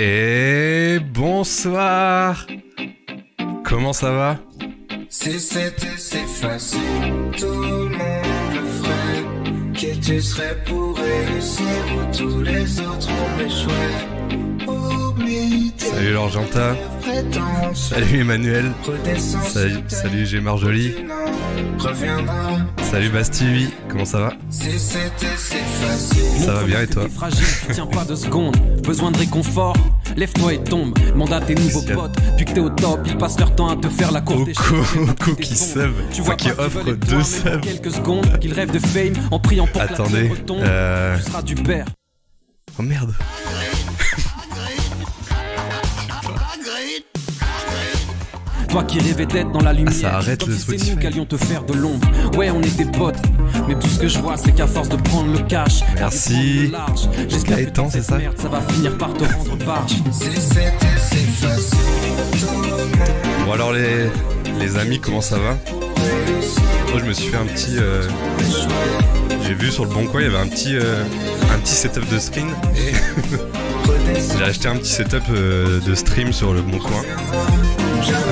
Et bonsoir. Comment ça va? Si c'était si facile, tout le monde le ferait. Qui tu serais pour réussir où tous les autres ont échoué? Oublie tes Salut l'Argentin. Salut Emmanuel. Salut G Marjolie. Salut Bastille, comment ça va? Si c'était si facile. Ça va bien et toi? Fragile, tiens pas 2 secondes, besoin de réconfort. Lève-toi et tombe, demande à tes nouveaux potes. Puis que t'es au top, ils passent leur temps à te faire la course des Coco qui sub, enfin qui offre 2 subs. Quelques secondes, qu'ils rêvent de fame en priant pour attendez, que la tombe. Tu seras du père. Oh merde. Toi qui rêvais d'être dans la lumière, ça arrête comme le si c'est Spotify. nous qui allions te faire de l'ombre. Ouais, on était potes, mais tout ce que je vois, c'est qu'à force de prendre le cash, merci. J'espère que Gaëtan, c'est cette ça merde, ça va finir par te rendre barge. Si c'était si facile, tout le monde Bon alors les amis, comment ça va? Moi je me suis fait un petit... J'ai vu sur le bon coin, il y avait un petit setup de stream et j'ai acheté un petit setup de stream sur le bon coin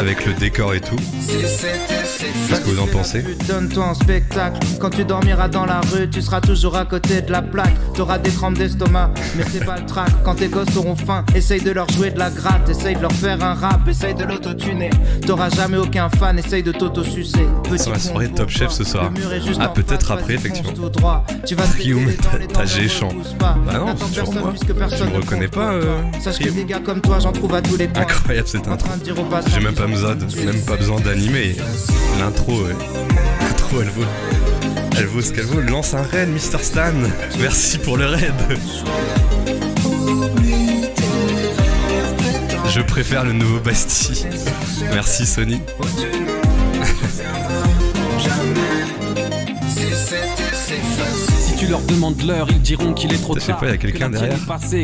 avec le décor et tout. Qu'est-ce que vous en pensez? Donne-toi un spectacle. Quand tu dormiras dans la rue, tu seras toujours à côté de la plaque. T'auras des crampes d'estomac, mais c'est pas le trac. Quand tes gosses auront faim, essaye de leur jouer de la gratte. Essaye de leur faire un rap, essaye de l'auto-tuner. T'auras jamais aucun fan, essaye de t'auto-sucer. Sur la soirée de Top Chef ce soir. Ah peut-être après effectivement. Tu vas Guillaume, t'as Géchant. Bah non, c'est toujours moi. Tu me reconnais pas Sache que des gars comme toi, j'en trouve à tous les coins. Incroyable cette intro. J'ai même pas besoin d'animer. L'intro, elle vaut ce qu'elle vaut. Lance un raid, Mr Stan. Merci pour le raid. Je préfère le nouveau Bastille. Merci Sony. Si tu leur demandes l'heure, ils diront qu'il est trop tard. Je sais pas, il y a quelqu'un derrière.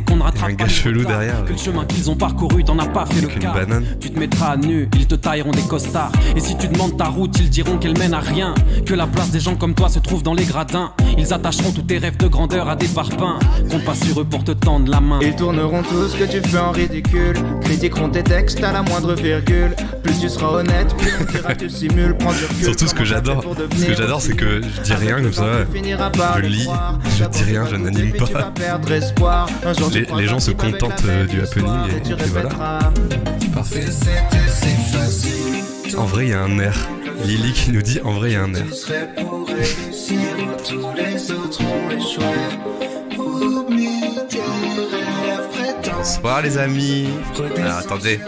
Qu'on ne rattrape un pas gars chelou le retard, derrière. Que le chemin qu'ils ont parcouru, t'en as pas fait le Avec une quart. banane. Tu te mettras à nu, ils te tailleront des costards. Et si tu demandes ta route, ils diront qu'elle mène à rien. Que la place des gens comme toi se trouve dans les gradins. Ils attacheront tous tes rêves de grandeur à des parpaings. Compte pas sur eux pour te tendre la main. Ils tourneront tout ce que tu fais en ridicule. Critiqueront tes textes à la moindre virgule. Plus tu seras honnête, plus on dira que tu simules. Prends du recul. Surtout ce que j'adore, c'est que je dis rien comme ça. Je lis, je dis rien, je n'anime pas. Les gens se contentent du happening et puis voilà. C'est parfait. En vrai, il y a un air. Lily qui nous dit en vrai, il y a un air. Bonsoir les amis. Alors attendez,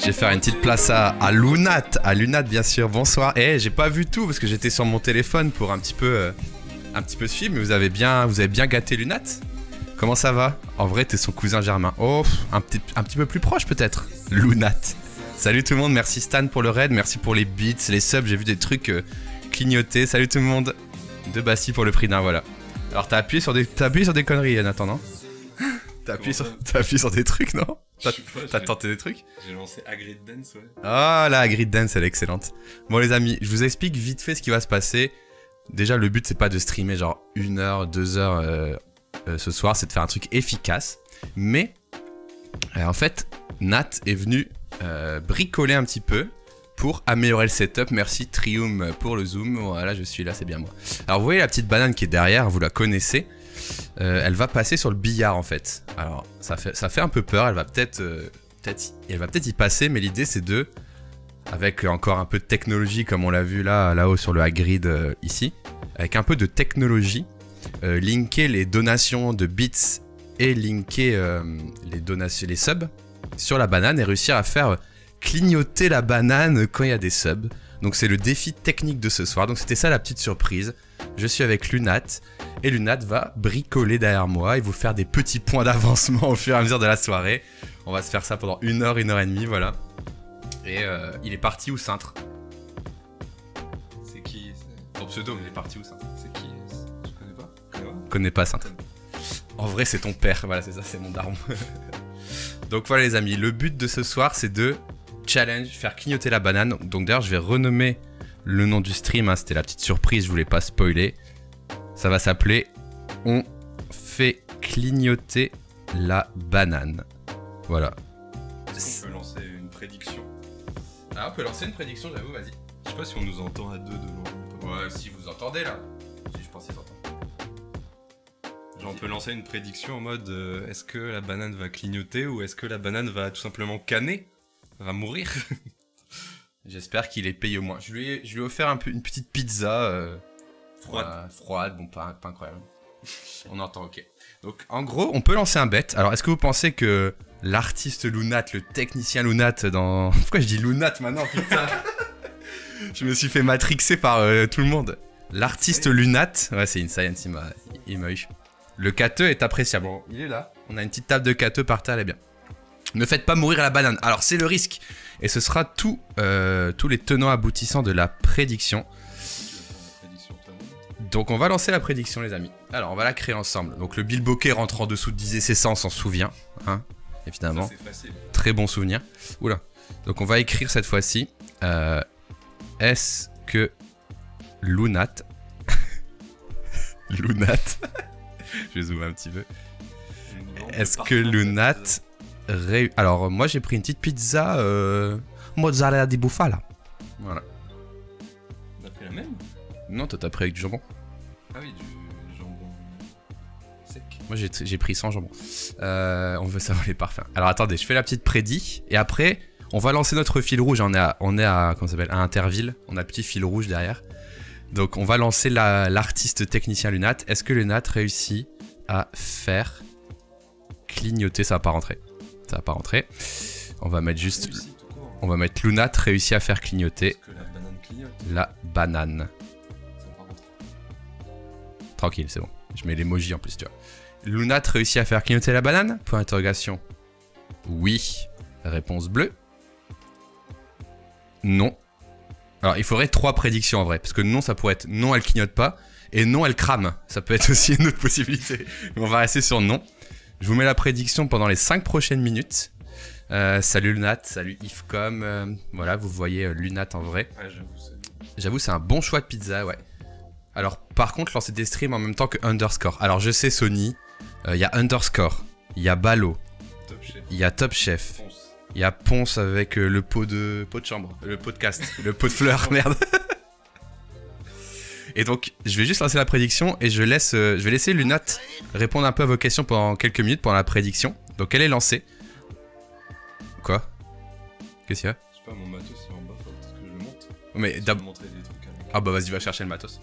je vais faire une petite place à Lunat. À Lunat bien sûr, bonsoir. Eh, j'ai pas vu tout parce que j'étais sur mon téléphone pour un petit peu suivre, mais vous avez bien gâté Lunat. Comment ça va? En vrai, t'es son cousin germain. Oh, un petit peu plus proche peut-être. Lunat. Salut tout le monde, merci Stan pour le raid, merci pour les bits, les subs, j'ai vu des trucs clignoter. Salut tout le monde. De Bastille pour le prix d'un, voilà. Alors t'as appuyé sur des conneries Nathan, non? T'as appuyé sur des trucs, non? T'as tenté des trucs? J'ai lancé Agrid Dance, ouais. Ah, la Agrid Dance, elle est excellente. Bon les amis, je vous explique vite fait ce qui va se passer. Déjà, le but c'est pas de streamer genre 1 heure, 2 heures ce soir, c'est de faire un truc efficace. Mais en fait, Nat est venu bricoler un petit peu pour améliorer le setup. Merci Trium pour le zoom. Voilà, je suis là, c'est bien moi. Alors vous voyez la petite banane qui est derrière, vous la connaissez. Elle va passer sur le billard en fait. Alors ça fait un peu peur, elle va peut-être y passer, mais l'idée c'est de, avec encore un peu de technologie comme on l'a vu là-haut sur le Hagrid ici, avec un peu de technologie, linker les donations de bits et linker les subs sur la banane et réussir à faire clignoter la banane quand il y a des subs. Donc c'est le défi technique de ce soir. Donc c'était ça la petite surprise. Je suis avec Lunat et Lunat va bricoler derrière moi et vous faire des petits points d'avancement au fur et à mesure de la soirée. On va se faire ça pendant 1 heure, 1 heure et demie, voilà. Et il est parti où Cintre? C'est qui? Ton pseudo, il est parti où Cintre? C'est qui? Je connais pas. Connais pas Cintre. En vrai c'est ton père, voilà c'est ça, c'est mon daron. Donc voilà les amis, le but de ce soir c'est de challenge, faire clignoter la banane. Donc d'ailleurs je vais renommer le nom du stream, hein, c'était la petite surprise, je voulais pas spoiler. Ça va s'appeler On fait clignoter la banane. Voilà. Est-ce qu'on peut lancer une prédiction? Ah, on peut lancer une prédiction, j'avoue, vas-y. Je sais pas si on nous entend à deux de loin. Ouais, si vous entendez là. Si, je pense qu'ils entendent. Genre, on peut lancer une prédiction en mode est-ce que la banane va clignoter ou est-ce que la banane va tout simplement canner? Va mourir? J'espère qu'il est payé au moins. Je lui ai offert une petite pizza Froide. Froide, bon, pas incroyable. On entend, ok. Donc, en gros, on peut lancer un bet. Alors, est-ce que vous pensez que l'artiste Lunat, le technicien Lunat dans... Pourquoi je dis Lunat maintenant, putain? Je me suis fait matrixer par tout le monde. L'artiste Lunat, ouais, c'est une science, il m'a eu. Le cateux est appréciable. Bon, il est là. On a une petite table de cateux par terre, elle est bien. Ne faites pas mourir la banane. Alors, c'est le risque. Et ce sera tous les tenants aboutissants de la prédiction. Donc, on va lancer la prédiction, les amis. Alors, on va la créer ensemble. Donc, le Bilboquet rentre en dessous de 10 et c'est ça, on s'en souvient. Hein, évidemment. Ça, c'est facile. Très bon souvenir. Oula. Donc, on va écrire cette fois-ci. Est-ce que Lunat... Lunat... Je vais zoomer un petit peu. Est-ce que Lunat... Alors, moi, j'ai pris une petite pizza mozzarella di bufala. Voilà. On a pris la même? Non, toi, t'as pris avec du jambon. Ah oui, du jambon sec. Moi, j'ai pris sans jambon. On veut savoir les parfums. Alors, attendez, je fais la petite prédit. Et après, on va lancer notre fil rouge. On est à comment ça s'appelle, à Interville. On a un petit fil rouge derrière. Donc, on va lancer l'artiste technicien Lunat. Est-ce que Lunat réussit à faire clignoter? Ça va pas rentrer. Ça va pas rentrer. On va mettre juste... On va mettre Lunat réussit à faire clignoter. Est-ce que la banane clignote? La banane. Ça va pas rentrer. Tranquille, c'est bon. Je mets l'emoji en plus, tu vois. Lunat réussit à faire clignoter la banane? Point d'interrogation. Oui. Réponse bleue. Non. Alors, il faudrait 3 prédictions en vrai. Parce que non, ça pourrait être non, elle clignote pas. Et non, elle crame. Ça peut être aussi une autre possibilité. Mais on va rester sur non. Je vous mets la prédiction pendant les 5 prochaines minutes. Salut Lunat, salut Ifcom. Voilà, vous voyez Lunat en vrai. Ouais, J'avoue, c'est un bon choix de pizza, ouais. Alors, par contre, lancer des streams en même temps que Underscore. Alors, je sais, Sony, il y a Underscore, il y a Balo, il y a Top Chef, il y a Ponce avec le pot de chambre, le podcast, le pot de fleurs, merde. Et donc, je vais juste lancer la prédiction et je vais laisser Lunat répondre un peu à vos questions pendant quelques minutes pendant la prédiction. Donc, elle est lancée. Quoi? Qu'est-ce qu'il y a? Je sais pas, mon matos c'est en bas, faut peut-être que je le monte. Mais d'abord. Montrer des trucs avec. Ah bah vas-y, va chercher le matos.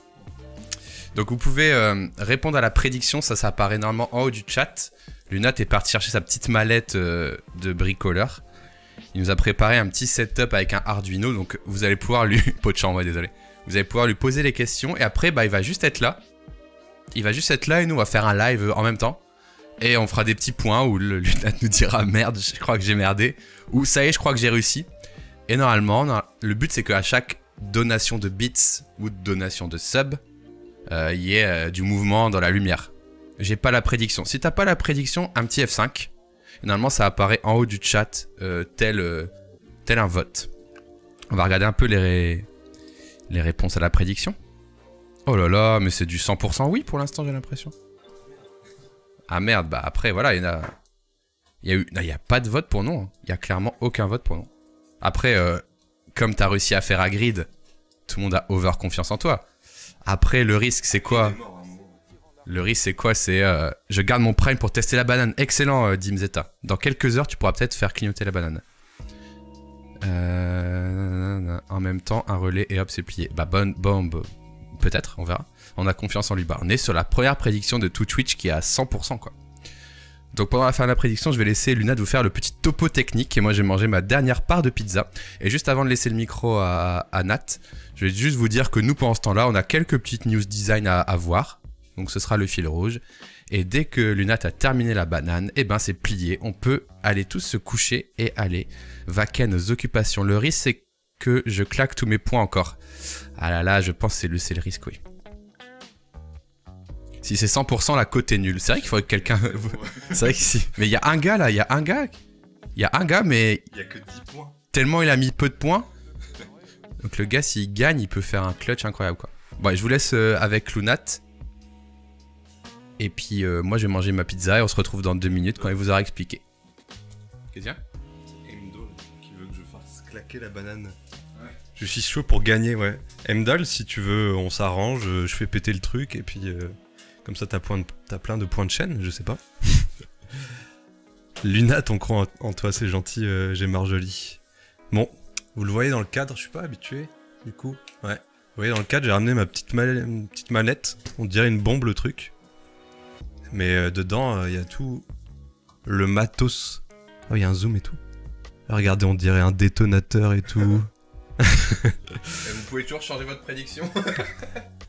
Donc vous pouvez répondre à la prédiction, ça apparaît normalement en haut du chat. Lunat est parti chercher sa petite mallette de bricoleur. Il nous a préparé un petit setup avec un Arduino, donc vous allez pouvoir lui... Pot de chambre, ouais, désolé. Vous allez pouvoir lui poser les questions et après, bah, il va juste être là. Il va juste être là et nous, on va faire un live en même temps. Et on fera des petits points où le Lunat nous dira merde, je crois que j'ai merdé. Ou ça y est, je crois que j'ai réussi. Et normalement, le but c'est qu'à chaque donation de bits ou de donation de sub, il y ait du mouvement dans la lumière. J'ai pas la prédiction. Si t'as pas la prédiction, un petit F5. Et normalement, ça apparaît en haut du chat, tel un vote. On va regarder un peu les réponses à la prédiction. Oh là là, mais c'est du 100% oui pour l'instant, j'ai l'impression. Ah merde, bah après, voilà, il y a pas de vote pour non. Hein. Il y a clairement aucun vote pour non. Après, comme t'as réussi à faire à grid, tout le monde a over confiance en toi. Après, le risque, c'est quoi? Le risque, c'est quoi? C'est je garde mon prime pour tester la banane. Excellent, Dimzeta. Dans quelques heures, tu pourras peut-être faire clignoter la banane. En même temps, un relais et hop, c'est plié. Bah, bombe. Peut-être, on verra. On a confiance en lui. Bah, on est sur la première prédiction de tout Twitch qui est à 100%, quoi. Donc pendant la fin de la prédiction, je vais laisser Lunat vous faire le petit topo technique. Et moi, j'ai mangé ma dernière part de pizza. Et juste avant de laisser le micro à Nat, je vais juste vous dire que nous, pendant ce temps-là, on a quelques petites news design à voir. Donc ce sera le fil rouge. Et dès que Lunat a terminé la banane, eh ben c'est plié. On peut aller tous se coucher et aller vaquer à nos occupations. Le risque, c'est que je claque tous mes points encore. Ah là là, je pense que c'est le risque, oui. Si c'est 100%, la cote est nulle. C'est vrai qu'il faudrait que quelqu'un... C'est vrai que si. Mais il y a un gars là, il y a un gars, mais... Il y a que 10 points. Tellement il a mis peu de points. Donc le gars, s'il gagne, il peut faire un clutch incroyable, quoi. Bon, je vous laisse avec Lunat. Et puis moi, je vais manger ma pizza et on se retrouve dans 2 minutes quand il vous aura expliqué. Qu'est-ce qu'il y a? Emdo qui veut que je fasse claquer la banane. Ouais. Je suis chaud pour gagner, ouais. Emdal, si tu veux, on s'arrange, je fais péter le truc et puis comme ça t'as plein de points de chaîne, je sais pas. Lunat, on croit en toi, c'est gentil, j'ai Marjolie. Bon, vous le voyez dans le cadre, je suis pas habitué, du coup. Ouais. Vous voyez dans le cadre, j'ai ramené ma petite mallette, on dirait une bombe le truc. Mais dedans, il y a tout le matos. Oh, il y a un zoom et tout. Regardez, on dirait un détonateur et tout. Et vous pouvez toujours changer votre prédiction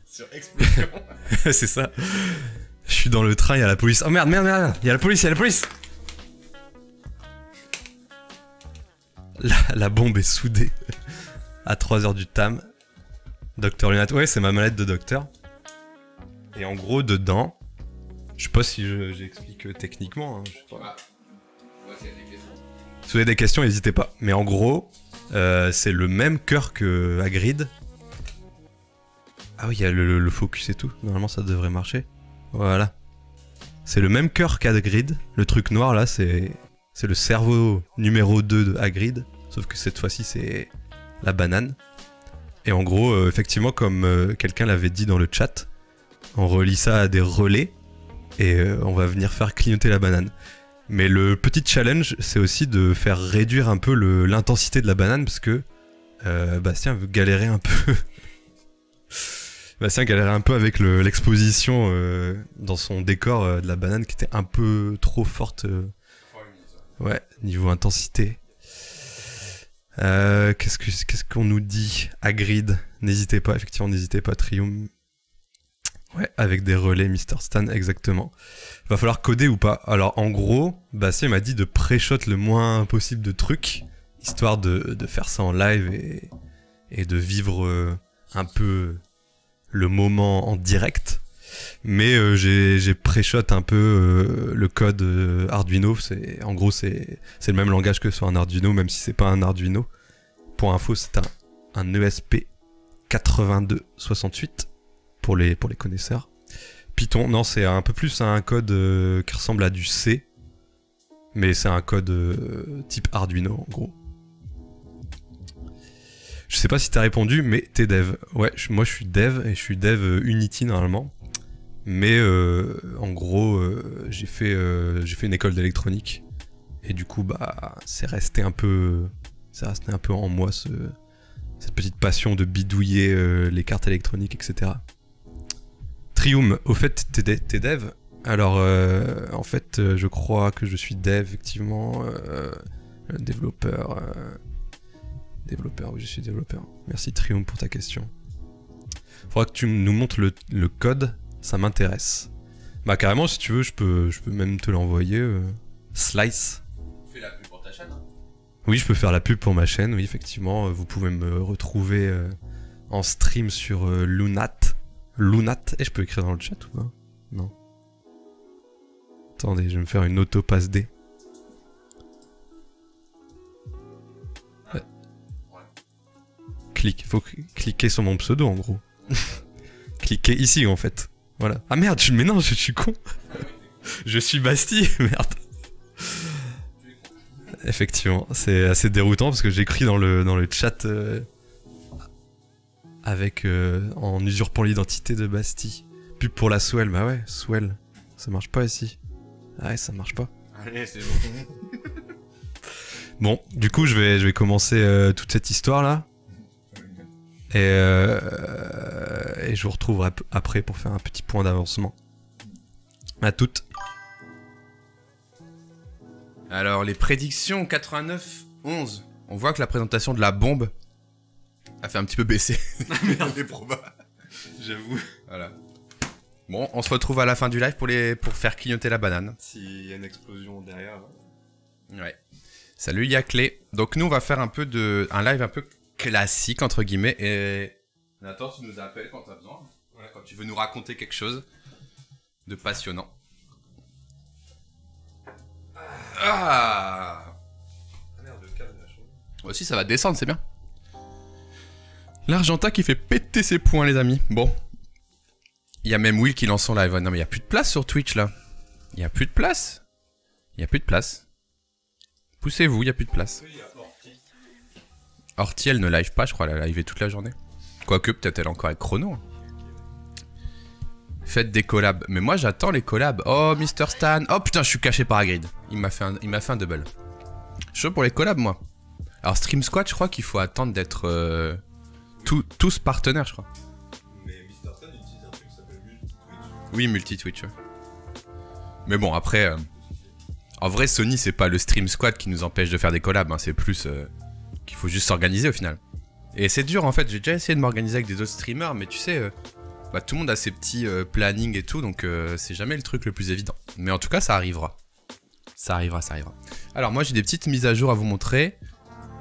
sur explosion. C'est ça. Je suis dans le train, il y a la police. Oh merde, il y a la police, La bombe est soudée. À 3h du tam. Docteur Lunat. Ouais, c'est ma mallette de docteur. Et en gros, dedans... Je sais pas si j'explique techniquement. Hein, je sais pas. Si vous avez des questions, n'hésitez pas. Mais en gros, c'est le même cœur que Hagrid. Ah oui, il y a le focus et tout. Normalement, ça devrait marcher. Voilà. C'est le même cœur qu'Hagrid. Le truc noir, là, c'est le cerveau numéro 2 de Hagrid. Sauf que cette fois-ci, c'est la banane. Et en gros, effectivement, comme quelqu'un l'avait dit dans le chat, on relie ça à des relais. Et on va venir faire clignoter la banane. Mais le petit challenge, c'est aussi de faire réduire un peu l'intensité de la banane, parce que Bastien veut galérer un peu. Bastien galérait un peu avec l'exposition dans son décor de la banane qui était un peu trop forte. Ouais, niveau intensité. Qu'est-ce qu'on nous dit? Hagrid, n'hésitez pas, effectivement, n'hésitez pas, Triumph. Ouais, avec des relais Mr. Stan, exactement. Va falloir coder ou pas. Alors, en gros, Bastien m'a dit de pré-shot le moins possible de trucs, histoire de faire ça en live et de vivre un peu le moment en direct. Mais j'ai pré-shot un peu le code Arduino. En gros, c'est le même langage que sur un Arduino, même si c'est pas un Arduino. Pour info, c'est un ESP8268. Pour les connaisseurs. Python, non, c'est un peu plus un code qui ressemble à du C, mais c'est un code type Arduino en gros. Je sais pas si t'as répondu, mais t'es dev. Ouais, moi je suis dev et je suis dev Unity normalement, mais en gros j'ai fait une école d'électronique et du coup bah c'est resté un peu en moi cette petite passion de bidouiller les cartes électroniques, etc. Triumph, au fait, t'es dev? Alors, en fait, je crois que je suis dev, effectivement. Développeur. Développeur, oui, je suis développeur. Merci Triumph pour ta question. Faudra que tu nous montres le code, ça m'intéresse. Bah, carrément, si tu veux, je peux même te l'envoyer. Slice. Fais la pub pour ta chaîne. Oui, je peux faire la pub pour ma chaîne, oui, effectivement. Vous pouvez me retrouver en stream sur Lunat. Et je peux écrire dans le chat ou pas? Non. Attendez, je vais me faire une auto-passe D. Ouais. Faut cliquer sur mon pseudo en gros. Cliquez ici en fait. Voilà. Ah merde, mais non, je suis con. Je suis Bastille, merde. Effectivement, c'est assez déroutant parce que j'écris dans le chat avec en usurpant l'identité de Bastille. Pub pour la Swell, bah ouais, Swell. Ça marche pas ici. Ah ouais, ça marche pas. Allez, c'est bon. Bon, du coup, je vais commencer toute cette histoire là. Et je vous retrouverai après pour faire un petit point d'avancement. À toutes. Alors, les prédictions 89-11. On voit que la présentation de la bombe a fait un petit peu baisser. Les probas. J'avoue. Voilà. Bon, on se retrouve à la fin du live pour faire clignoter la banane. S'il y a une explosion derrière. Ouais. Salut Yaclé. Donc nous on va faire un live un peu classique entre guillemets et Nathan tu nous appelles quand t'as besoin. Voilà, quand tu veux nous raconter quelque chose de passionnant. Ah merde, le câble est chaud. Aussi ça va descendre, c'est bien. L'Argentin qui fait péter ses points les amis. Bon. Il y a même Will qui lance son live. Non mais il y a plus de place sur Twitch là. Il y a plus de place. Poussez-vous, il a plus de place. Horty, elle ne live pas, je crois, elle a livé toute la journée. Quoique, peut-être elle est encore avec Chrono. Faites des collabs. Mais moi, j'attends les collabs. Oh, Mr. Stan. Oh putain, je suis caché par Hagrid. Il m'a fait un double. Chaud pour les collabs, moi. Alors, Stream Squad, je crois qu'il faut attendre d'être tous partenaires, je crois. Mais Mr. Stan utilise un truc qui s'appelle Multi-Twitch. Oui, multi-Twitch, ouais. Mais bon, après... En vrai, Sony, c'est pas le Stream Squad qui nous empêche de faire des collabs. Hein. C'est plus qu'il faut juste s'organiser au final. Et c'est dur, en fait. J'ai déjà essayé de m'organiser avec des autres streamers, mais tu sais... Bah, tout le monde a ses petits plannings et tout, donc c'est jamais le truc le plus évident. Mais en tout cas, ça arrivera. Ça arrivera, ça arrivera. Alors moi, j'ai des petites mises à jour à vous montrer.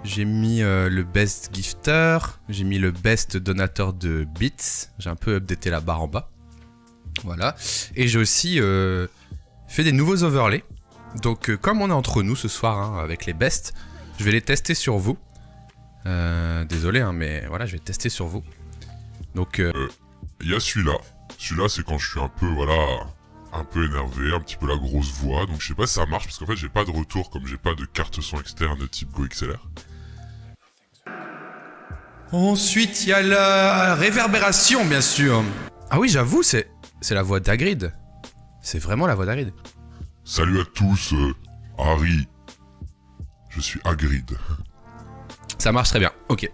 J'ai mis le best gifter, j'ai mis le best donateur de bits. J'ai un peu updaté la barre en bas. Voilà. Et j'ai aussi fait des nouveaux overlays. Donc comme on est entre nous ce soir hein, avec les bests, je vais les tester sur vous. Désolé, hein, mais voilà, je vais tester sur vous. Donc... Il y a celui-là. Celui-là, c'est quand je suis un peu, voilà, un peu énervé, un petit peu la grosse voix. Donc je sais pas si ça marche, parce qu'en fait, j'ai pas de retour, comme j'ai pas de carte son externe de type GoXLR. Ensuite, il y a la réverbération, bien sûr. Ah oui, j'avoue, c'est la voix d'Hagrid. C'est vraiment la voix d'Hagrid. Salut à tous, Harry. Je suis Hagrid. Ça marche très bien, ok. Et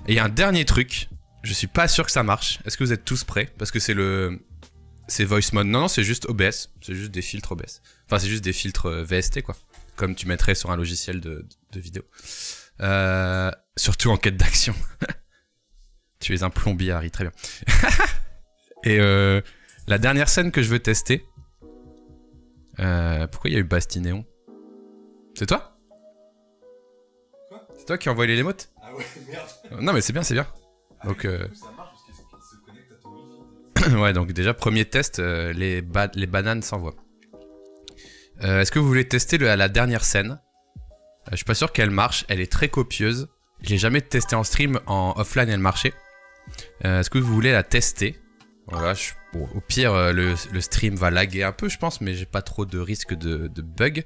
il y a un dernier truc. Je suis pas sûr que ça marche. Est-ce que vous êtes tous prêts? Parce que c'est voice mode. Non, c'est juste OBS. C'est juste des filtres OBS. Enfin, c'est juste des filtres VST, quoi. Comme tu mettrais sur un logiciel de vidéo. Surtout en quête d'action. Tu es un plombier, Harry. Très bien. Et la dernière scène que je veux tester. Pourquoi il y a eu Bastinéon? C'est toi? Quoi? C'est toi qui as envoyé l'émote? Ah ouais, merde. Non, mais c'est bien, c'est bien. Donc, ça marche parce qu'il se connecte à ton wifi. ouais, donc déjà, premier test, les bananes s'envoient. Est-ce que vous voulez tester la dernière scène? Je suis pas sûr qu'elle marche, elle est très copieuse. Je l'ai jamais testé en stream, en offline elle marchait. Est-ce que vous voulez la tester? Voilà, bon, au pire, le stream va laguer un peu, je pense, mais j'ai pas trop de risque de bug.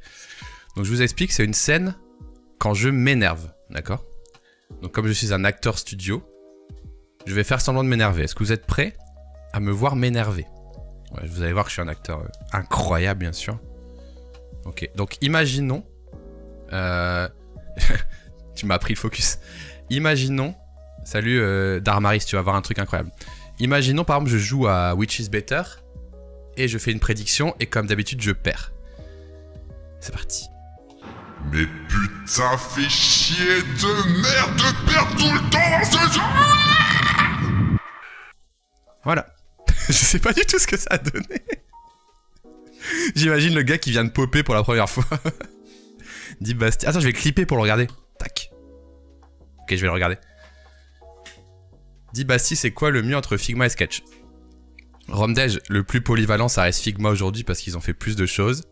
Donc je vous explique, c'est une scène quand je m'énerve, d'accord? Donc comme je suis un acteur studio, je vais faire semblant de m'énerver. Est-ce que vous êtes prêts à me voir m'énerver? Ouais, vous allez voir que je suis un acteur incroyable, bien sûr. Ok, donc imaginons... tu m'as pris le focus. Imaginons... Salut Darmaris, tu vas voir un truc incroyable. Imaginons par exemple je joue à Which is Better et je fais une prédiction et comme d'habitude je perds. C'est parti. Mais putain, fais chier de merde de perdre tout le temps dans ce jeu. Voilà. Je sais pas du tout ce que ça a donné. J'imagine le gars qui vient de popper pour la première fois. Dit Bastien. Attends, je vais clipper pour le regarder. Tac. Ok, je vais le regarder. Dis Basti, c'est quoi le mieux entre Figma et Sketch? Romdej, le plus polyvalent, ça reste Figma aujourd'hui parce qu'ils ont fait plus de choses.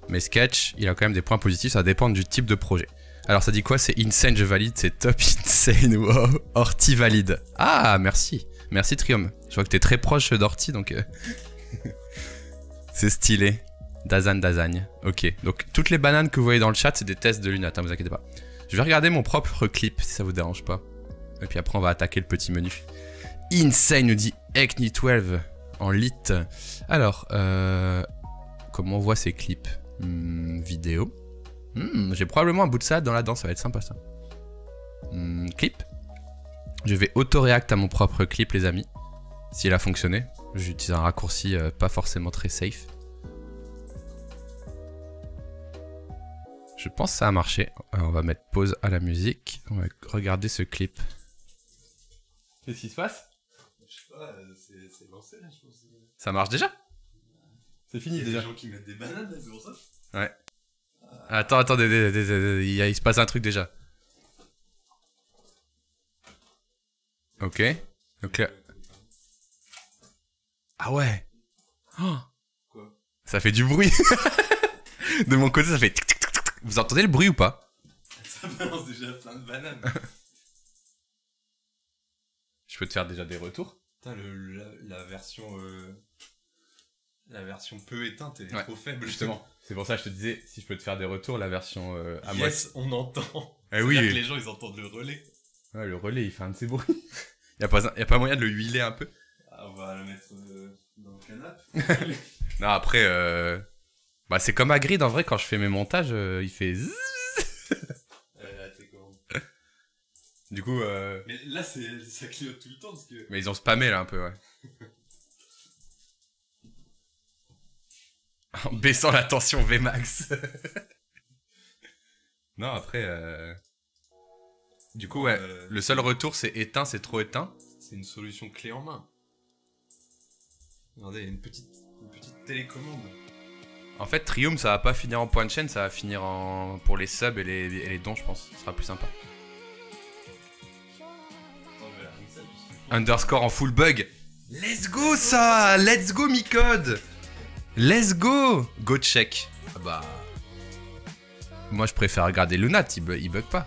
Mais Sketch, il a quand même des points positifs, ça dépend du type de projet. Alors ça dit quoi? C'est insane, je valide, c'est top insane, wow. Horty valide. Ah, merci. Merci Trium. Je vois que t'es très proche d'Horty, donc... c'est stylé. Dazagne. Ok, donc toutes les bananes que vous voyez dans le chat, c'est des tests de lunettes, hein, vous inquiétez pas. Je vais regarder mon propre clip, si ça vous dérange pas. Et puis après, on va attaquer le petit menu. Insane nous dit Ekni12 en lit. Alors, comment on voit ces clips? Vidéo. J'ai probablement un bout de ça dans la danse, ça va être sympa ça. Clip. Je vais auto-react à mon propre clip, les amis. S'il a fonctionné. J'utilise un raccourci pas forcément très safe. Je pense que ça a marché. Alors, on va mettre pause à la musique. On va regarder ce clip. Qu'est-ce qui se passe? Je sais pas, c'est lancé là, je pense. Ça marche déjà? C'est fini Il y a déjà. des gens qui mettent des bananes là, c'est pour ça? Ouais. Attends, il se passe un truc déjà. Ok. Donc là... Ah ouais. Oh. Quoi? Ça fait du bruit. De mon côté, ça fait... tic, tic, tic, tic. Vous entendez le bruit ou pas? Ça balance déjà plein de bananes. Je peux te faire déjà des retours. Putain, la version... La version peu éteinte est Ouais, trop faible. Justement, c'est pour ça que je te disais, si je peux te faire des retours, la version à moi. Yes, on entend. Eh oui. C'est-à-dire que les gens, ils entendent le relais. Ouais, le relais, il fait un de ses bruits. y a pas moyen de le huiler un peu? Ah, on va le mettre dans le canapé. Non, après, bah, c'est comme Hagrid, en vrai, quand je fais mes montages, il fait zzzz. Du coup, Mais là, ça clignote tout le temps parce que. mais ils ont spammé là un peu, ouais. En baissant la tension Vmax. Non, après, du coup, ouais, le seul retour c'est éteint, c'est trop éteint. C'est une solution clé en main. Regardez, il y a une petite télécommande. En fait, Triumph, ça va pas finir en point de chaîne, ça va finir en pour les subs et les dons, je pense. Ce sera plus sympa. Underscore en full bug. Let's go ça. Let's go Micode. Let's go. Go check. Ah bah... Moi je préfère regarder Lunat, il bug pas.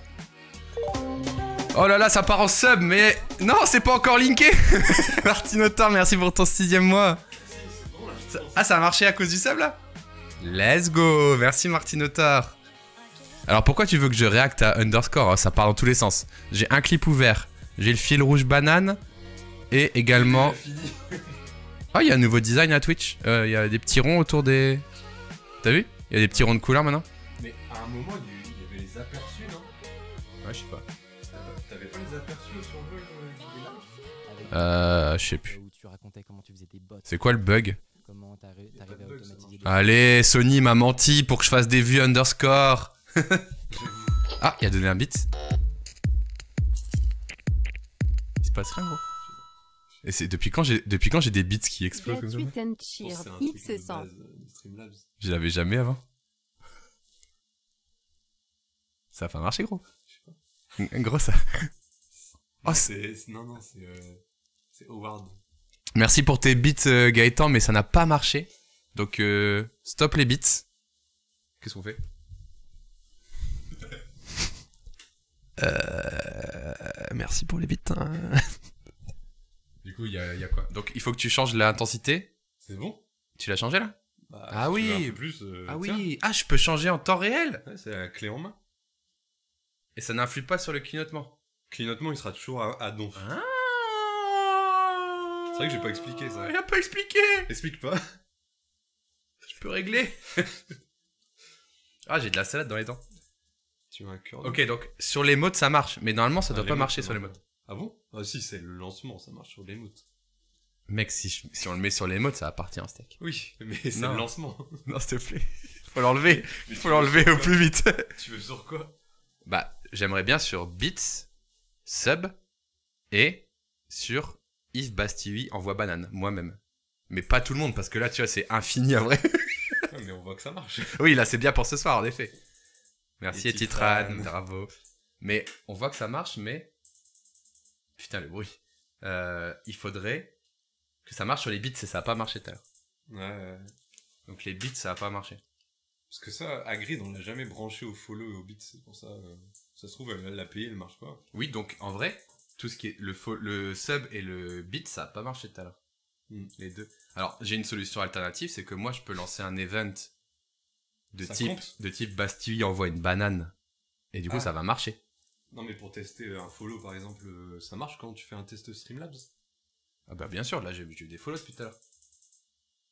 Oh là là, ça part en sub, mais... Non, c'est pas encore linké. Martinotar, merci pour ton 6ème mois. Ah, ça a marché à cause du sub là? Let's go. Merci Martinotar. Alors pourquoi tu veux que je réacte à Underscore? Ça part dans tous les sens. J'ai un clip ouvert. J'ai le fil rouge banane. Et également... Ah, il y a un nouveau design à Twitch. Il y a des petits ronds autour des... T'as vu? Il y a des petits ronds de couleur maintenant. Mais à un moment, il y avait les aperçus, non? Ouais, je sais pas. T'avais pas les aperçus sur le Je sais plus. Où tu racontais comment tu faisais des bots, C'est quoi le bug? comment t'arrivais à automatiser des Allez, Sony m'a menti pour que je fasse des vues Underscore. Ah, il a donné un beat. Il se passe rien, gros. Et c'est depuis quand j'ai des beats qui explosent comme ça? Get and cheer, X100. Je l'avais jamais avant. Ça a pas marché, gros. Gros, ça. Oh, non, c'est Howard. Merci pour tes beats, Gaëtan, mais ça n'a pas marché. Donc, stop les beats. Qu'est-ce qu'on fait? Merci pour les bits. Hein. Du coup, il y a quoi? Donc, il faut que tu changes l'intensité. C'est bon? Tu l'as changé là? Bah, Ah si tu oui. veux un peu plus, Ah tiens. oui. Ah, je peux changer en temps réel. Ouais, c'est la clé en main. Et ça n'influe pas sur le clignotement. Clignotement, il sera toujours à donf. Ah. C'est vrai que j'ai pas expliqué ça. Il a pas expliqué. Explique pas. Je peux régler. Ah, j'ai de la salade dans les dents. Tu as un cœur. Ok, donc sur les modes ça marche, mais normalement ça doit les pas modes, marcher ça sur les marche. modes. Ah bon? Ah si, c'est le lancement, ça marche sur les modes. Mec, si on le met sur les modes, ça va partir en steak. Oui, mais c'est Non. le lancement. Non, s'il te plaît. Faut l'enlever. Faut l'enlever au plus vite. Tu veux sur quoi? Bah, j'aimerais bien sur Beats, Sub et sur Yves Bastille envoie banane, moi-même. Mais pas tout le monde, parce que là, tu vois, c'est infini en vrai. Ouais, mais on voit que ça marche. Oui, là, c'est bien pour ce soir, en effet. Merci, Et Etitran, Titran. bravo. Mais on voit que ça marche, mais... Putain, le bruit. Il faudrait que ça marche sur les beats, et ça a pas marché tout à l'heure. Ouais. Donc les beats, ça a pas marché. Parce que ça, Hagrid, on l'a jamais branché au follow et au beat, c'est pour ça. Ça se trouve, elle l'a payé, elle marche pas. Oui, donc en vrai, tout ce qui est le sub et le beat, ça a pas marché tout à l'heure. Les deux. Alors, j'ai une solution alternative, c'est que moi, je peux lancer un event Ça compte de type Bastille envoie une banane. Et du coup, Ah. ça va marcher. Non, mais pour tester un follow, par exemple, ça marche quand tu fais un test Streamlabs? Ah bah bien sûr, là, j'ai eu des follows depuis tout à l'heure.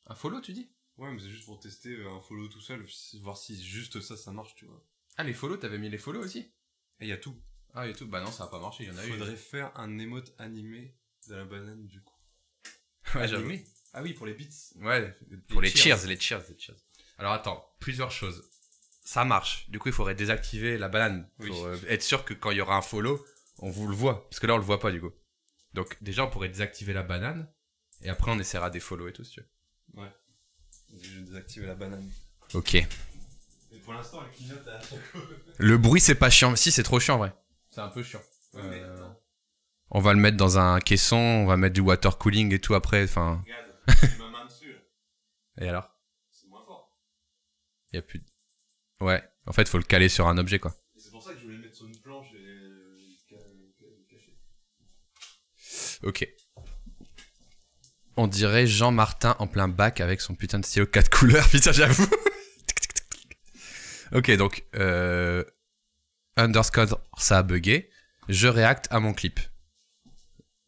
Un follow, tu dis? Ouais, mais c'est juste pour tester un follow tout seul, voir si juste ça marche, tu vois. Ah, les follows, t'avais mis les follows aussi? Et il y a tout. Ah, et tout. Bah non, ça a pas marché, il y en a eu. Faudrait faire un emote animé de la banane, du coup. Ouais, j'avoue. Animé? Ah oui, pour les beats. Ouais, pour les cheers. cheers. Alors attends, plusieurs choses. Ça marche. Du coup, il faudrait désactiver la banane Oui. pour être sûr que quand il y aura un follow, on vous le voit. Parce que là, on le voit pas du coup. Donc déjà, on pourrait désactiver la banane. Et après, on essaiera des follow et tout, si tu veux. Ouais. Je vais désactiver la banane. Ok. Mais pour l'instant, elle clignote à chaque fois. Le bruit, c'est pas chiant. Si, c'est trop chiant, en vrai. C'est un peu chiant. Ouais, mais attends. On va le mettre dans un caisson, on va mettre du water cooling et tout après, enfin... Regarde, j'ai ma main dessus. Et alors? C'est moins fort. Y a plus de... Ouais, en fait, faut le caler sur un objet, quoi. Et c'est pour ça que je voulais le mettre sur une planche et le cacher. Ok. On dirait Jean Martin en plein bac avec son putain de stylo 4 couleurs. Putain, j'avoue. Ok, donc, underscore, ça a bugué. Je réacte à mon clip.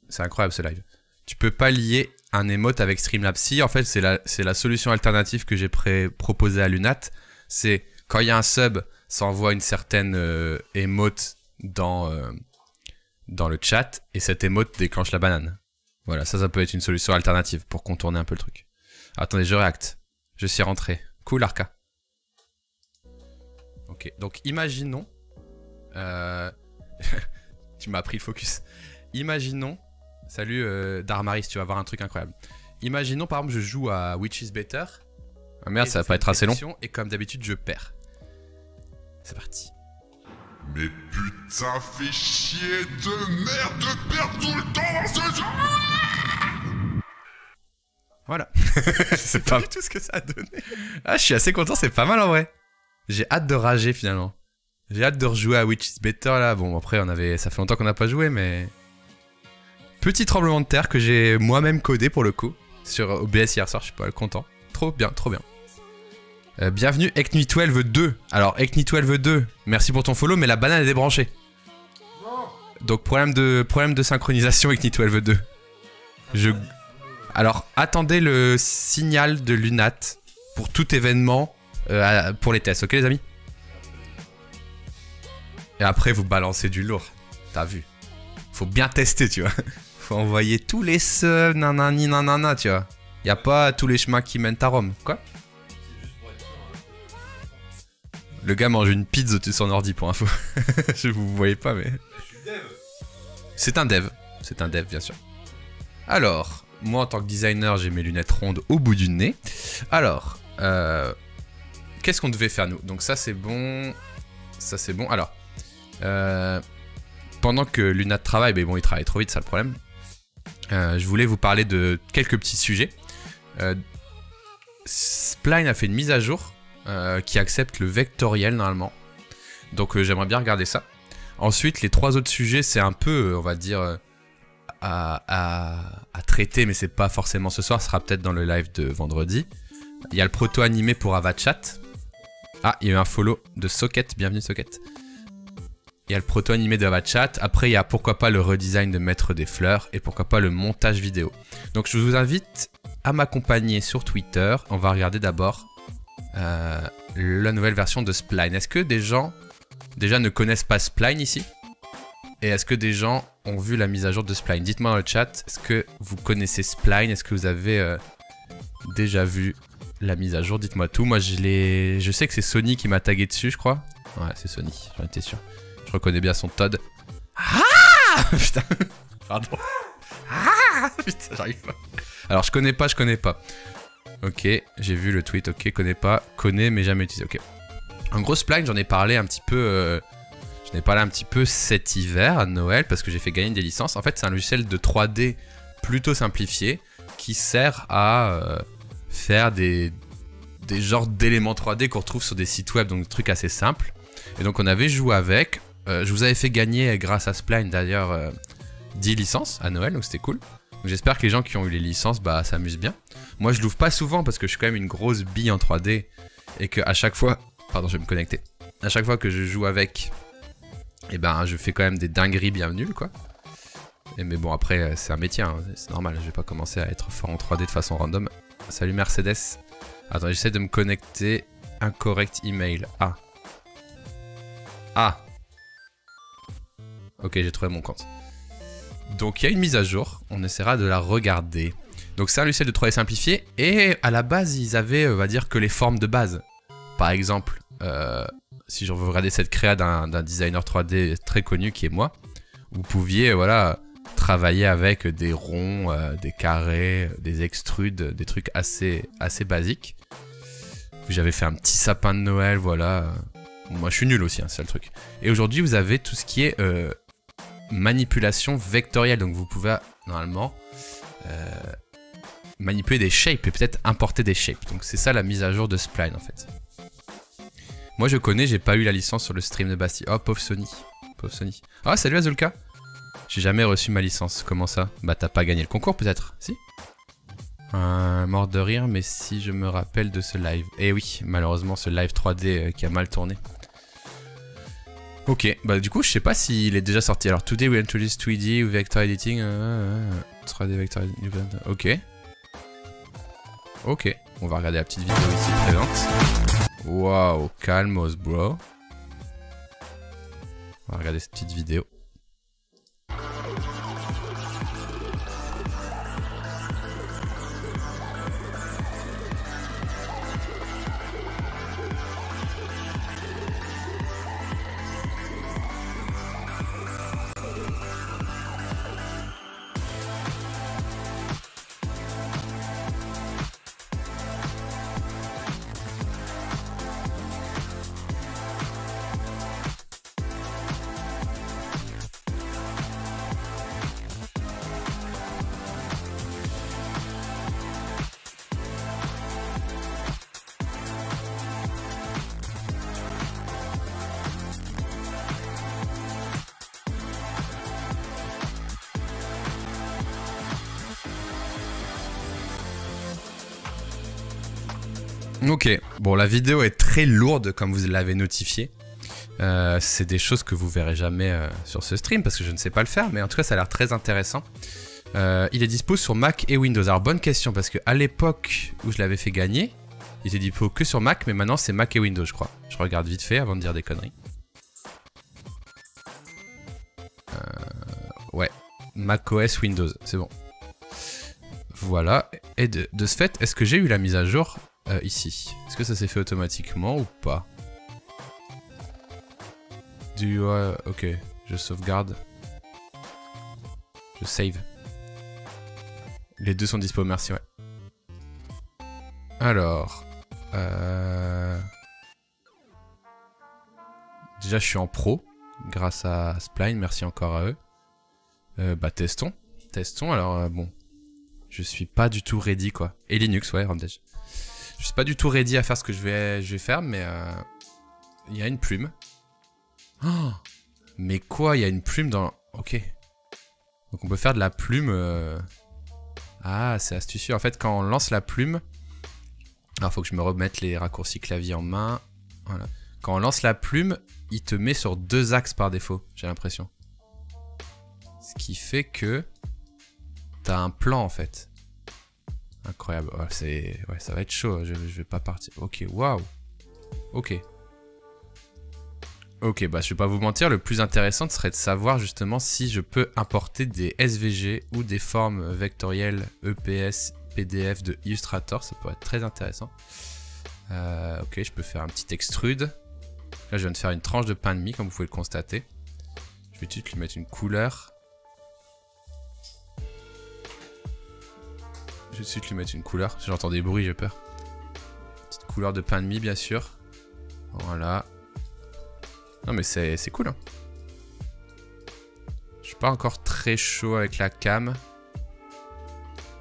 C'est incroyable ce live. Tu peux pas lier un emote avec Streamlabs. Si, en fait, c'est la solution alternative que j'ai proposée à Lunat. C'est quand il y a un sub, ça envoie une certaine emote dans le chat et cette emote déclenche la banane. Voilà, ça peut être une solution alternative pour contourner un peu le truc. Attendez, je réacte. Je suis rentré. Cool, Arca. Ok, donc imaginons... tu m'as pris le focus. Imaginons... Salut Darmaris, tu vas voir un truc incroyable. Imaginons par exemple je joue à Which is Better. Ah merde, ça va pas être assez long. Et comme d'habitude je perds. C'est parti. Mais putain, fais chier de merde de perdre tout le temps dans ce jeu. Voilà. C'est pas tout ce que ça a donné. Ah, je suis assez content, c'est pas mal en vrai. J'ai hâte de rager finalement. J'ai hâte de rejouer à Which is Better là. Bon après ça fait longtemps qu'on n'a pas joué mais... Petit tremblement de terre que j'ai moi-même codé pour le coup. Sur OBS hier soir, je suis pas content. Trop bien, trop bien. Bienvenue Ekni12 Alors Ekni12 merci pour ton follow mais la banane est débranchée. Donc problème de synchronisation Ekni12 Alors attendez le signal de Lunat pour tout événement pour les tests, ok les amis? Et après vous balancez du lourd, t'as vu. Faut bien tester tu vois. Faut envoyer tous les subs, nanani nanana tu vois. Y a pas tous les chemins qui mènent à Rome, quoi. Le gars mange une pizza au-dessus de son ordi pour info. Je vous voyez pas mais... C'est un dev. C'est un dev bien sûr. Alors, moi en tant que designer j'ai mes lunettes rondes au bout du nez. Alors, qu'est-ce qu'on devait faire nous? Donc ça c'est bon. Ça c'est bon. Alors, pendant que Lunat travaille, mais bon il travaille trop vite, c'est le problème. Je voulais vous parler de quelques petits sujets. Spline a fait une mise à jour qui accepte le vectoriel normalement. Donc j'aimerais bien regarder ça. Ensuite, les 3 autres sujets, c'est un peu, on va dire, à traiter, mais c'est pas forcément ce soir, ce sera peut-être dans le live de vendredi. Il y a le proto animé pour Avachat. Ah, il y a eu un follow de Socket, bienvenue Socket. Il y a le proto animé de Avachat. Après, il y a pourquoi pas le redesign de Maître des Fleurs et pourquoi pas le montage vidéo. Donc, je vous invite à m'accompagner sur Twitter. On va regarder d'abord la nouvelle version de Spline. Est-ce que des gens déjà ne connaissent pas Spline ici? Et est-ce que des gens ont vu la mise à jour de Spline? Dites-moi dans le chat, est-ce que vous connaissez Spline? Est-ce que vous avez déjà vu la mise à jour? Dites-moi tout. Moi, je sais que c'est Sony qui m'a tagué dessus, je crois. Ouais, c'est Sony, j'en étais sûr. Je reconnais bien son Todd. Ah putain. Pardon. Ah putain, j'arrive pas. Alors, je connais pas. Ok, j'ai vu le tweet, ok, connais mais jamais utilisé, ok. En gros, Spline, j'en ai parlé un petit peu... J'en ai parlé un petit peu cet hiver à Noël parce que j'ai fait gagner des licences. En fait, c'est un logiciel de 3D plutôt simplifié qui sert à faire des genres d'éléments 3D qu'on retrouve sur des sites web, donc des trucs assez simples. Et donc, on avait joué avec... je vous avais fait gagner, grâce à Spline d'ailleurs, 10 licences à Noël, donc c'était cool. J'espère que les gens qui ont eu les licences s'amusent bien. Moi je l'ouvre pas souvent parce que je suis quand même une grosse bille en 3D. Et que à chaque fois... Pardon, je vais me connecter. À chaque fois que je joue avec, et je fais quand même des dingueries bien nulles quoi. Mais bon après c'est un métier, hein, c'est normal, je vais pas commencer à être fort en 3D de façon random. Salut Mercedes. Attends, j'essaie de me connecter. Incorrect email. Ah. Ok, j'ai trouvé mon compte. Donc il y a une mise à jour, on essaiera de la regarder. Donc c'est un logiciel de 3D simplifié et à la base ils avaient, on va dire, que les formes de base. Par exemple, si je veux regarder cette créa d'un designer 3D très connu qui est moi, vous pouviez voilà, travailler avec des ronds, des carrés, des extrudes, des trucs assez basiques. J'avais fait un petit sapin de Noël, voilà. Moi je suis nul aussi, hein, c'est le truc. Et aujourd'hui vous avez tout ce qui est manipulation vectorielle, donc vous pouvez normalement manipuler des shapes et peut-être importer des shapes. Donc c'est ça la mise à jour de Spline en fait. Moi je connais, j'ai pas eu la licence sur le stream de Bastille. Oh pauvre Sony. Pauvre Sony. Ah salut Azulka. J'ai jamais reçu ma licence, comment ça? Bah t'as pas gagné le concours peut-être? Si? Mort de rire, mais si je me rappelle de ce live. Eh oui, malheureusement, ce live 3D qui a mal tourné. Ok, bah du coup, je sais pas s'il est déjà sorti. Alors, today we introduce 3D ou vector editing. 3D vector editing. Ok. Ok, on va regarder la petite vidéo ici présente. Waouh, calmos, bro. On va regarder cette petite vidéo. Ok, bon la vidéo est très lourde comme vous l'avez notifié. C'est des choses que vous verrez jamais sur ce stream parce que je ne sais pas le faire, mais en tout cas ça a l'air très intéressant. Il est dispo sur Mac et Windows. Alors bonne question parce que à l'époque où je l'avais fait gagner, il était dispo que sur Mac, mais maintenant c'est Mac et Windows je crois. Je regarde vite fait avant de dire des conneries. Ouais, Mac OS Windows, c'est bon. Voilà, et de ce fait, est-ce que j'ai eu la mise à jour ici? Est-ce que ça s'est fait automatiquement ou pas? Ok, je sauvegarde. Je save. Les deux sont dispo, merci, ouais. Alors... Déjà, je suis en pro, grâce à Spline, merci encore à eux. Bah, testons. Testons, alors, bon... Je suis pas du tout ready, quoi. Et Linux, ouais, Ramdej. Je suis pas du tout ready à faire ce que je vais faire, mais... Il y a une plume. Oh, mais quoi? Il y a une plume dans... Ok. Donc on peut faire de la plume... Ah, c'est astucieux. En fait, quand on lance la plume... Alors, faut que je me remette les raccourcis clavier en main. Voilà. Quand on lance la plume, il te met sur 2 axes par défaut, j'ai l'impression. Ce qui fait que... T'as un plan, en fait. Incroyable. Oh, ouais, ça va être chaud. Je vais pas partir. Ok, waouh. Ok. Ok, bah je vais pas vous mentir, le plus intéressant serait de savoir justement si je peux importer des SVG ou des formes vectorielles EPS, PDF de Illustrator, ça pourrait être très intéressant. Ok, je peux faire un petit extrude. Là je viens de faire une tranche de pain de mie comme vous pouvez le constater. Je vais tout de suite lui mettre une couleur. Je vais tout de suite lui mettre une couleur, j'entends des bruits, j'ai peur. Petite couleur de pain de mie bien sûr. Voilà. Non mais c'est cool hein. Je suis pas encore très chaud avec la cam.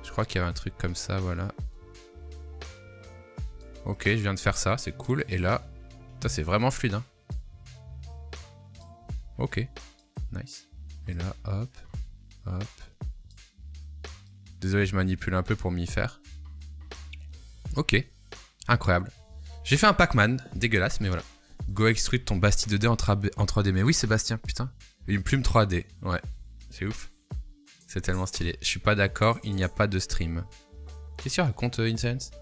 Je crois qu'il y avait un truc comme ça, voilà. Ok, je viens de faire ça, c'est cool. Et là, c'est vraiment fluide hein. Ok, nice. Et là, hop, hop. Désolé, je manipule un peu pour m'y faire. Ok, incroyable. J'ai fait un Pac-Man, dégueulasse, mais voilà. Go extrude ton Bastille 2D en 3D. Mais oui, Sébastien, putain. Une plume 3D. Ouais, c'est ouf. C'est tellement stylé. Je suis pas d'accord, il n'y a pas de stream. Qu'est-ce qu'il raconte, Incense?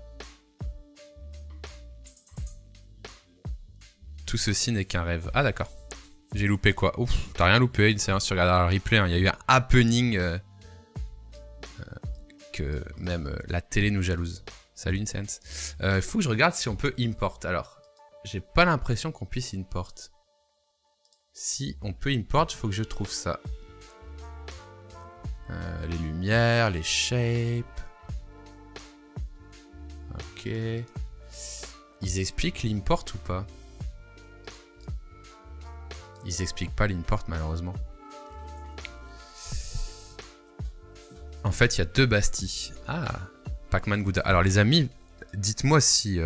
Tout ceci n'est qu'un rêve. Ah, d'accord. J'ai loupé quoi? Ouf, t'as rien loupé, Incense. Tu regardes le replay, hein. Il y a eu un happening que même la télé nous jalouse. Salut, Incense. Faut que je regarde si on peut import. Alors. J'ai pas l'impression qu'on puisse import. Si on peut import, il faut que je trouve ça. Les lumières, les shapes. Ok. Ils expliquent l'import ou pas? Ils expliquent pas l'import malheureusement. En fait, il y a 2 Bastilles. Ah, Pac-Man Gouda. Alors les amis, dites-moi si...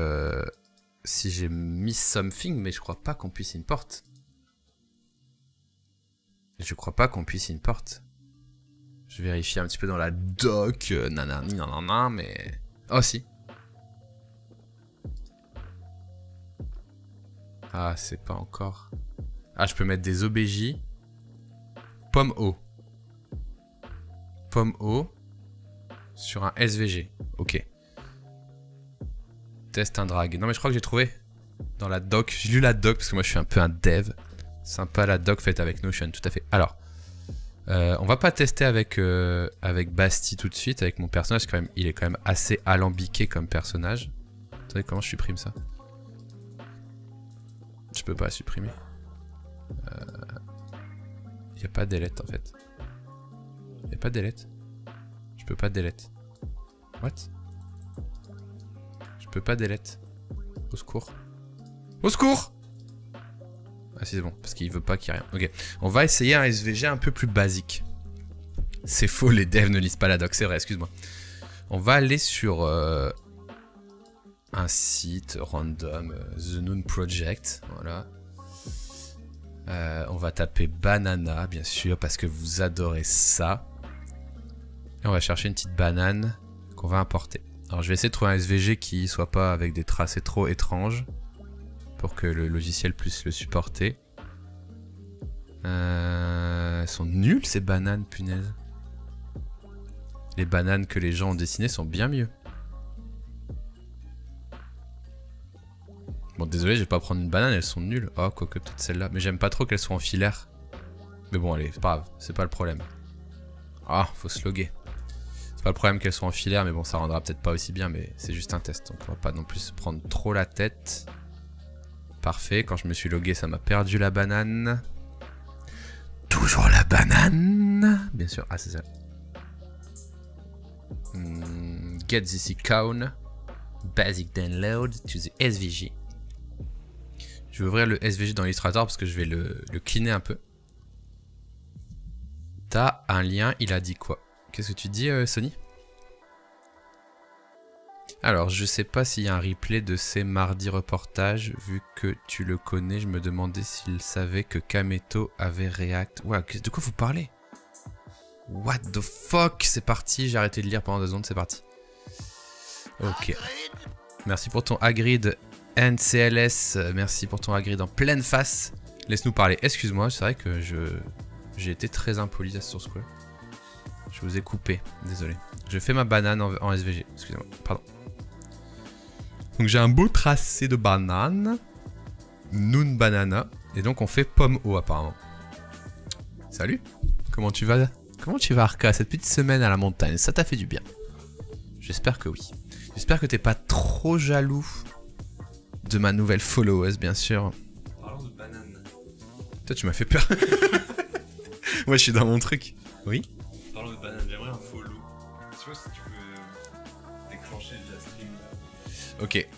si j'ai mis something, mais je crois pas qu'on puisse import. Je crois pas qu'on puisse import. Je vérifie un petit peu dans la doc, nanana, mais... Oh si. Ah, c'est pas encore... Ah, je peux mettre des OBJ. Pomme O. Pomme O. Sur un SVG. Ok. Test un drag. Non mais je crois que j'ai trouvé. Dans la doc. J'ai lu la doc parce que moi je suis un peu un dev. Sympa la doc faite avec Notion, tout à fait. Alors. On va pas tester avec Basti tout de suite. Avec mon personnage, quand même, il est quand même assez alambiqué comme personnage. Attendez, comment je supprime ça? Je peux pas supprimer. Il n'y a pas delete en fait. Il n'y a pas delete. Je peux pas delete. What? Je peux pas delete. Au secours. Au secours! Ah si c'est bon, parce qu'il veut pas qu'il y ait rien. Ok, on va essayer un SVG un peu plus basique. C'est faux, les devs ne lisent pas la doc, c'est vrai, excuse-moi. On va aller sur un site random, The Noon Project, voilà. On va taper banana, bien sûr, parce que vous adorez ça. Et on va chercher une petite banane qu'on va importer. Alors je vais essayer de trouver un SVG qui soit pas avec des tracés trop étranges, pour que le logiciel puisse le supporter. Elles sont nulles ces bananes, punaise. Les bananes que les gens ont dessinées sont bien mieux. Bon, désolé, je vais pas prendre une banane, elles sont nulles. Oh, quoique peut-être celle-là. Mais j'aime pas trop qu'elles soient en filaire. Mais bon, allez, c'est pas grave, c'est pas le problème. Ah, faut se loguer. C'est pas le problème qu'elles soient en filaire, mais bon, ça rendra peut-être pas aussi bien, mais c'est juste un test. Donc on va pas non plus se prendre trop la tête. Parfait, quand je me suis logué, ça m'a perdu la banane. Toujours la banane. Bien sûr, ah c'est ça. Get this icon. Basic download to the SVG. Je vais ouvrir le SVG dans Illustrator parce que je vais le cleaner un peu. T'as un lien, il a dit quoi? Qu'est-ce que tu dis, Sony? Alors, je sais pas s'il y a un replay de ces mardis reportages. Vu que tu le connais, je me demandais s'il savait que Kameto avait React. Ouais, de quoi vous parlez? What the fuck? C'est parti, j'ai arrêté de lire pendant 2 secondes, c'est parti. Ok. Merci pour ton agreed NCLS. Merci pour ton agreed en pleine face. Laisse-nous parler. Excuse-moi, c'est vrai que j'ai été très impoli à ce source. Je vous ai coupé, désolé. Je fais ma banane en SVG, excusez-moi, pardon. Donc j'ai un beau tracé de banane. Noon banana. Et donc on fait pomme O apparemment. Salut. Comment tu vas? Comment tu vas, Arca, cette petite semaine à la montagne? Ça t'a fait du bien? J'espère que oui. J'espère que t'es pas trop jaloux de ma nouvelle followeuse, bien sûr. Parlons de banane. Toi, tu m'as fait peur. Moi, je suis dans mon truc. Oui? Parlons de banane, j'aimerais un follow. Tu vois si tu peux déclencher de la stream. Ok.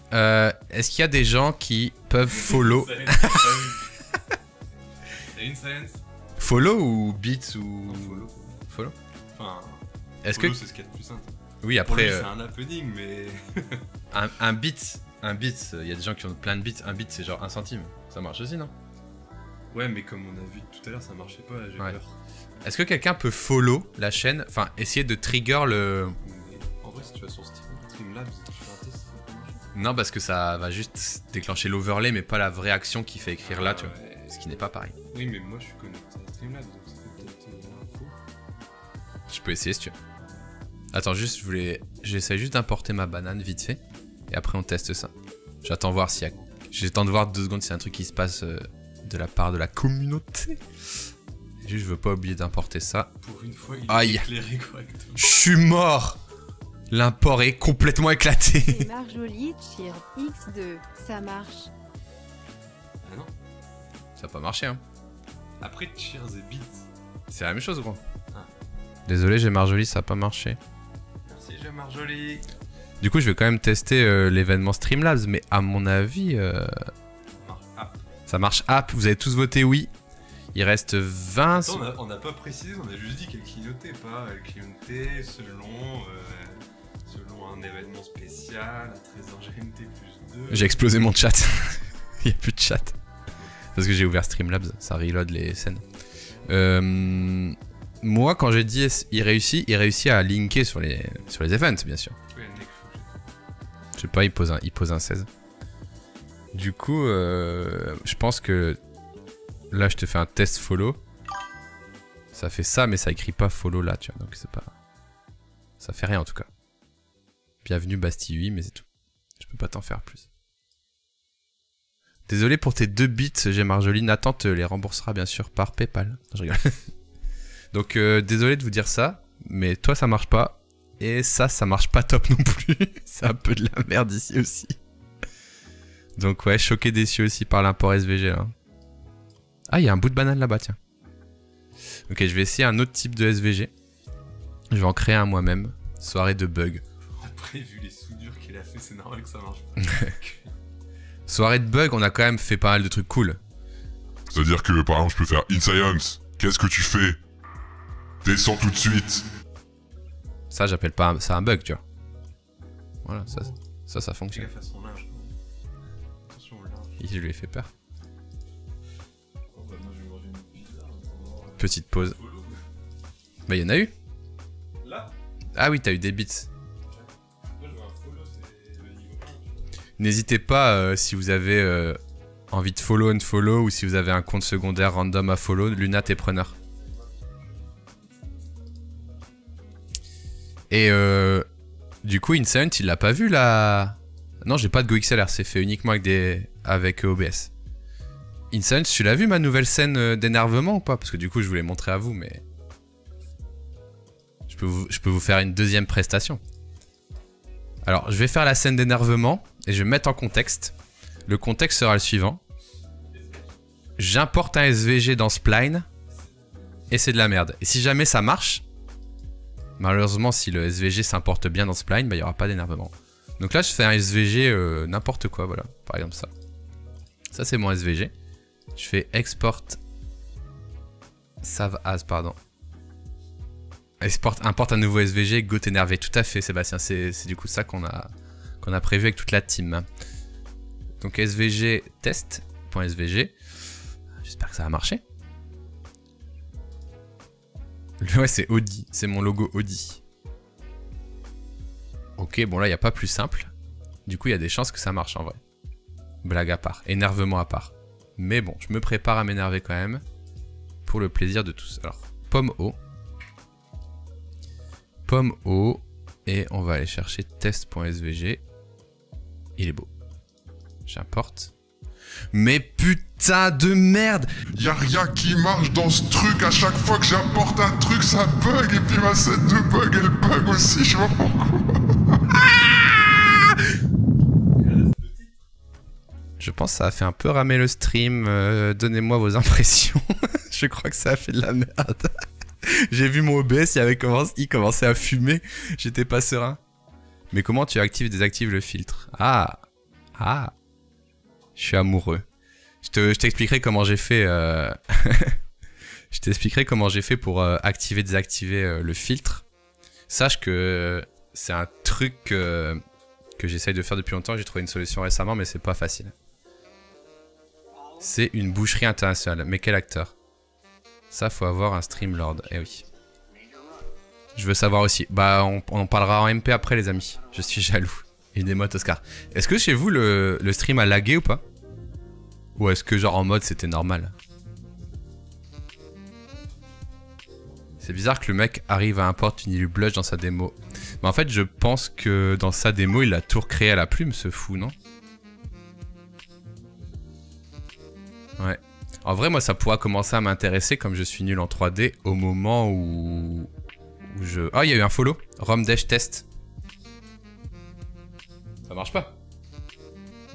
Est-ce qu'il y a des gens qui peuvent follow? T'as une silence? Follow ou beats ou... Follow. Follow? Enfin... Est-ce follow, que... c'est ce qu'il y a de plus simple. Oui, après... C'est un happening, mais... un beat, il y a des gens qui ont plein de bits. Un bit, c'est genre 1 centime. Ça marche aussi, non? Ouais, mais comme on a vu tout à l'heure, ça marchait pas, j'ai peur. Est-ce que quelqu'un peut follow la chaîne? Enfin, essayer de trigger le... Mais en vrai, si tu vas sur Streamlabs, tu fais un test, ça va pas marcher. Non, parce que ça va juste déclencher l'overlay, mais pas la vraie action qui fait écrire là, tu vois. Ce qui n'est pas pareil. Oui, mais moi, je suis connecté à Streamlabs, donc ça fait peut-être l'info. Je peux essayer si tu veux. Attends, juste, j'essaie juste d'importer ma banane vite fait. Et après, on teste ça. J'attends voir s'il y a... J'attends de voir 2 secondes s'il y a un truc qui se passe de la part de la communauté. Juste, je veux pas oublier d'importer ça. Pour une fois, il Aïe. est éclairé correctement. Je suis mort. L'import est complètement éclaté. C'est Marjolie Cheer X2, ça marche. Ah non. Ça a pas marché, hein. Après, Cheers et Beats. C'est la même chose, gros. Ah. Désolé, j'ai Marjolie, ça a pas marché. Merci, j'ai Marjolie. Du coup, je vais quand même tester l'événement Streamlabs, mais à mon avis... Ça marche app, vous avez tous voté oui. Il reste 20... Attends, on n'a pas précisé, on a juste dit qu'elle clignotait, pas elle clignotait selon un événement spécial, à 13h GMT plus 2... J'ai explosé mon chat. Il n'y a plus de chat. Parce que j'ai ouvert Streamlabs, ça reload les scènes. Moi, quand j'ai dit il réussit à linker sur les events, bien sûr. Je sais pas, il pose un 16. Du coup, je pense que là, je te fais un test follow. Ça fait ça, mais ça écrit pas follow là, tu vois. Donc c'est pas... Ça fait rien en tout cas. Bienvenue Bastille 8, mais c'est tout. Je peux pas t'en faire plus. Désolé pour tes 2 bits, j'ai Marjolie. Nathan te les remboursera bien sûr par PayPal. Non, je rigole. Donc désolé de vous dire ça, mais toi ça marche pas. Et ça marche pas top non plus. C'est un peu de la merde ici aussi. Donc ouais, choqué déçu aussi par l'import SVG là. Ah, il y a un bout de banane là-bas, tiens. Ok, je vais essayer un autre type de SVG. Je vais en créer un moi-même. Soirée de bug. Après, vu les soudures qu'il a fait, c'est normal que ça marche pas. Soirée de bug, on a quand même fait pas mal de trucs cool. C'est-à-dire que, par exemple, je peux faire In Science, qu'est-ce que tu fais? Descends tout de suite. Ça, j'appelle pas ça un bug, tu vois. Voilà, ça fonctionne. Fais gaffe à son linge. Attention au linge. Je lui ai fait peur. Oh, bah, moi, je vais manger une pizza. Petite pause. Bah, il y en a eu. Là? Ah oui, t'as eu des bits. Moi, je vois un follow, c'est le niveau 1. N'hésitez pas, si vous avez envie de follow, unfollow, ou si vous avez un compte secondaire random à follow, Luna, t'es preneur. Et du coup, Insane, il l'a pas vu là. Non, j'ai pas de GoXLR, c'est fait uniquement avec OBS. Insane, tu l'as vu ma nouvelle scène d'énervement ou pas? Parce que du coup, je voulais montrer à vous, mais... Je peux vous faire une deuxième prestation. Alors, je vais faire la scène d'énervement et je vais mettre en contexte. Le contexte sera le suivant. J'importe un SVG dans Spline et c'est de la merde. Et si jamais ça marche, malheureusement, si le SVG s'importe bien dans Spline, bah, il n'y aura pas d'énervement. Donc là, je fais un SVG n'importe quoi, voilà. Par exemple ça. Ça, c'est mon SVG. Je fais export save as, pardon. Importe un nouveau SVG, go t'énerver. Tout à fait, Sébastien. C'est du coup ça qu'on a prévu avec toute la team. Donc SVG test.svg. J'espère que ça va marcher. Ouais, c'est Audi. C'est mon logo Audi. Ok, bon là, il n'y a pas plus simple. Du coup, il y a des chances que ça marche en vrai. Blague à part. Énervement à part. Mais bon, je me prépare à m'énerver quand même. Pour le plaisir de tous. Alors, pomme O. Pomme O. Et on va aller chercher test.svg. Il est beau. J'importe. Mais putain de merde! Y'a rien qui marche dans ce truc, à chaque fois que j'apporte un truc ça bug et puis ma scène de bug elle bug aussi, je vois pourquoi. Je pense que ça a fait un peu ramer le stream, donnez-moi vos impressions. Je crois que ça a fait de la merde. J'ai vu mon OBS, il commençait à fumer, j'étais pas serein. Mais comment tu actives et désactives le filtre? Ah! Ah! Je suis amoureux. Je t'expliquerai comment j'ai fait. Je t'expliquerai comment j'ai fait pour activer, désactiver le filtre. Sache que c'est un truc que j'essaye de faire depuis longtemps. J'ai trouvé une solution récemment, mais c'est pas facile. C'est une boucherie internationale. Mais quel acteur? Ça, faut avoir un Streamlord. Eh oui. Je veux savoir aussi. Bah, on en parlera en MP après, les amis. Je suis jaloux. Une émote Oscar. Est-ce que chez vous le stream a lagué ou pas? Ou est-ce que genre en mode c'était normal? C'est bizarre que le mec arrive à importer une illu blush dans sa démo. Mais en fait je pense que dans sa démo il a tout recréé à la plume, ce fou, non? Ouais. En vrai moi ça pourra commencer à m'intéresser comme je suis nul en 3D au moment où je... Ah, il y a eu un follow. Romdesh test. Ça marche pas.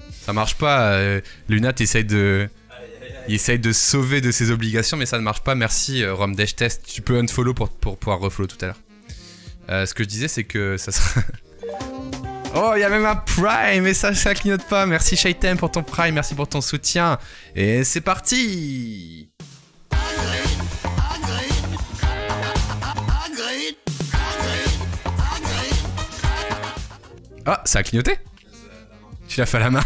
Ça marche pas. Luna, il essaye de sauver de ses obligations, mais ça ne marche pas. Merci, Romdesh test. Tu peux unfollow pour pouvoir refollow tout à l'heure. Ce que je disais, c'est que ça sera... Oh, il y a même un Prime, et ça clignote pas. Merci, Shaitem, pour ton Prime. Merci pour ton soutien. Et c'est parti. Ah, ça a clignoté? Tu l'as fait à la main.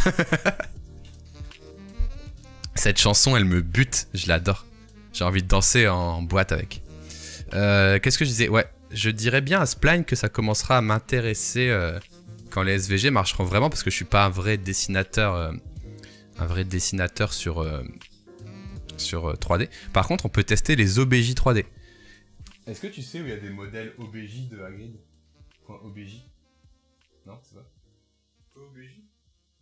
Cette chanson, elle me bute. Je l'adore. J'ai envie de danser en boîte avec. Qu'est-ce que je disais? Ouais, je dirais bien à Spline que ça commencera à m'intéresser quand les SVG marcheront vraiment, parce que je suis pas un vrai dessinateur sur 3D. Par contre, on peut tester les OBJ 3D. Est-ce que tu sais où il y a des modèles OBJ de Hagrid? .obj? Non, c'est pas. OBJ?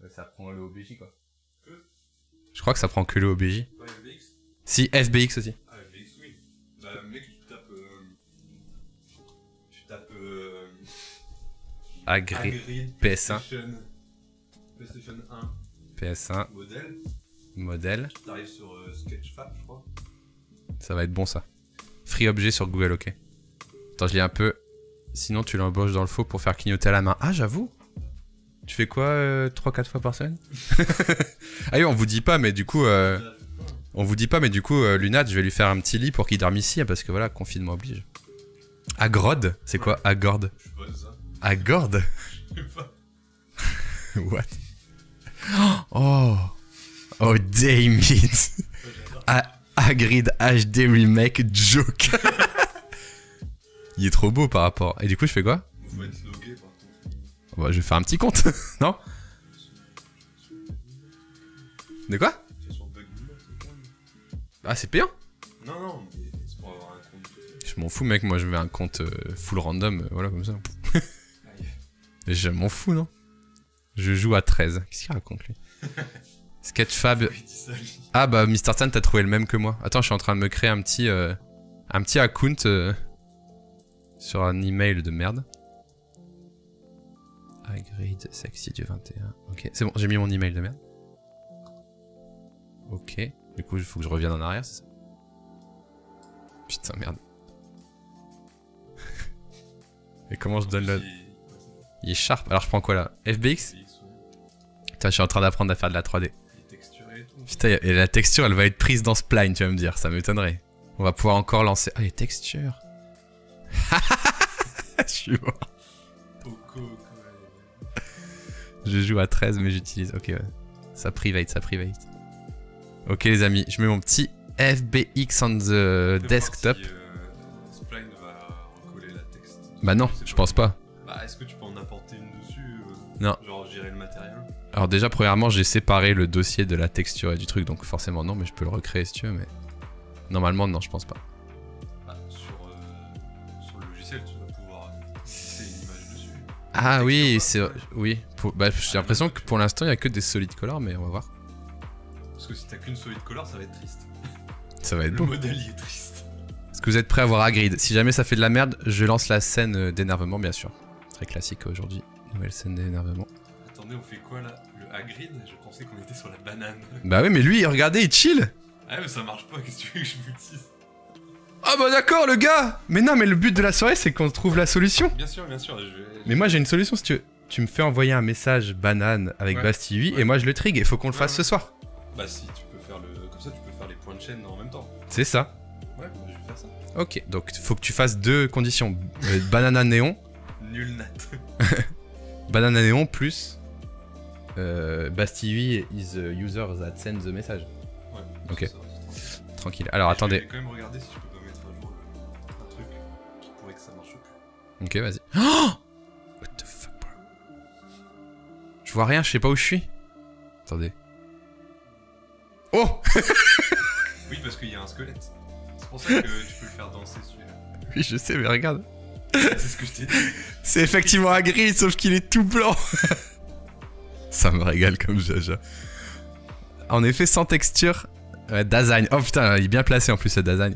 Ça prend le OBJ quoi. Je crois que ça prend que le OBJ. Pas FBX? Si, FBX aussi. Ah, FBX, oui. Bah, mec, tu tapes. Hagrid PS1. PlayStation 1. PS1. Modèle. T'arrives sur Sketchfab, je crois. Ça va être bon ça. Free objet sur Google, ok. Attends, je lis un peu. Sinon, tu l'embauches dans le faux pour faire clignoter à la main. Ah, j'avoue. Tu fais quoi 3-4 fois par semaine? Ah oui, on vous dit pas, mais du coup... Lunat, je vais lui faire un petit lit pour qu'il dorme ici, parce que voilà, confinement oblige. Agrod? C'est quoi Agord? Je sais pas ça. Agord? Je sais pas. What? Oh! Oh, damn it! Hagrid HD Remake Joke. Il est trop beau par rapport. Et du coup, je fais quoi? Faut être logué par contre. Bah, je vais faire un petit compte, non? De quoi? Ah, c'est payant? Non, mais c'est pour avoir un compte. Je m'en fous, mec. Moi, je mets un compte full random, voilà, comme ça. Je m'en fous, non? Je joue à 13. Qu'est-ce qu'il raconte, lui? Sketchfab. Ah, bah, Mr. Tan, t'as trouvé le même que moi. Attends, je suis en train de me créer un petit account sur un email de merde. Hagrid, sexy du 21. Ok, c'est bon, j'ai mis mon email de merde. Ok. Du coup, il faut que je revienne en arrière, c'est ça? Putain, merde. Et comment je donne le... Il est sharp. Alors, je prends quoi, là? FBX? Putain, je suis en train d'apprendre à faire de la 3D. Putain, et la texture, elle va être prise dans Spline, tu vas me dire. Ça m'étonnerait. On va pouvoir encore lancer... Ah, les textures. Je suis mort. Je joue à 13, mais j'utilise... Ok, ouais. Ça private, ça private. Ok les amis, je mets mon petit FBX on the desktop. Si, Spline va recoller la texte. Bah non, je pense pas. Bah est-ce que tu peux en apporter une dessus Non. Genre gérer le matériel? Alors déjà premièrement j'ai séparé le dossier de la texture et du truc, donc forcément non, mais je peux le recréer si tu veux, mais... Normalement non, je pense pas. Bah, sur le logiciel tu vas pouvoir fixer une image dessus. Ah oui, c'est... Oui, bah, j'ai l'impression que pour l'instant il y a que des solid colors, mais on va voir. Parce que si t'as qu'une solid color, ça va être triste. Ça va être beau. Le modèle il est triste. Est-ce que vous êtes prêts à voir Hagrid? Si jamais ça fait de la merde, je lance la scène d'énervement, bien sûr. Très classique aujourd'hui. Nouvelle scène d'énervement. Attendez, on fait quoi là? Le Hagrid? Je pensais qu'on était sur la banane. Bah oui, mais lui, regardez, il chill. Ah mais ça marche pas, qu'est-ce que tu veux que je vous dise? Ah bah d'accord, le gars. Mais non, mais le but de la soirée, c'est qu'on trouve la solution. Bien sûr, Mais moi, j'ai une solution si tu veux. Tu me fais envoyer un message banane avec Basti 8 et moi je le trigue, il faut qu'on le fasse ce soir. Bah si, tu peux faire le... Comme ça, tu peux faire les points de chaîne en même temps. C'est ça. Ouais, bah, je vais faire ça. Ok, donc faut que tu fasses deux conditions. Banana néon. Nul nat. Banana néon plus... Basti 8 is the user that sends the message. Ouais. Ok. Ça. Tranquille. Alors attendez. Je vais quand même regarder si je peux pas mettre à jour un truc qui pourrait que ça marche plus. Ok, vas-y. Oh, what the fuck, bro? Je vois rien, je sais pas où je suis. Attendez. Oh. Oui, parce qu'il y a un squelette. C'est pour ça que tu peux le faire danser celui-là. Oui, je sais, mais regarde. C'est ce que je t'ai dit. C'est effectivement Hagrid, sauf qu'il est tout blanc. Ça me régale comme jaja. En effet, sans texture. Dasein. Oh putain, il est bien placé en plus ce Dasein.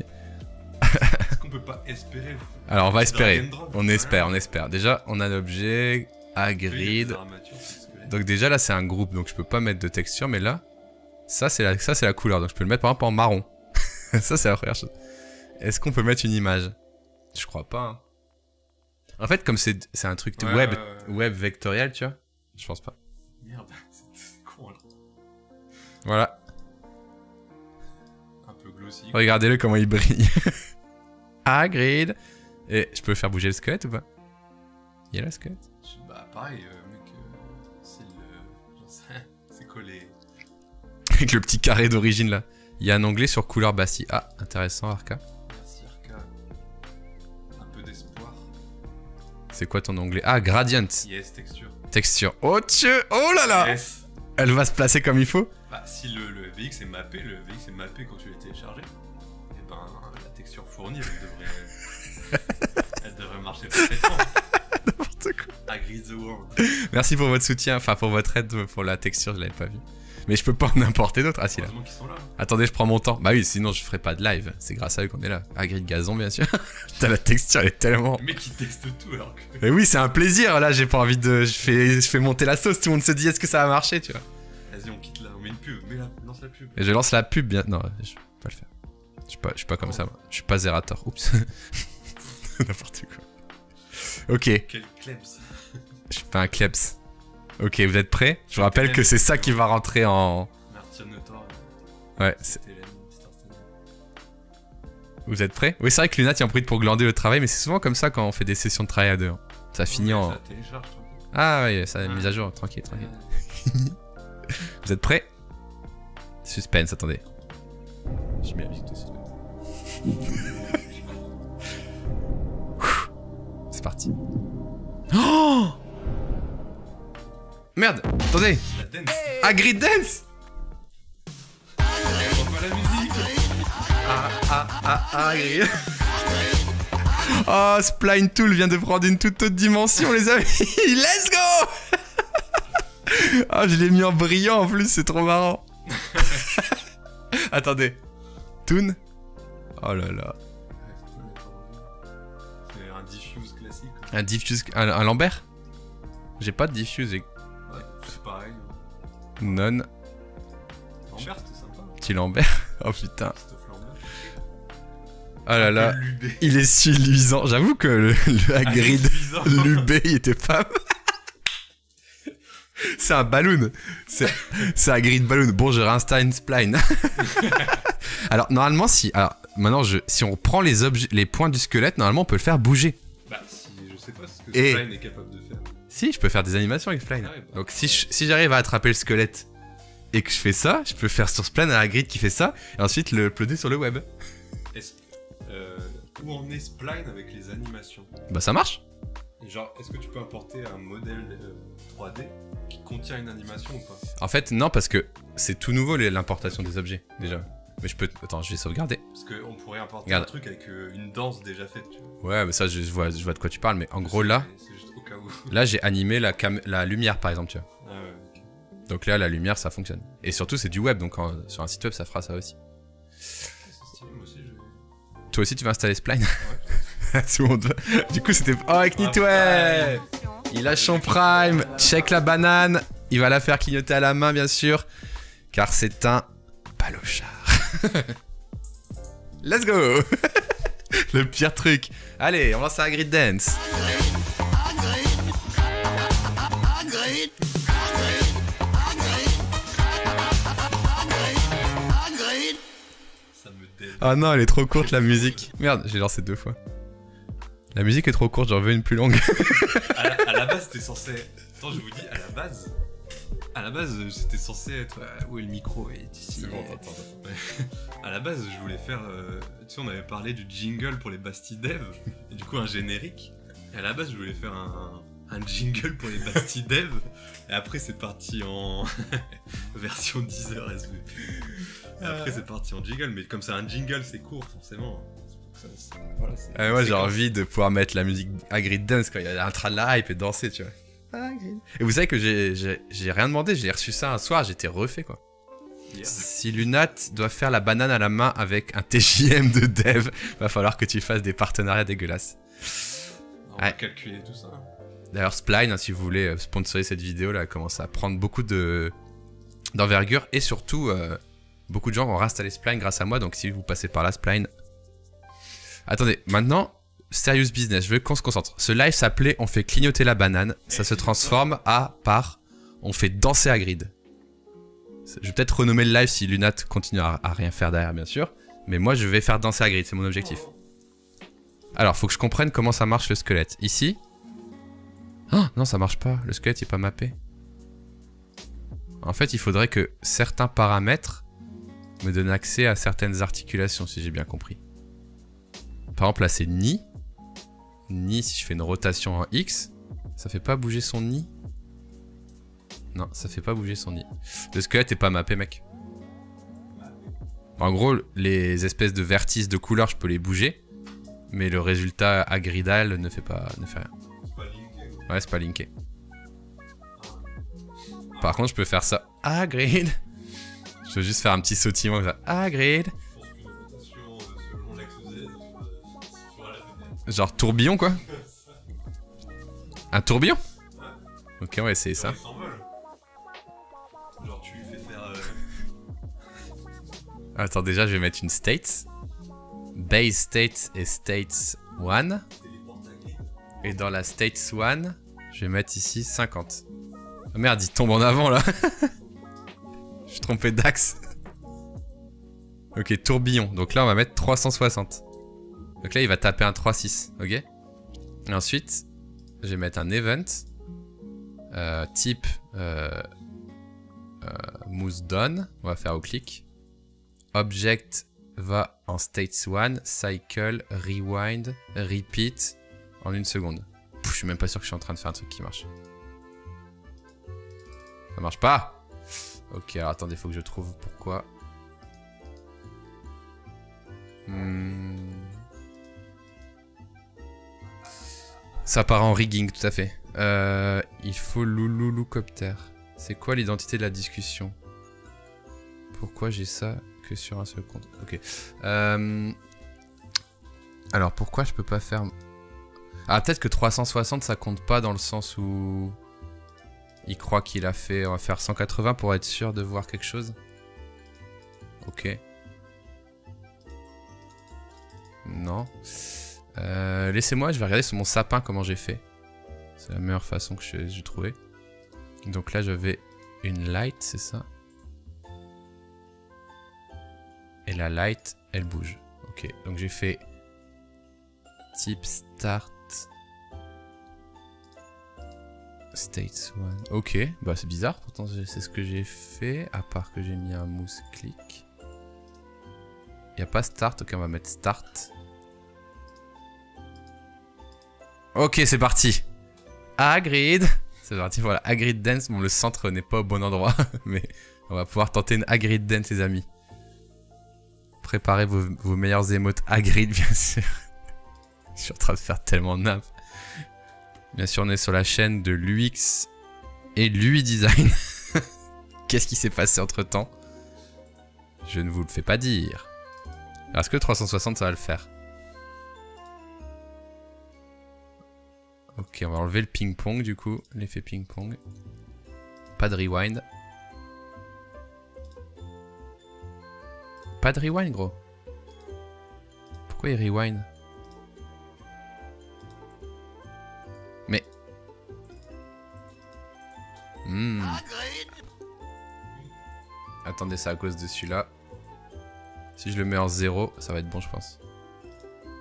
Est-ce qu'on peut pas espérer? Alors on va espérer. On espère. Déjà, on a l'objet Hagrid. Donc déjà là, c'est un groupe, donc je peux pas mettre de texture, mais là, ça c'est la couleur, donc je peux le mettre par exemple en marron. Ça c'est la première chose. Est-ce qu'on peut mettre une image? Je crois pas. Hein. En fait, comme c'est un truc web vectoriel, tu vois, je pense pas. Merde, c'est con là. Voilà. Un peu glossy. Regardez-le comment il brille. Hagrid. Et je peux faire bouger le squelette ou pas? Il y a le squelette? Bah pareil, mec, c'est le... J'en sais rien, c'est collé. Avec le petit carré d'origine là. Il y a un onglet sur couleur Basti. Ah, intéressant, Arca. Merci Arca. C'est quoi ton onglet? Ah, gradient. Yes, texture. Texture. Oh, Dieu. Oh là là. Yes. Elle va se placer comme il faut. Bah, si le VX est mappé, quand tu l'as téléchargé, et ben la texture fournie, elle devrait marcher parfaitement. N'importe quoi. Agree the world. Merci pour votre soutien, enfin pour votre aide pour la texture, je l'avais pas vu. Mais je peux pas en importer d'autres. Ah si là. Heureusement qu'ils sont là. Attendez, je prends mon temps. Bah oui, sinon je ferais pas de live. C'est grâce à eux qu'on est là. Agri de gazon, bien sûr. Putain, la texture elle est tellement. Le mec il teste tout alors que. Mais oui, c'est un plaisir. Là, j'ai pas envie de. Je fais monter la sauce. Tout le monde se dit est-ce que ça va marcher, tu vois. Vas-y, on quitte là, on met une pub. Mais là, lance la pub. Et je lance la pub bien. Non, je peux pas le faire. Je suis pas comme ça, moi. Je suis pas Zerator. Oups. N'importe quoi. Ok. Quel klebs. Je suis pas un klebs. Ok, vous êtes prêts? Je vous rappelle que c'est ça qui va rentrer en. Ouais, vous êtes prêts? Oui, c'est vrai que Lunat il en profite pour glander le travail, mais c'est souvent comme ça quand on fait des sessions de travail à deux. Hein. Ça finit en. Ça télécharge, ah ouais, ça mise à jour, tranquille, tranquille. Vous êtes prêts? Suspense, attendez. Je mets la musique de suspense. C'est parti. Oh! Merde, attendez. Agri Dance. Agri. Oh, Spline Tool vient de prendre une toute autre dimension, les amis. Let's go. Oh, je l'ai mis en brillant en plus, c'est trop marrant. Attendez. Toon. Oh là là. C'est un diffuse classique. Un diffuse... Un Lambert? J'ai pas de diffuse. Ouais, c'est pareil. Non. Lambert, c'était sympa. Petit Lambert. Oh putain. Oh là là. Il est si luisant. J'avoue que le Hagrid Lubé, il était pas... C'est un balloon. C'est Hagrid Balloon. Bon, je réinstalle une spline. Alors, normalement, si... Alors, maintenant, si on prend les objets, les points du squelette, normalement, on peut le faire bouger. Bah, si... Je sais pas ce que Spline est capable de faire. Si, je peux faire des animations avec Spline. Ah ouais, bah, donc, si j'arrive à attraper le squelette et que je fais ça, je peux faire sur Spline un Hagrid qui fait ça, et ensuite le uploader sur le web. Où en est Spline avec les animations? Bah, ça marche. Genre, est-ce que tu peux importer un modèle 3D qui contient une animation ou pas? En fait, non, parce que c'est tout nouveau l'importation des objets, déjà. Mais je peux... Attends, je vais sauvegarder. Parce qu'on pourrait importer Regarde. un truc avec une danse déjà faite, tu vois. Ouais, mais ça, je vois de quoi tu parles, mais en gros, là... C'est juste au cas où. Là, j'ai animé la lumière, par exemple, tu vois. Ah ouais, ok. Donc là, la lumière, ça fonctionne. Et surtout, c'est du web, donc sur un site web, ça fera ça aussi. C'est stylé, moi aussi, Toi aussi, tu vas installer Spline? Ouais. Tout le monde va... Du coup, c'était... Oh, Knit, ouais. Il lâche son prime. Check la banane. Il va la faire clignoter à la main, bien sûr. Car c'est un palochard. Let's go. Le pire truc. Allez, on lance à Grid Dance. Ah non, elle est trop courte la musique. Merde, j'ai lancé 2 fois. La musique est trop courte, j'en veux une plus longue. à la base, c'était censé... Attends, je vous dis, à la base, c'était censé être... où est le micro? C'est bon, attends. À la base, je voulais faire... tu sais, on avait parlé du jingle pour les Bastille Dev, et du coup, un générique. Et à la base, je voulais faire un jingle pour les Bastille Dev, et après, c'est parti en version 10h SVP. Et après, c'est parti en jingle, mais comme c'est un jingle, c'est court, forcément. Voilà, moi j'ai envie de pouvoir mettre la musique Hagrid Dance quand il y a un train de la hype et danser, tu vois. Et vous savez que j'ai rien demandé, j'ai reçu ça un soir, j'étais refait quoi. Yeah. Si Lunat doit faire la banane à la main avec un TJM de dev, va falloir que tu fasses des partenariats dégueulasses. On va calculer tout ça. D'ailleurs Spline, hein, si vous voulez sponsoriser cette vidéo là, commence à prendre beaucoup d'envergure et surtout beaucoup de gens vont réinstaller Spline grâce à moi, donc si vous passez par là Spline. Attendez, maintenant, serious business, je veux qu'on se concentre. Ce live s'appelait On fait clignoter la banane, ça se transforme par On fait danser Hagrid. Je vais peut-être renommer le live si Lunat continue à rien faire derrière, bien sûr. Mais moi, je vais faire danser Hagrid, c'est mon objectif. Alors, faut que je comprenne comment ça marche le squelette. Ici. Oh, non, ça marche pas, le squelette n'est pas mappé. En fait, il faudrait que certains paramètres me donnent accès à certaines articulations, si j'ai bien compris. Par exemple, là, c'est ni. nid, si je fais une rotation en X, ça fait pas bouger son nid? Non, ça fait pas bouger son nid. Le squelette est pas mappé, mec. En gros, les espèces de vertices de couleurs, je peux les bouger. Mais le résultat agridal ne fait rien. C'est pas linké. Ouais, c'est pas linké. Par contre, je peux faire ça agrid. Je veux juste faire un petit sautillement comme ça. Agrid. Genre tourbillon, quoi. Un tourbillon? Ok, on va essayer ça. Genre tu lui fais faire... Attends, déjà, je vais mettre une state. Base state et state 1. Et dans la state 1, je vais mettre ici 50. Oh merde, il tombe en avant, là. Je suis trompé d'axe. Ok, tourbillon. Donc là, on va mettre 360. Donc là, il va taper un 3-6, ok? Et ensuite, je vais mettre un event. Type mousse done. On va faire au clic. Object va en state 1, cycle, rewind, repeat en 1 seconde. Pff, je suis même pas sûr que je suis en train de faire un truc qui marche. Ça marche pas? Ok, alors attendez, faut que je trouve pourquoi. Ça part en rigging, tout à fait. Il faut Louloucopter. C'est quoi l'identité de la discussion? Pourquoi j'ai ça que sur un seul compte? Ok. Alors pourquoi je peux pas faire... Ah, peut-être que 360 ça compte pas dans le sens où... Il croit qu'il a fait... On va faire 180 pour être sûr de voir quelque chose. Ok. Non. Laissez-moi, je vais regarder sur mon sapin comment j'ai fait. C'est la meilleure façon que j'ai trouvé. Donc là j'avais une light, c'est ça? Et la light, elle bouge. Ok, donc j'ai fait type start state 1. Ok, bah c'est bizarre, pourtant c'est ce que j'ai fait, à part que j'ai mis un mouse click. Il n'y a pas start, ok, on va mettre start. Ok, c'est parti. Agreed. C'est parti, voilà, Agreed Dance. Bon, le centre n'est pas au bon endroit, mais on va pouvoir tenter une Agreed Dance, les amis. Préparez vos meilleurs émotes Agreed, bien sûr. Je suis en train de faire tellement de nappe. Bien sûr, on est sur la chaîne de l'UX et l'UI Design. Qu'est-ce qui s'est passé entre temps? Je ne vous le fais pas dire. Est-ce que 360 ça va le faire? Ok, on va enlever le ping-pong du coup, l'effet ping-pong. Pas de rewind. Pas de rewind, gros. Pourquoi il rewind? Mais... Attendez, c'est à cause de celui-là. Si je le mets en 0, ça va être bon, je pense.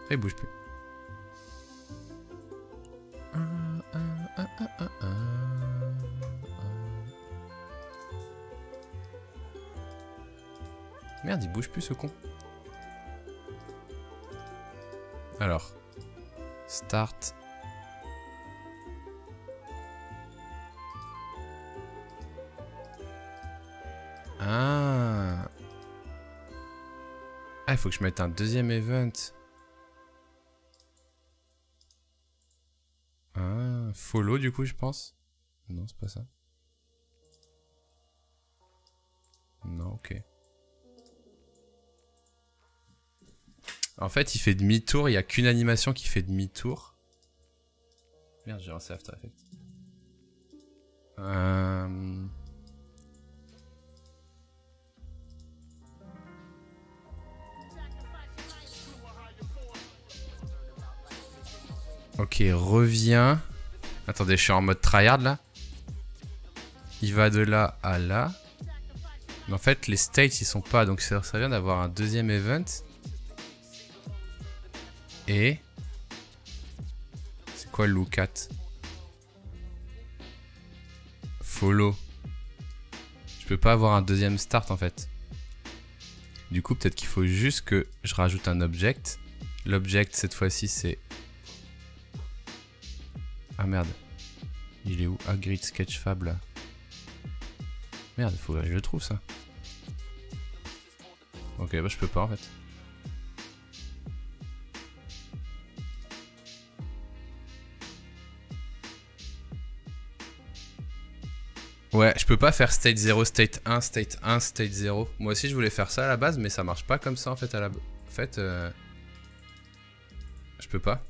Et il bouge plus. Merde, il bouge plus ce con. Alors, start. Ah, il faut que je mette un deuxième event. Ah, follow du coup, je pense. Non, c'est pas ça. Non, ok. En fait, il fait demi-tour, il n'y a qu'une animation qui fait demi-tour. Merde, j'ai lancé After Effects. Ok, reviens. Attendez, je suis en mode tryhard là. Il va de là à là. Mais en fait, les states ils sont pas, donc ça vient d'avoir un deuxième event. Et... C'est quoi le look at? Follow. Je peux pas avoir un deuxième start en fait. Du coup, peut-être qu'il faut juste que je rajoute un object. L'object cette fois-ci c'est Ah merde. Il est où? Ah, Grid Sketchfab là. Merde, faut que je le trouve ça. Ok, bah je peux pas en fait. Ouais, je peux pas faire state 0, state 1, state 1, state 0. Moi aussi je voulais faire ça à la base, mais ça marche pas comme ça en fait à la base. En fait, je peux pas.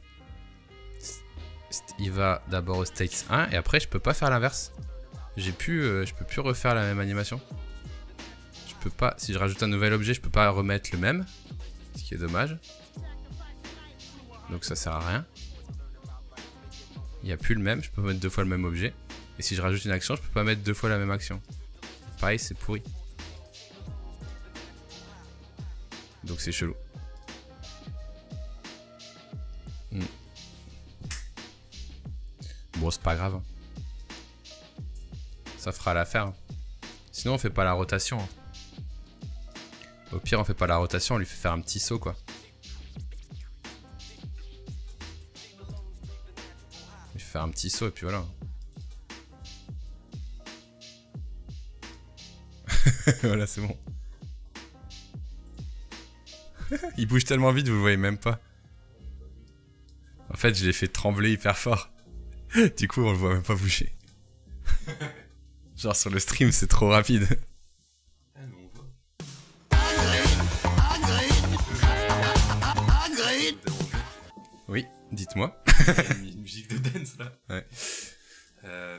Il va d'abord au state 1 et après je peux pas faire l'inverse. Je peux plus refaire la même animation. Je peux pas, si je rajoute un nouvel objet, je peux pas remettre le même. Ce qui est dommage. Donc ça sert à rien. Il n'y a plus le même, je peux mettre 2 fois le même objet. Et si je rajoute une action, je peux pas mettre 2 fois la même action. Pareil, c'est pourri. Donc c'est chelou. Bon, c'est pas grave. Ça fera l'affaire. Sinon, on fait pas la rotation. Au pire, on fait pas la rotation, on lui fait faire un petit saut, quoi. Il fait faire un petit saut et puis voilà. Voilà, c'est bon. Il bouge tellement vite, vous le voyez même pas. En fait, je l'ai fait trembler hyper fort. Du coup, on le voit même pas bouger. Genre sur le stream, c'est trop rapide. Oui, dites-moi. Une musique de dance là. Ouais.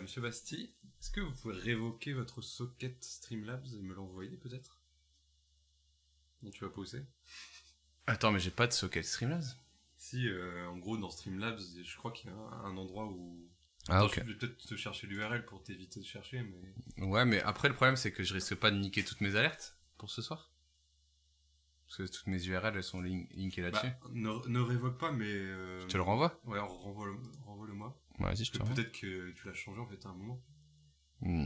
Monsieur Basti, est-ce que vous pouvez révoquer votre socket Streamlabs et me l'envoyer peut-être? Non, tu vas poser. Attends, mais j'ai pas de socket Streamlabs. Si, en gros, dans Streamlabs, je crois qu'il y a un endroit où... Ah, attends, ok. je vais peut-être te chercher l'URL pour t'éviter de chercher, mais... Ouais, mais après, le problème, c'est que je risque pas de niquer toutes mes alertes pour ce soir. Parce que toutes mes URL, elles sont linkées là-dessus. Bah, ne révoque pas, mais... Je te le renvoie? Ouais, renvoie-le-moi. Ouais, vas-y, je te renvoie. Peut-être que tu l'as changé, en fait, à un moment.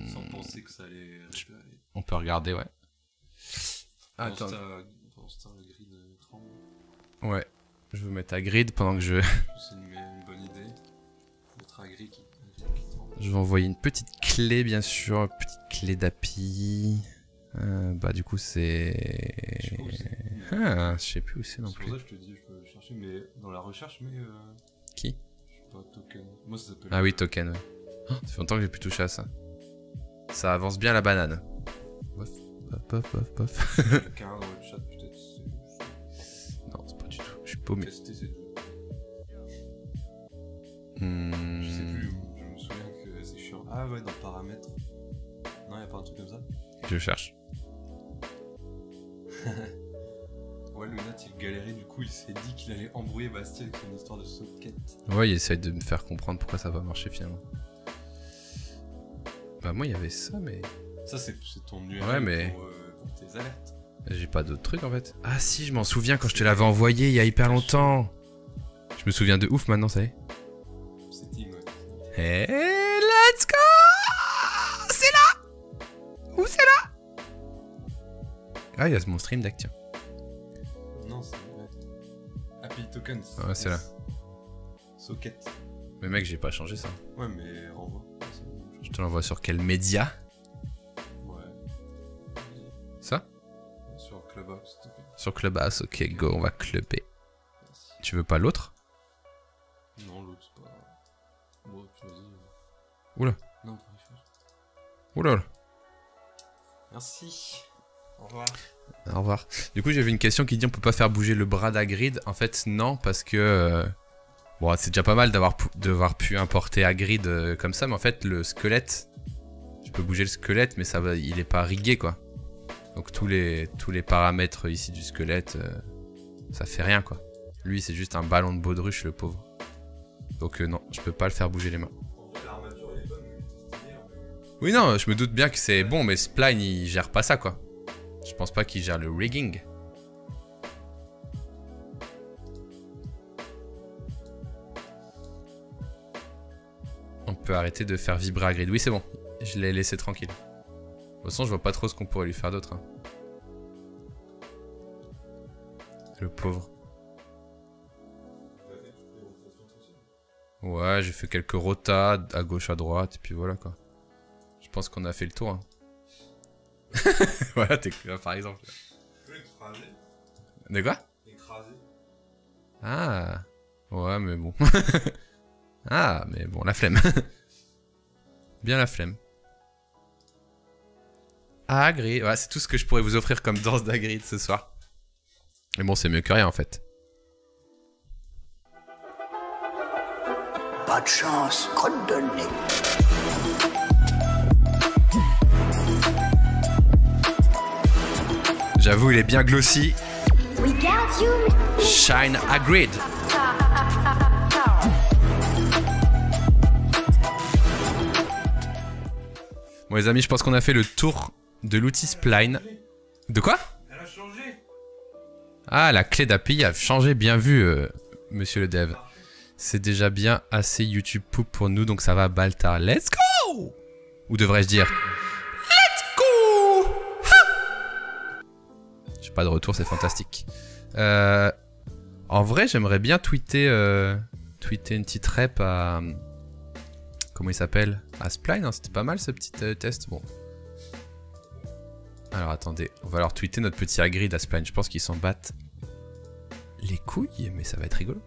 Sans penser que ça allait... On peut regarder, ouais. Attends. Attends. Dans Star Grid 30. Ouais. Je vais mettre à grid pendant que je... C'est une bonne idée. Mettre à grid qui Je vais envoyer une petite clé, bien sûr. Une petite clé d'API. Bah, du coup, c'est... Je sais pas où c'est. Ah, je sais plus où c'est non C'est plus. pour ça que je te dis, je peux chercher, mais dans la recherche, mais... Qui? Je sais pas, token. Moi, ça s'appelle... Ah oui, token, ouais. Oh, ça fait longtemps que j'ai plus touché à ça. Ça avance bien la banane. Pof, pof, pof, pof. Quelqu'un dans le chat, peut-être. Non, c'est pas du tout. Je suis paumé. Tester, c'est tout. Je sais plus où. Je me souviens que c'est chiant. Ah ouais, dans paramètres. Non, y'a pas un truc comme ça? Je cherche. Ouais, le Nat il galérait, du coup il s'est dit qu'il allait embrouiller Bastien avec son histoire de socket. Ouais, il essaye de me faire comprendre pourquoi ça va marcher finalement. Bah moi il y avait ça mais... Ça c'est ton URL ouais, mais... pour tes alertes. J'ai pas d'autres trucs en fait. Ah si, je m'en souviens quand je te l'avais envoyé il y a hyper longtemps. Je me souviens de ouf maintenant, ça y est. Setting, ouais. Hey, let's go! C'est là! Où c'est là? Ah, il y a mon stream deck, tiens. Non, c'est... Ouais. API tokens. Ouais, c'est là. Socket. Mais mec, j'ai pas changé ça. Ouais, mais renvoie. Je te l'envoie sur quel média? Ouais. Ça? Sur Clubhouse, s'il te plaît. Sur Clubhouse, ok, go, on va clubber. Merci. Tu veux pas l'autre? Non, l'autre, c'est pas... Bon, tu vas-y. Oula. Non, pas réfléchir. Oula. Merci. Au revoir. Au revoir. Du coup, j'ai vu une question qui dit on peut pas faire bouger le bras d'Agrid. En fait, non, parce que... bon, c'est déjà pas mal d'avoir pu importer Agrid comme ça, mais en fait, le squelette... Je peux bouger le squelette, mais ça va, il est pas rigué, quoi. Donc tous les paramètres ici du squelette, ça fait rien, quoi. Lui, c'est juste un ballon de baudruche, le pauvre. Donc non, je peux pas le faire bouger les mains. Oui, non, je me doute bien que c'est bon, mais Spline, il gère pas ça, quoi. Je pense pas qu'il gère le rigging. On peut arrêter de faire vibrer Agrid. Oui, c'est bon. Je l'ai laissé tranquille. De toute façon, je vois pas trop ce qu'on pourrait lui faire d'autre. Hein. Le pauvre. Ouais, j'ai fait quelques rotas à gauche, à droite, et puis voilà quoi. Je pense qu'on a fait le tour. Hein. Voilà, t'es là par exemple. De quoi? Ah, ouais, mais bon. Ah, mais bon, la flemme. Bien la flemme. Ah, Hagrid, ouais, c'est tout ce que je pourrais vous offrir comme danse d'Hagrid ce soir. Mais bon, c'est mieux que rien en fait. Pas de chance, crotte de nez. J'avoue, il est bien glossy. Shine Hagrid. Bon les amis, je pense qu'on a fait le tour de l'outil Spline. De quoi? Elle a changé. Ah, la clé d'API a changé, bien vu, monsieur le dev. C'est déjà bien assez YouTube poop pour nous, donc ça va Baltar. Let's go! Ou devrais-je dire let's go! J'ai pas de retour, c'est fantastique. En vrai, j'aimerais bien tweeter une petite rep à... Comment il s'appelle? À Spline, hein, c'était pas mal ce petit test. Bon. Alors attendez, on va leur tweeter notre petit Hagrid à Spline. Je pense qu'ils s'en battent les couilles, mais ça va être rigolo.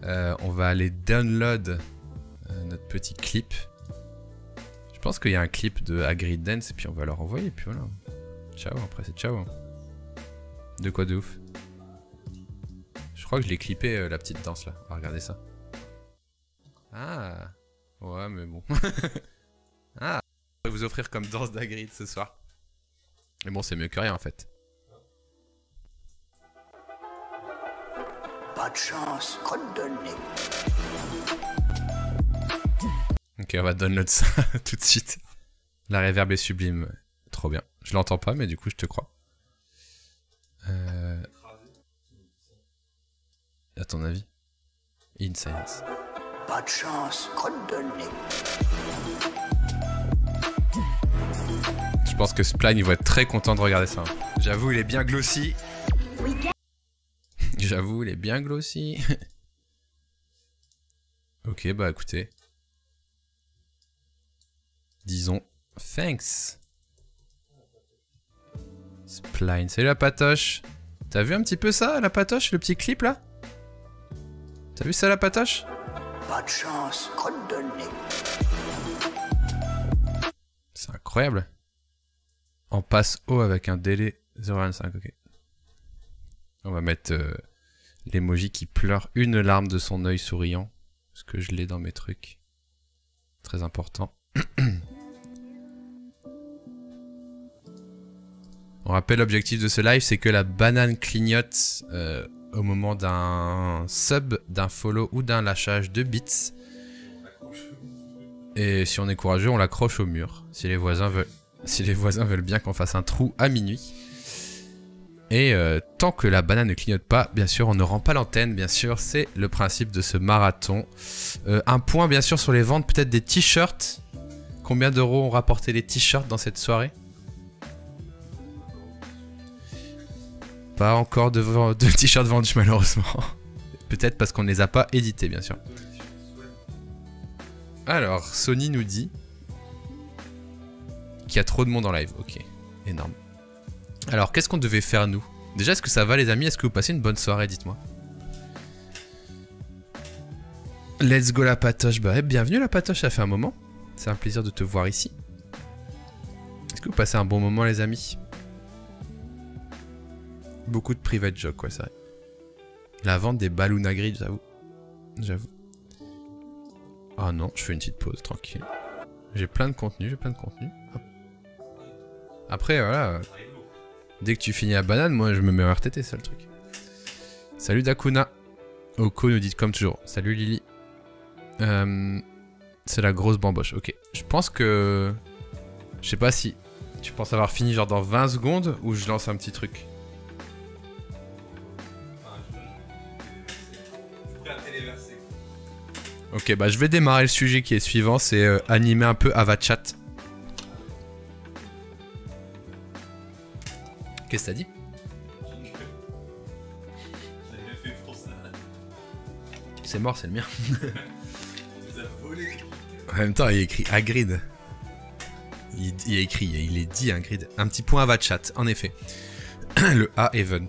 On va aller download notre petit clip. Je pense qu'il y a un clip de Hagrid Dance et puis on va leur envoyer. Et puis voilà. Ciao, après c'est ciao. De quoi de ouf? Je crois que je l'ai clippé la petite danse là. Ah, regardez ça. Ah. Ouais, mais bon. Ah. Je vais vous offrir comme danse d'Hagrid ce soir. Mais bon, c'est mieux que rien en fait. Pas de chance, crotte de nez. Ok, on va download ça tout de suite. La reverb est sublime. Trop bien. Je l'entends pas, mais du coup, je te crois. À ton avis? In science. Pas de chance, crotte de nez. Je pense que Spline, il va être très content de regarder ça. J'avoue, il est bien glossy. J'avoue, il est bien glossy. Ok, bah écoutez. Disons thanks. Spline, salut la patoche. T'as vu un petit peu ça, la patoche, le petit clip là? T'as vu ça, la patoche? Pas de chance, crotte de nez. C'est incroyable. On passe haut avec un délai 0,25, ok. On va mettre l'emoji qui pleure une larme de son œil souriant. Parce que je l'ai dans mes trucs. Très important. On rappelle l'objectif de ce live, c'est que la banane clignote au moment d'un sub, d'un follow ou d'un lâchage de bits. Et si on est courageux, on l'accroche au mur. Si les voisins veulent bien qu'on fasse un trou à minuit. Et tant que la banane ne clignote pas, bien sûr, on ne rend pas l'antenne, bien sûr, c'est le principe de ce marathon. Un point, bien sûr, sur les ventes, peut-être des t-shirts. Combien d'euros ont rapporté les t-shirts dans cette soirée? Pas encore de t-shirts vendus, malheureusement. Peut-être parce qu'on ne les a pas édités, bien sûr. Alors, Sony nous dit qu'il y a trop de monde en live. Ok, énorme. Alors, qu'est-ce qu'on devait faire, nous? Déjà, est-ce que ça va, les amis? Est-ce que vous passez une bonne soirée? Dites-moi. Let's go, la patoche. Bah, bienvenue, la patoche, ça fait un moment. C'est un plaisir de te voir ici. Est-ce que vous passez un bon moment, les amis? Beaucoup de private joke, quoi, c'est vrai. La vente des balloons Hagrid, j'avoue. J'avoue. Ah non, je fais une petite pause, tranquille. J'ai plein de contenu, Hop. Après, voilà. Dès que tu finis la banane, moi je me mets en RTT, c'est le truc. Salut Dakuna. Oko nous dit comme toujours. Salut Lily. C'est la grosse bamboche, ok. Je pense que... Je sais pas si tu penses avoir fini genre dans 20 secondes ou je lance un petit truc. Ok, bah je vais démarrer le sujet qui est suivant, c'est animer un peu Avachat. Qu'est-ce que t'as dit? C'est mort, c'est le mien. En même temps, il est écrit Hagrid. Il est écrit, il est dit Hagrid. Un petit point à Vatchat, en effet. Le A-Event.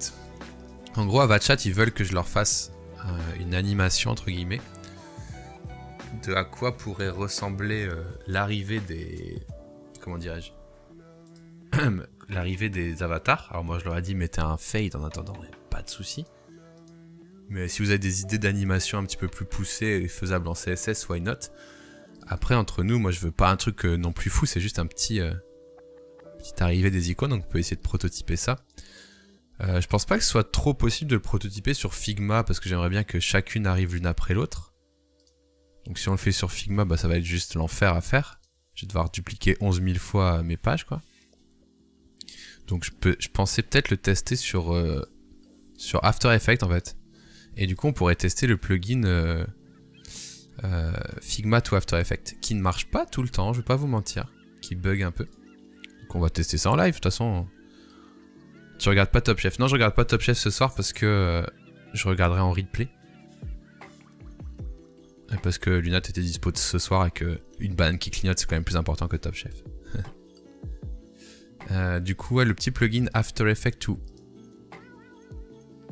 En gros, à Vatchat, ils veulent que je leur fasse une animation, entre guillemets, de à quoi pourrait ressembler l'arrivée des... Comment dirais-je? L'arrivée des avatars. Alors moi, je leur ai dit, mettez un fade en attendant, pas de souci. Mais si vous avez des idées d'animation un petit peu plus poussées et faisables en CSS, why not? Après, entre nous, moi je veux pas un truc non plus fou, c'est juste un petite arrivée des icônes, donc on peut essayer de prototyper ça. Je pense pas que ce soit trop possible de le prototyper sur Figma, parce que j'aimerais bien que chacune arrive l'une après l'autre. Donc si on le fait sur Figma, bah ça va être juste l'enfer à faire. Je vais devoir dupliquer 11 000 fois mes pages, quoi. Donc je pensais peut-être le tester sur After Effects, en fait. Et du coup, on pourrait tester le plugin... Figma to After Effects qui ne marche pas tout le temps, je vais pas vous mentir, qui bug un peu. Donc on va tester ça en live, de toute façon. Tu regardes pas Top Chef? Non, je regarde pas Top Chef ce soir parce que je regarderai en replay. Et parce que Lunat était dispo ce soir et que une banane qui clignote c'est quand même plus important que Top Chef. Du coup, ouais, le petit plugin After Effects to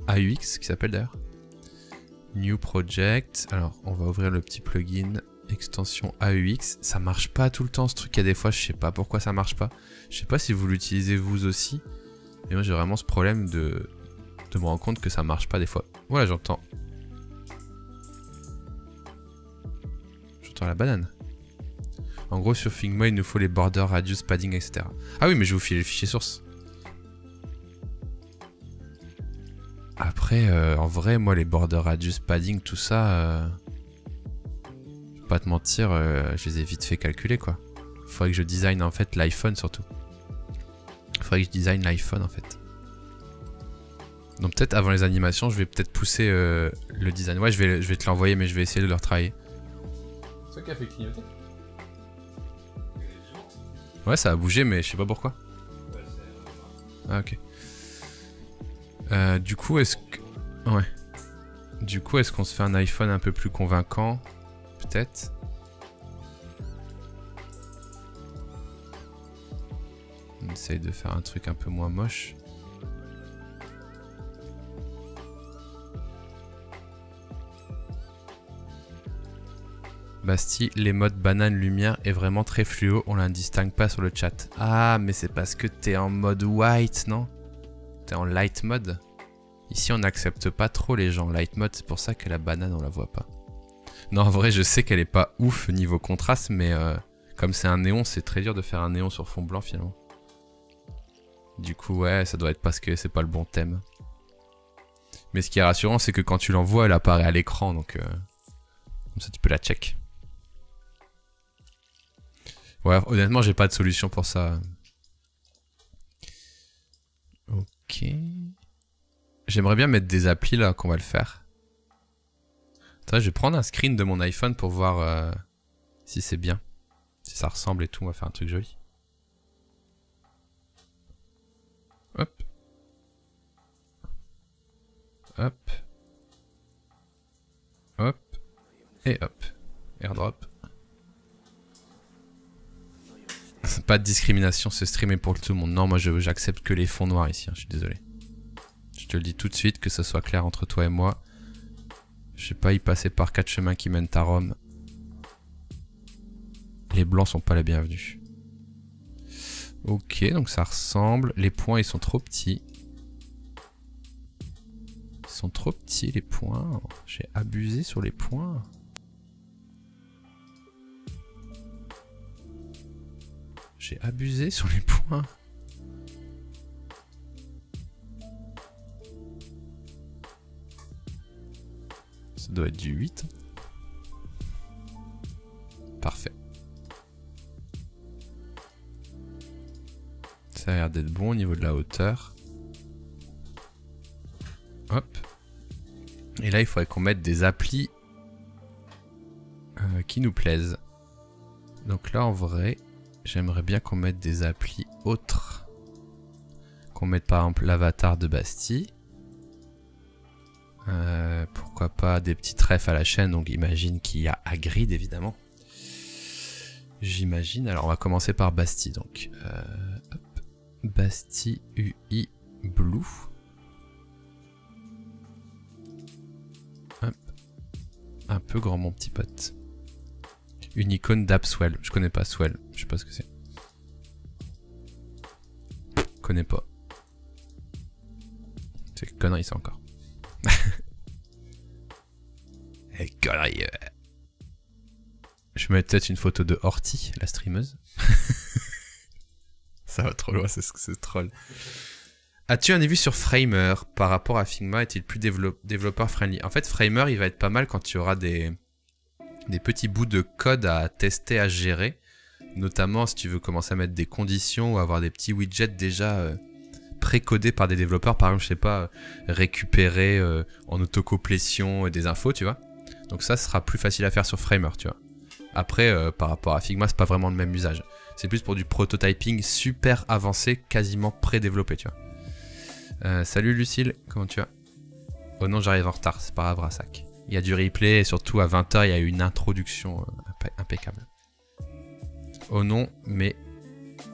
AUX qui s'appelle d'ailleurs. New Project. Alors, on va ouvrir le petit plugin extension AUX. Ça marche pas tout le temps ce truc. Il y a des fois, je sais pas pourquoi ça marche pas. Je sais pas si vous l'utilisez vous aussi. Mais moi, j'ai vraiment ce problème de me rendre compte que ça marche pas des fois. Voilà, j'entends. J'entends la banane. En gros, sur Figma, il nous faut les borders, radius, padding, etc. Ah oui, mais je vais vous filer le fichier source. Après, en vrai, moi, les borders, radius, padding, tout ça, je vais pas te mentir, je les ai vite fait calculer, quoi. Faudrait que je design, en fait, l'iPhone, surtout. Faudrait que je design l'iPhone, en fait. Donc peut-être, avant les animations, je vais peut-être pousser le design. Ouais, je vais te l'envoyer, mais je vais essayer de le retravailler. C'est ça qui a fait clignoter? Ouais, ça a bougé, mais je sais pas pourquoi. Ah, ok. Du coup, est-ce que... Ouais. Du coup, est-ce qu'on se fait un iPhone un peu plus convaincant? Peut-être. On essaye de faire un truc un peu moins moche. Basti, les modes banane lumière est vraiment très fluo, on la distingue pas sur le chat. Ah, mais c'est parce que t'es en mode white, non? T'es en light mode. Ici, on n'accepte pas trop les gens en light mode, c'est pour ça que la banane, on la voit pas. Non, en vrai, je sais qu'elle est pas ouf niveau contraste, mais comme c'est un néon, c'est très dur de faire un néon sur fond blanc, finalement. Du coup, ouais, ça doit être parce que c'est pas le bon thème. Mais ce qui est rassurant, c'est que quand tu l'envoies, elle apparaît à l'écran, donc comme ça, tu peux la check. Ouais, honnêtement, j'ai pas de solution pour ça. Ok. J'aimerais bien mettre des applis là, qu'on va le faire. Attends, je vais prendre un screen de mon iPhone pour voir si c'est bien. Si ça ressemble et tout, on va faire un truc joli. Hop. Hop. Hop. Et hop. Airdrop. Pas de discrimination, ce stream est pour tout le monde. Non, moi j'accepte que les fonds noirs ici, hein, je suis désolé. Je te le dis tout de suite, que ce soit clair entre toi et moi. Je vais pas y passer par 4 chemins qui mènent à Rome. Les blancs sont pas les bienvenus. Ok, donc ça ressemble. Les points, ils sont trop petits. Ils sont trop petits, les points. J'ai abusé sur les points. J'ai abusé sur les points. Ça doit être du 8. Parfait. Ça a l'air d'être bon au niveau de la hauteur. Hop. Et là, il faudrait qu'on mette des applis qui nous plaisent. Donc là, en vrai, j'aimerais bien qu'on mette des applis autres. Qu'on mette par exemple l'avatar de Basti. Pourquoi pas des petits refs à la chaîne. Donc imagine qu'il y a Hagrid évidemment. J'imagine. Alors on va commencer par Basti donc. Hop. Basti UI Blue. Hop. Un peu grand mon petit pote. Une icône d'AppSwell. Je connais pas Swell. Je sais pas ce que c'est. Connais pas. C'est une connerie ça encore. Et connerie. Je vais mettre peut-être une photo de Horty, la streameuse. Ça va trop loin, c'est troll. As-tu un avis sur Framer par rapport à Figma? Est-il plus développeur friendly? En fait, Framer, il va être pas mal quand tu auras des petits bouts de code à tester, à gérer. Notamment si tu veux commencer à mettre des conditions ou avoir des petits widgets déjà précodés par des développeurs. Par exemple, je sais pas, récupérer en autocomplétion des infos, tu vois. Donc ça sera plus facile à faire sur Framer, tu vois. Après, par rapport à Figma, c'est pas vraiment le même usage. C'est plus pour du prototyping super avancé, quasiment pré-développé, tu vois. Salut Lucille, comment tu vas? Oh non, j'arrive en retard, c'est pas grave, Brassac. Il y a du replay et surtout à 20 h, il y a eu une introduction impeccable. Oh non, mais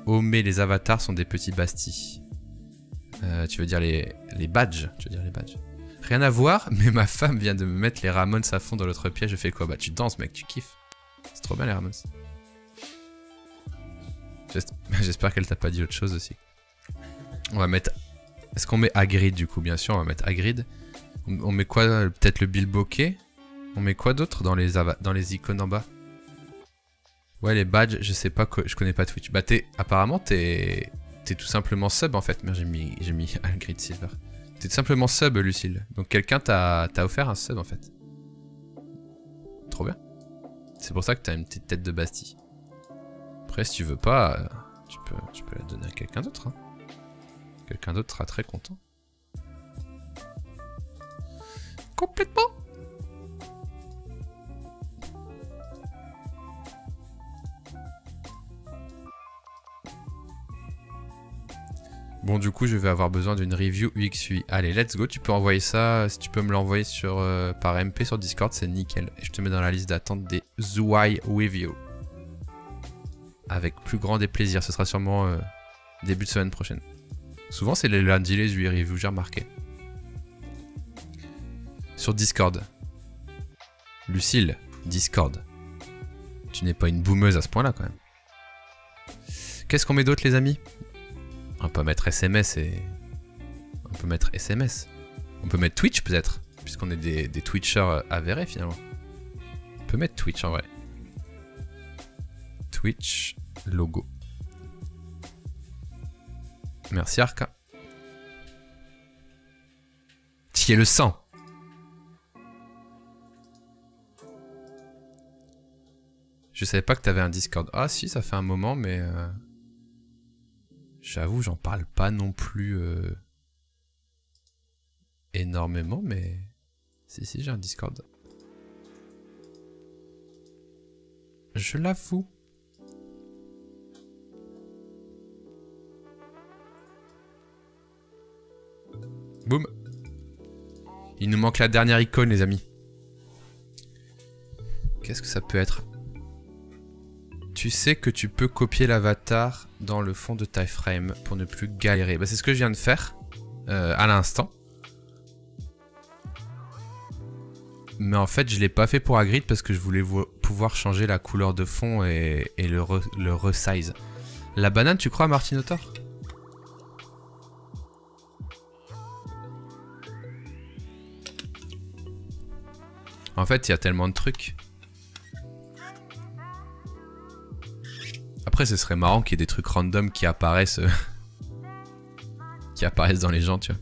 les avatars sont des petits bastis. Tu veux dire les badges? Tu veux dire les badges? Rien à voir, mais ma femme vient de me mettre les Ramones à fond dans l'autre pied. Je fais quoi? Bah tu danses mec, tu kiffes. C'est trop bien les Ramones. J'espère qu'elle t'a pas dit autre chose aussi. On va mettre... Est-ce qu'on met Hagrid du coup? Bien sûr, on va mettre Hagrid. On met quoi? Peut-être le Bilboquet? On met quoi d'autre dans les icônes en bas? Ouais, les badges, je sais pas, je connais pas Twitch. Bah apparemment t'es tout simplement sub en fait. Merde, j'ai mis Hagrid Silver. T'es tout simplement sub, Lucille. Donc quelqu'un t'a offert un sub en fait. Trop bien. C'est pour ça que t'as une petite tête de Bastille. Après, si tu veux pas, tu peux la donner à quelqu'un d'autre. Hein. Quelqu'un d'autre sera très content. Complètement. Bon, du coup, je vais avoir besoin d'une review UX/UI. Allez, let's go. Tu peux envoyer ça. Si tu peux me l'envoyer par MP sur Discord, c'est nickel. Et je te mets dans la liste d'attente des UI Review. Avec plus grand des plaisirs. Ce sera sûrement début de semaine prochaine. Souvent, c'est les lundis, les UI Review, j'ai remarqué. Sur Discord. Lucille, Discord. Tu n'es pas une boumeuse à ce point-là, quand même. Qu'est-ce qu'on met d'autre, les amis? On peut mettre SMS et... On peut mettre SMS. On peut mettre Twitch, peut-être. Puisqu'on est des Twitchers avérés, finalement. On peut mettre Twitch, en vrai. Twitch, logo. Merci, Arca. Qui est le sang? Je savais pas que t'avais un Discord. Ah si, ça fait un moment, mais... J'avoue, j'en parle pas non plus énormément, mais... Si, j'ai un Discord. Je l'avoue. Boum. Il nous manque la dernière icône, les amis. Qu'est-ce que ça peut être? Tu sais que tu peux copier l'avatar dans le fond de ta frame pour ne plus galérer. Bah, c'est ce que je viens de faire à l'instant. Mais en fait, je l'ai pas fait pour Hagrid parce que je voulais pouvoir changer la couleur de fond et le resize. La banane, tu crois, Martinotor? En fait, il y a tellement de trucs. Après, ce serait marrant qu'il y ait des trucs random qui apparaissent dans les gens, tu vois.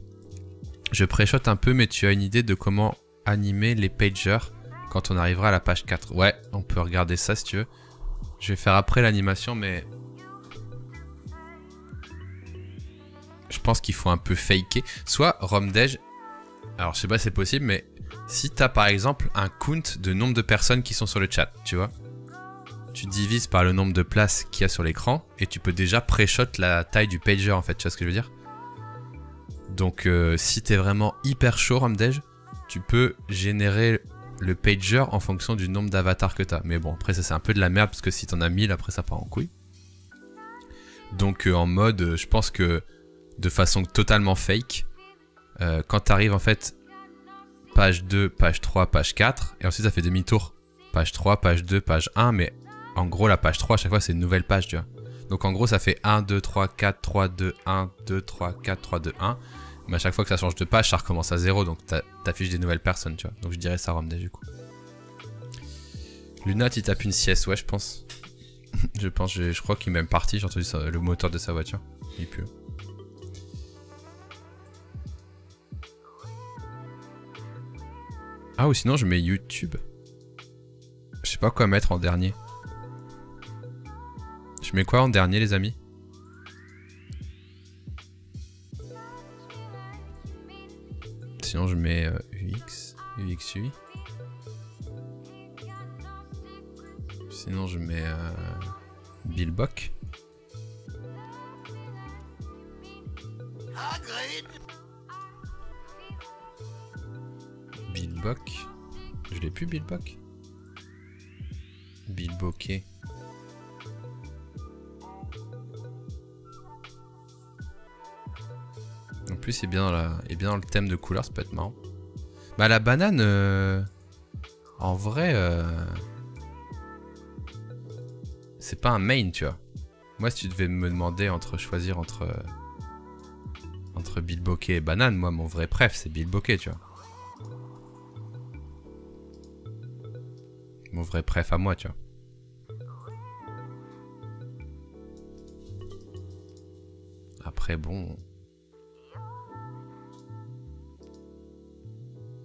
Je préchote un peu, mais tu as une idée de comment animer les pagers quand on arrivera à la page 4. Ouais, on peut regarder ça si tu veux. Je vais faire après l'animation, mais... Je pense qu'il faut un peu faker. Soit Romdej... Alors, je sais pas si c'est possible, mais... Si t'as par exemple un count de nombre de personnes qui sont sur le chat, tu vois. Tu divises par le nombre de places qu'il y a sur l'écran et tu peux déjà pré-shot la taille du pager en fait, tu vois ce que je veux dire? Donc si t'es vraiment hyper chaud Romdej, tu peux générer le pager en fonction du nombre d'avatars que t'as. Mais bon, après ça c'est un peu de la merde parce que si t'en as 1000, après ça part en couille. Donc en mode, je pense que de façon totalement fake, quand t'arrives en fait page 2, page 3, page 4, et ensuite ça fait demi-tour. Page 3, page 2, page 1, mais en gros la page 3 à chaque fois c'est une nouvelle page, tu vois. Donc en gros ça fait 1, 2, 3, 4, 3, 2, 1, 2, 3, 4, 3, 2, 1. Mais à chaque fois que ça change de page, ça recommence à 0, donc t'affiches des nouvelles personnes, tu vois. Donc je dirais ça Romday du coup. Lunat il tape une sieste, ouais je pense. je crois qu'il est même parti, j'ai entendu ça, le moteur de sa voiture. Il pue. Ah ou sinon je mets YouTube. Je sais pas quoi mettre en dernier. Je mets quoi en dernier les amis? Sinon je mets UXUI. Sinon je mets Billbock. Billbock. Je l'ai plus Billbock. Billbocké. En plus, c'est bien dans le thème de couleur, ça peut être marrant. Bah la banane, en vrai, c'est pas un main, tu vois. Moi, si tu devais me demander choisir entre Billbocké et banane, moi, mon vrai préf, c'est Billbocké, tu vois. Mon vrai préf à moi, tu vois. Après, bon...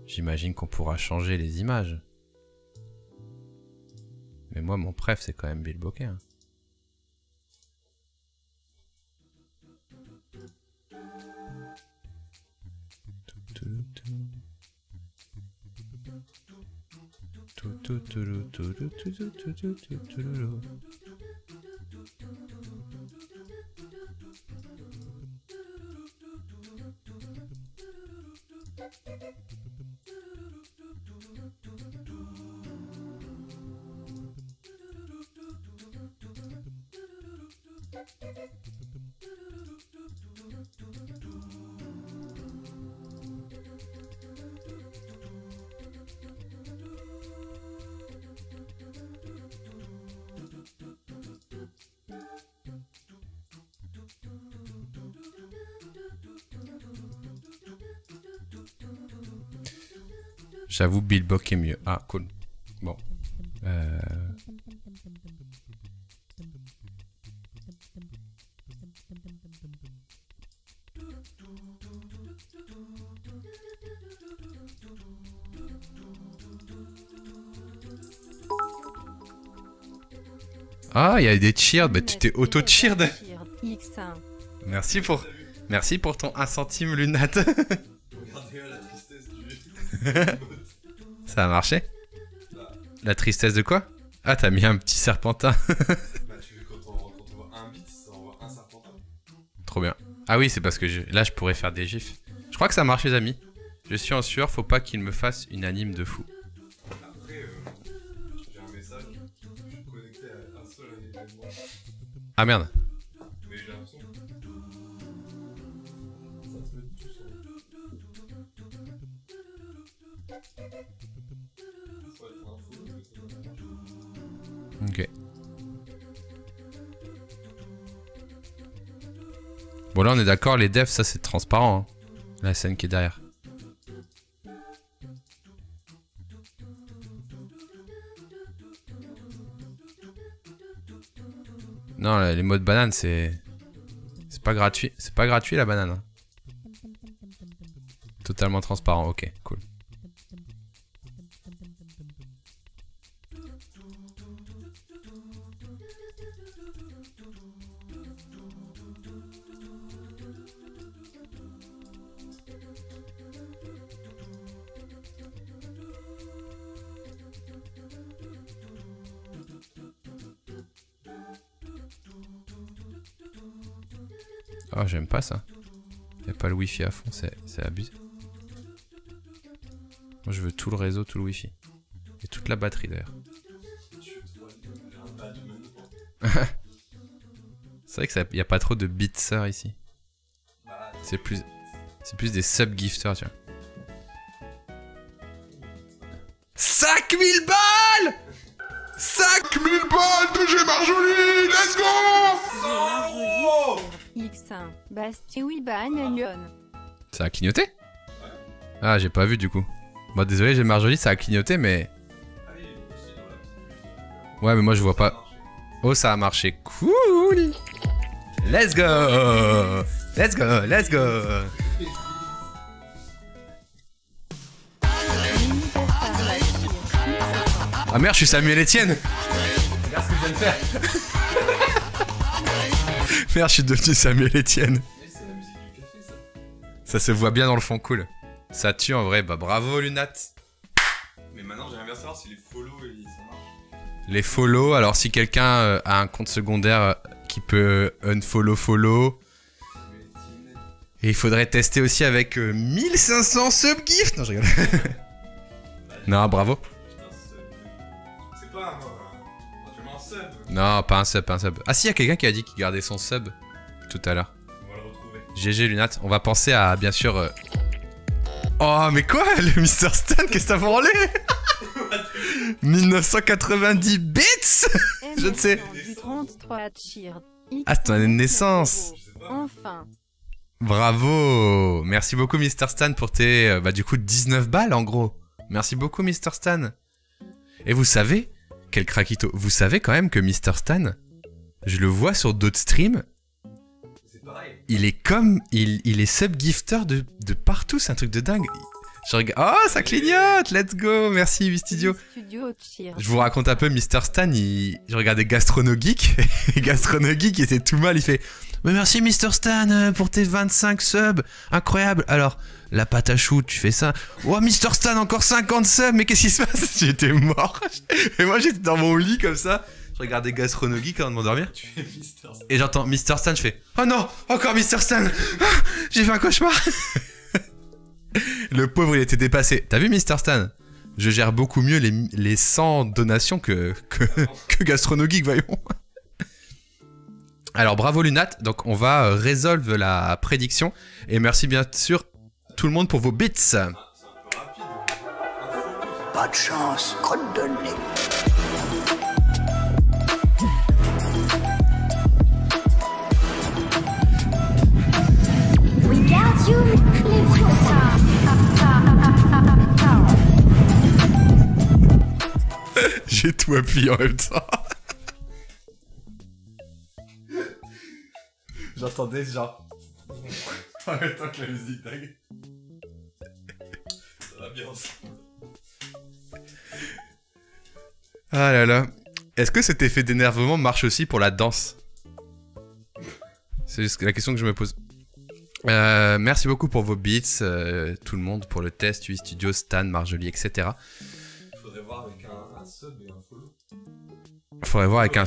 J'imagine qu'on pourra changer les images. Mais moi, mon préf, c'est quand même Billbocké. Hein. J'avoue, Billbock est mieux. Ah, cool. Bon. Ah, il y a des cheers. Bah, tu t'es auto-cheered. Merci pour ton 1 centime, Lunat. Ça a marché? La tristesse de quoi? Ah, t'as mis un petit serpentin. Bah, tu veux quand on voit un bit, ça envoie un serpentin. Trop bien. Ah oui, c'est parce que là, je pourrais faire des gifs. Je crois que ça marche, les amis. Je suis en sueur, faut pas qu'il me fasse une anime de fou. Après, j'ai un message. Je suis connecté à un seul événement. Ah merde. Mais j'ai l'impression que ça te met tout sur le... Ok. Bon là on est d'accord, les devs ça c'est transparent hein. La scène qui est derrière. Non les modes banane c'est pas gratuit. C'est pas gratuit la banane hein. Totalement transparent, ok cool. Oh j'aime pas ça. Y'a pas le wifi à fond, c'est abusé. Moi je veux tout le réseau, tout le wifi. Et toute la batterie d'ailleurs. C'est vrai qu'il n'y a pas trop de beatsers ici. C'est plus des sub-gifters, tu vois. 5000 balles! 5000 balles de G Marjolie, let's go! X1, Bastille Wiban Lyon. Ça a clignoté? Ah, j'ai pas vu du coup. Bon, désolé, j'ai Marjolie, ça a clignoté, mais... Ouais, mais moi je vois pas. Oh, ça a marché. Cool! Let's go! Let's go! Let's go! Ah merde, je suis Samuel Etienne! Regarde ce que je viens de faire! Merde, je suis devenu Samuel Etienne. Ça se voit bien dans le fond, cool. Ça tue en vrai, bah bravo Lunat. Mais maintenant j'aimerais bien savoir si les follow ça marche. Les follow, alors si quelqu'un a un compte secondaire qui peut unfollow. Et il faudrait tester aussi avec 1500 subgifts. Non, je rigole. Non, bravo. C'est pas un sub. Non, pas un sub, pas un sub. Ah si, il y a quelqu'un qui a dit qu'il gardait son sub tout à l'heure. On va le retrouver. GG Lunat, on va penser à bien sûr... Oh mais quoi, le Mr Stan, qu'est-ce que t'as branlé? 1990 bits. Je ne sais. Ah, c'est ton année de naissance. Enfin. Bravo. Merci beaucoup Mr Stan pour tes, bah du coup 19 balles en gros. Merci beaucoup Mr Stan. Et vous savez, quel craquito, vous savez quand même que Mr Stan, je le vois sur d'autres streams. Il est comme, il est sub-gifter de partout, c'est un truc de dingue. Je regarde, oh ça clignote, let's go, merci Vistudio. Je vous raconte un peu, Mr Stan, je regardais Gastrono Geek, et Gastrono Geek était tout mal, il fait mais merci Mr Stan pour tes 25 subs, incroyable. Alors, la pâte à choux, tu fais ça. Oh Mr Stan, encore 50 subs, mais qu'est-ce qui se passe? J'étais mort. Et moi j'étais dans mon lit comme ça. Je regardais Gastrono Geek avant de m'endormir. Et j'entends Mr Stan, je fais oh non, encore Mr Stan. J'ai fait un cauchemar. Le pauvre il était dépassé. T'as vu Mr Stan? Je gère beaucoup mieux les 100 donations que Gastrono Geek, voyons. Alors bravo Lunat, donc on va résolve la prédiction. Et merci bien sûr tout le monde pour vos bits. Pas de chance, crotte de nez. J'ai tout appuyé en même temps. J'entendais genre en même temps que la musique dingue. Ça va bien ensemble. Ah là là. Est-ce que cet effet d'énervement marche aussi pour la danse? C'est juste la question que je me pose. Merci beaucoup pour vos beats, tout le monde, pour le test, Studio, Stan, Marjolie, etc. Faudrait voir avec un sub et un follow. Faudrait voir avec un...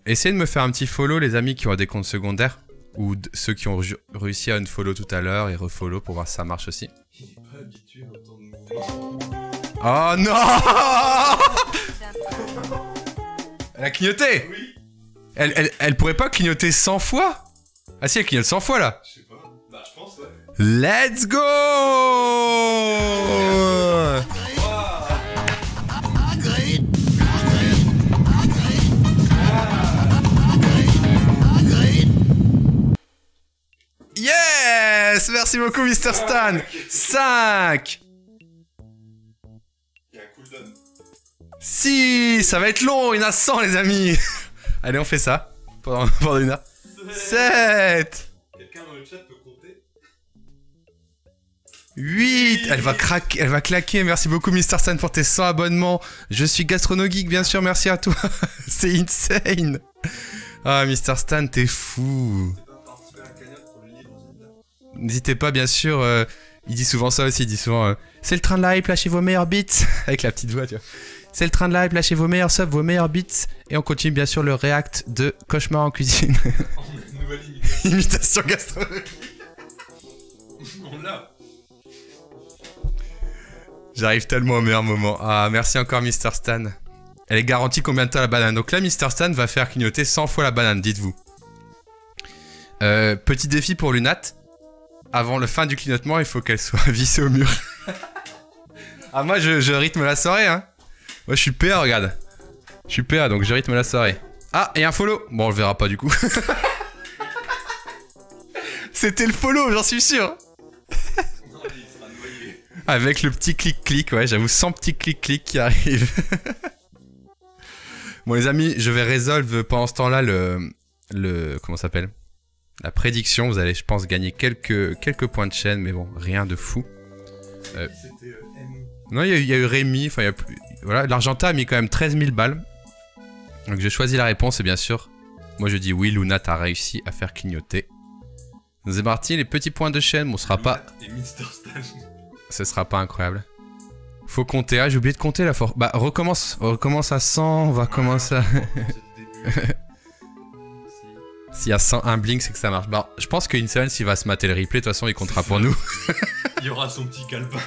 Essayez de me faire un petit follow, les amis qui ont des comptes secondaires. Ou ceux qui ont réussi à unfollow tout à l'heure et refollow pour voir si ça marche aussi. Il est pas habitué à autant de mouvements. Oh non. Elle a clignoté. Oui. Elle pourrait pas clignoter 100 fois? Ah si, elle clignote 100 fois là. Je sais pas. Bah je pense ouais. Let's go. Yes. Merci beaucoup Mr Stan. 5. Il y a un cooldown. 6. Ça va être long, il y en a 100 les amis. Allez on fait ça pendant une heure. 7. Quelqu'un dans le chat peut compter? 8. Elle va craquer, elle va claquer. Merci beaucoup Mr Stan pour tes 100 abonnements. Je suis Gastrono Geek, bien sûr, merci à toi. C'est insane. Ah Mr Stan, t'es fou. N'hésitez pas, bien sûr, il dit souvent ça aussi, il dit souvent c'est le train de la hype, lâchez vos meilleurs beats. Avec la petite voix, tu vois. C'est le train de la hype, lâchez vos meilleurs subs, vos meilleurs beats. Et on continue bien sûr le react de Cauchemar en cuisine. Nouvelle imitation gastronomique. On l'a. J'arrive tellement au meilleur moment. Ah, merci encore Mr. Stan. Elle est garantie combien de temps la banane? Donc là, Mr. Stan va faire clignoter 100 fois la banane, dites-vous. Petit défi pour Lunat. Avant le fin du clignotement, il faut qu'elle soit vissée au mur. Ah, moi, je rythme la soirée, hein. Moi, je suis PA, regarde. Je suis PA, donc je rythme la soirée. Ah, et un follow. Bon, on le verra pas, du coup. C'était le follow, j'en suis sûr. Avec le petit clic-clic, ouais, j'avoue, 100 petits clic-clic qui arrivent. Bon, les amis, je vais résolve pendant ce temps-là comment ça s'appelle? La prédiction. Vous allez, je pense, gagner quelques points de chaîne, mais bon, rien de fou. Non, il y a eu Rémi, enfin, voilà, l'Argentin a mis quand même 13 000 balles. Donc j'ai choisi la réponse, et bien sûr, moi je dis oui, Lunat a réussi à faire clignoter. C'est parti, les petits points de chaîne, bon, ce sera pas... Ce sera pas incroyable. Faut compter, ah, j'ai oublié de compter la force. Bah, on recommence à 100, on va commencer à... S'il y a 101 blink, c'est que ça marche. Bah, je pense qu'Insolence, s'il va se mater le replay, de toute façon, il comptera pour nous. Il y aura son petit calepin.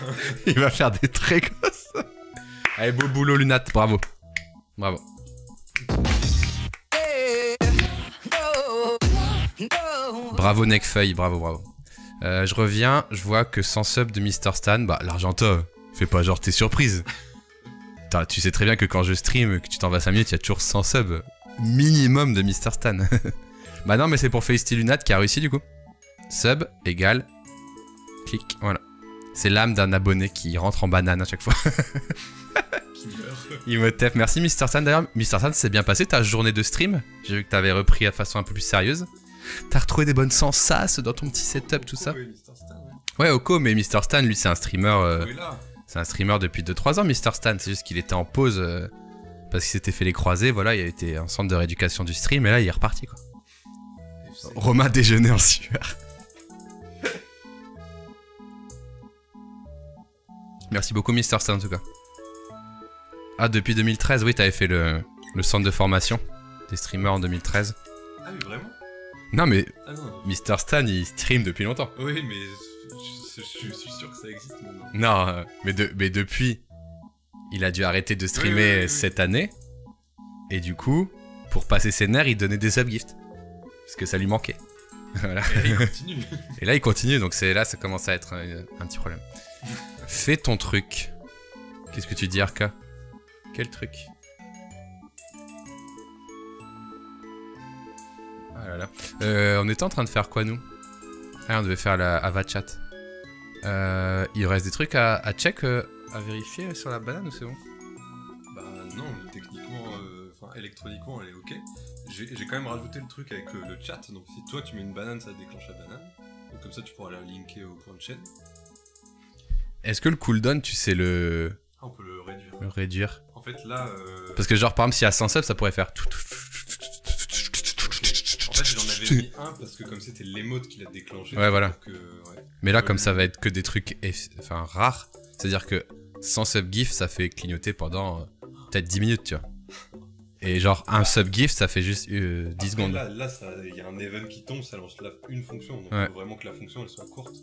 Il va faire des très grosses. Allez, beau boulot, Lunat, bravo. Bravo. Bravo, Necfeuille, bravo. Je reviens, je vois que 100 subs de Mr. Stan, bah, l'Argenta, fais pas genre t'es surprise. Tu sais très bien que quand je stream, que tu t'en vas 5 minutes, il y a toujours 100 subs minimum de Mr. Stan. Bah non, mais c'est pour féliciter Lunat qui a réussi du coup. Sub égale clic, voilà. C'est l'âme d'un abonné qui rentre en banane à chaque fois. Qui meurt. Il me tape. Merci Mr. Stan. D'ailleurs, Mr. Stan, c'est bien passé ta journée de stream. J'ai vu que t'avais repris de façon un peu plus sérieuse. T'as retrouvé des bonnes sensations dans ton petit setup, tout ça. Oui, Mr. Stan, ouais, Oko, mais Mr. Stan, lui, c'est un streamer. C'est un streamer depuis 2-3 ans, Mr. Stan. C'est juste qu'il était en pause parce qu'il s'était fait les croisés. Voilà, il a été en centre de rééducation du stream et là, il est reparti, quoi. Romain déjeuner en sueur. Merci beaucoup, Mr. Stan, en tout cas. Ah, depuis 2013, oui, t'avais fait le centre de formation des streamers en 2013. Ah oui, vraiment? Non, mais Mr. Stan, il stream depuis longtemps. Oui, mais je suis sûr que ça existe maintenant. Non, mais depuis, il a dû arrêter de streamer cette année. Et du coup, pour passer ses nerfs, il donnait des subgifts. Parce que ça lui manquait. Voilà. Et là, il continue. Et là, il continue, donc là, ça commence à être un petit problème. Fais ton truc. Qu'est-ce que tu dis, Arca? Quel truc? Ah là là. On était en train de faire quoi, nous? Ah, on devait faire la Avachat. Il reste des trucs à check, à vérifier sur la banane ou c'est bon? Bah non, techniquement, enfin électroniquement elle est ok. J'ai quand même rajouté le truc avec le chat, donc si toi tu mets une banane, ça déclenche la banane. Donc comme ça tu pourras la linker au point de chaîne. Est-ce que le cooldown, tu sais le... Ah, on peut le réduire. Le réduire. En fait là... Parce que genre par exemple s'il y a 100 subs, ça pourrait faire... En fait j'en avais mis un parce que comme c'était l'émote qui l'a déclenché. Ouais, voilà. Que, ouais. Mais là comme ça va être que des trucs rares, c'est-à-dire que 100 sub gif ça fait clignoter pendant peut-être 10 minutes, tu vois. Et genre un sub gift ça fait juste 10 secondes. Là il y a un event qui tombe, ça lance une fonction, donc il faut vraiment que la fonction elle soit courte.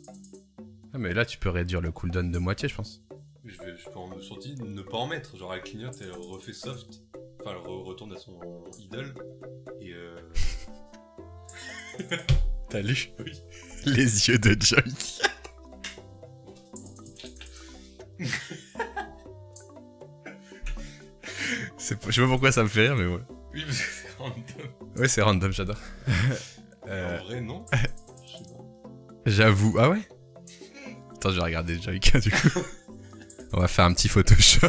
Ah, mais là tu peux réduire le cooldown de moitié, je pense. Je peux en sortir, ne pas en mettre, genre elle clignote et elle refait soft, enfin elle retourne à son idle, et T'as lu? Oui. Les yeux de Joy. Je sais pas pourquoi ça me fait rire, mais ouais. Oui, mais c'est random. Ouais, c'est random, j'adore. En vrai, non. J'avoue. Ah ouais? Attends, je vais regarder Joyka du coup. On va faire un petit Photoshop.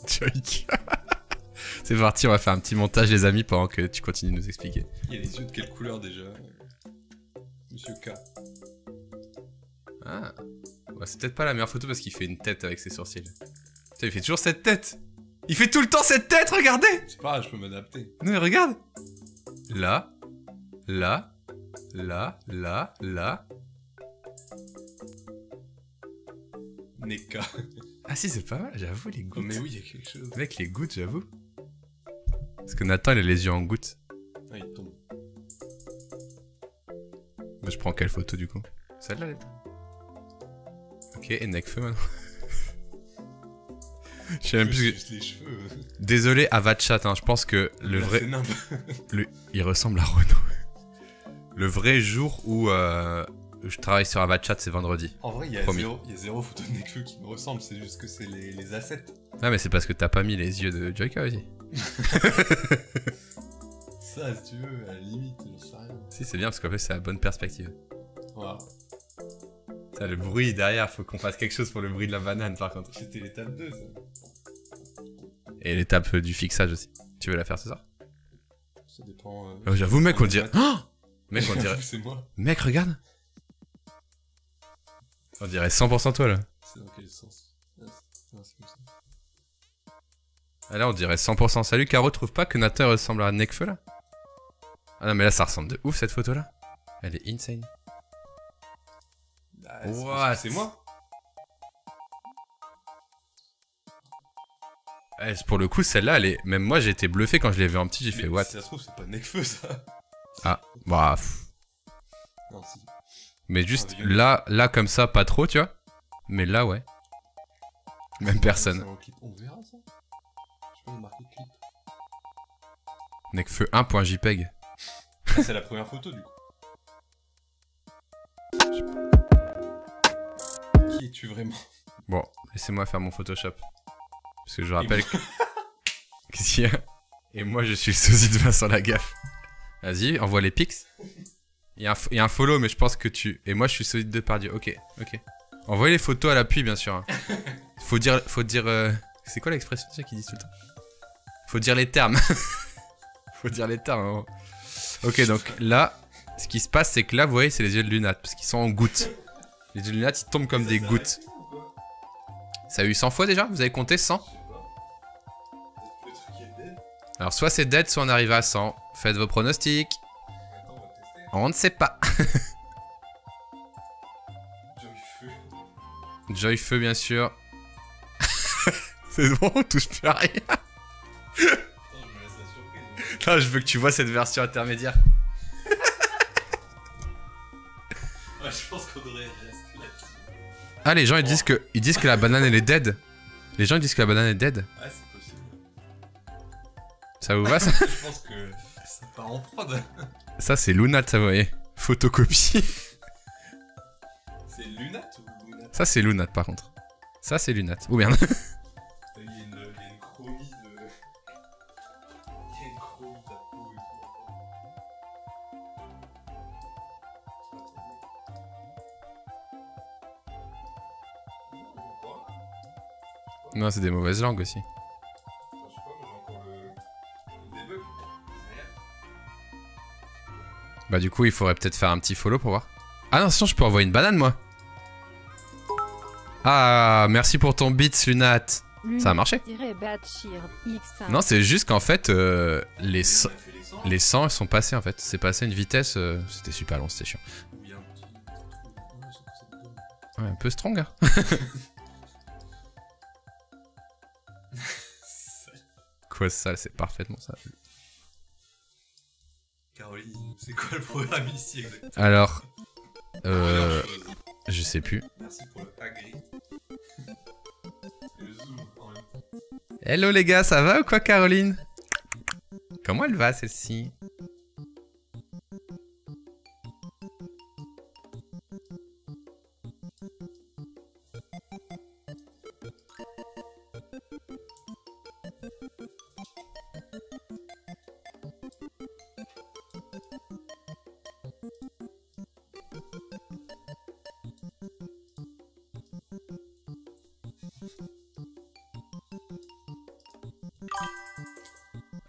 Joyka. C'est parti, on va faire un petit montage, les amis, pendant que tu continues de nous expliquer. Il y a les yeux de quelle couleur déjà, Monsieur K? Ah. Ouais, c'est peut-être pas la meilleure photo parce qu'il fait une tête avec ses sourcils. Putain, il fait toujours cette tête. Il fait tout le temps cette tête, regardez! C'est pas grave, je peux m'adapter. Non mais regarde! Là. Là. Là. Là. Là. Neka. Ah si, c'est pas mal, j'avoue, les gouttes. Oh, mais oui, il y a quelque chose. Mec, les gouttes, j'avoue. Parce que Nathan, il a les yeux en gouttes. Ah, il tombe. Bah, je prends quelle photo du coup? Celle-là, elle est... Ok, et Necfeu maintenant. Je sais même plus. Juste les cheveux. Désolé à Vatchat, hein, je pense que le Là, vrai. c'est nimbe. Il ressemble à Renaud. Le vrai jour où je travaille sur Avatchat, c'est vendredi. En vrai, il y a Promis. zéro photo de Nekfeu qui me ressemble, c'est juste que c'est les assets. Ah, mais c'est parce que t'as pas mis les yeux de Joyka aussi. Ça, si tu veux, à la limite, j'en sais rien. Si, c'est bien parce qu'en fait, c'est la bonne perspective. Voilà. Ça, le bruit derrière, faut qu'on fasse quelque chose pour le bruit de la banane par contre. C'était l'étape 2, ça. Et l'étape du fixage aussi. Tu veux la faire ce soir? Ça dépend. Oh, j'avoue, mec, on dirait. Oh mec, on dirait. C'est moi. Mec, regarde. On dirait 100% toi là. C'est dans quel sens? Ah, c'est comme ça. Ah, là, on dirait 100%. Salut, Caro, trouve pas que Nathan ressemble à Nekfeu là? Ah non, mais là, ça ressemble de ouf cette photo là. Elle est insane. Bah, What? c'est moi. Pour le coup, celle-là, elle est. Même moi, j'ai été bluffé quand je l'ai vu en petit. J'ai fait what? Si ça se trouve, c'est pas Nekfeu ça. Ah, bah. Pff. Non, si. Mais juste Ah, là, comme ça, pas trop, tu vois. Mais là, ouais. Même personne. C'est un clip. On verra ça. Je sais pas, il est marqué clip. Nekfeu 1.jpeg. Ah, c'est la première photo du coup. Qui es-tu vraiment? Bon, laissez-moi faire mon Photoshop. Parce que je rappelle que. Qu'est-ce qu'il y a? Et moi, je suis le sosie de Vincent Lagaffe. Vas-y, envoie les pics. Il y a un follow, mais je pense que tu. Et moi, je suis sosie de Depardieu. Ok. Envoyez les photos à l'appui, bien sûr. Hein. Faut dire. C'est quoi l'expression déjà qu'ils disent tout le temps? Faut dire les termes. Faut dire les termes. Hein. Ok, donc là, ce qui se passe, c'est que là, vous voyez, c'est les yeux de Lunat, parce qu'ils sont en gouttes. Les yeux de Lunat, ils tombent comme des gouttes. Ça a eu 100 fois déjà? Vous avez compté 100? Alors, soit c'est dead, soit on arrive à 100. Faites vos pronostics. On ne sait pas. Joyfeu, bien sûr. C'est bon, on touche plus à rien. Non, je veux que tu vois cette version intermédiaire. Je pense qu'on devrait rester là-dessus. Ah, les gens ils disent que la banane elle est dead. Les gens ils disent que la banane est dead. Ah, c'est possible. Ça vous va ça? Je pense que ça part en prod. Ça c'est Lunat, ça vous voyez. Photocopie. C'est Lunat ou Lunat? Ça c'est Lunat par contre. Ça c'est Lunat. Oh merde. Il y a une chromie de... Il y a une chromie de ta peau et tout. Non, c'est des mauvaises langues aussi. Je sais pas, mais j'ai encore le debug. Bah du coup il faudrait peut-être faire un petit follow pour voir. Ah non, sinon je peux envoyer une banane moi. Ah, merci pour ton beats Lunat. Ça a marché. Non, c'est juste qu'en fait les 100 ils sont passés en fait. C'est passé à une vitesse, c'était super long, c'était chiant. Ouais, un peu strong hein. Quoi ça, c'est parfaitement ça. Caroline, c'est quoi le programme ici exactement? Alors, je sais plus. Merci pour le agri. Et le zoom en même temps. Hello les gars, ça va ou quoi Caroline? Comment elle va celle-ci?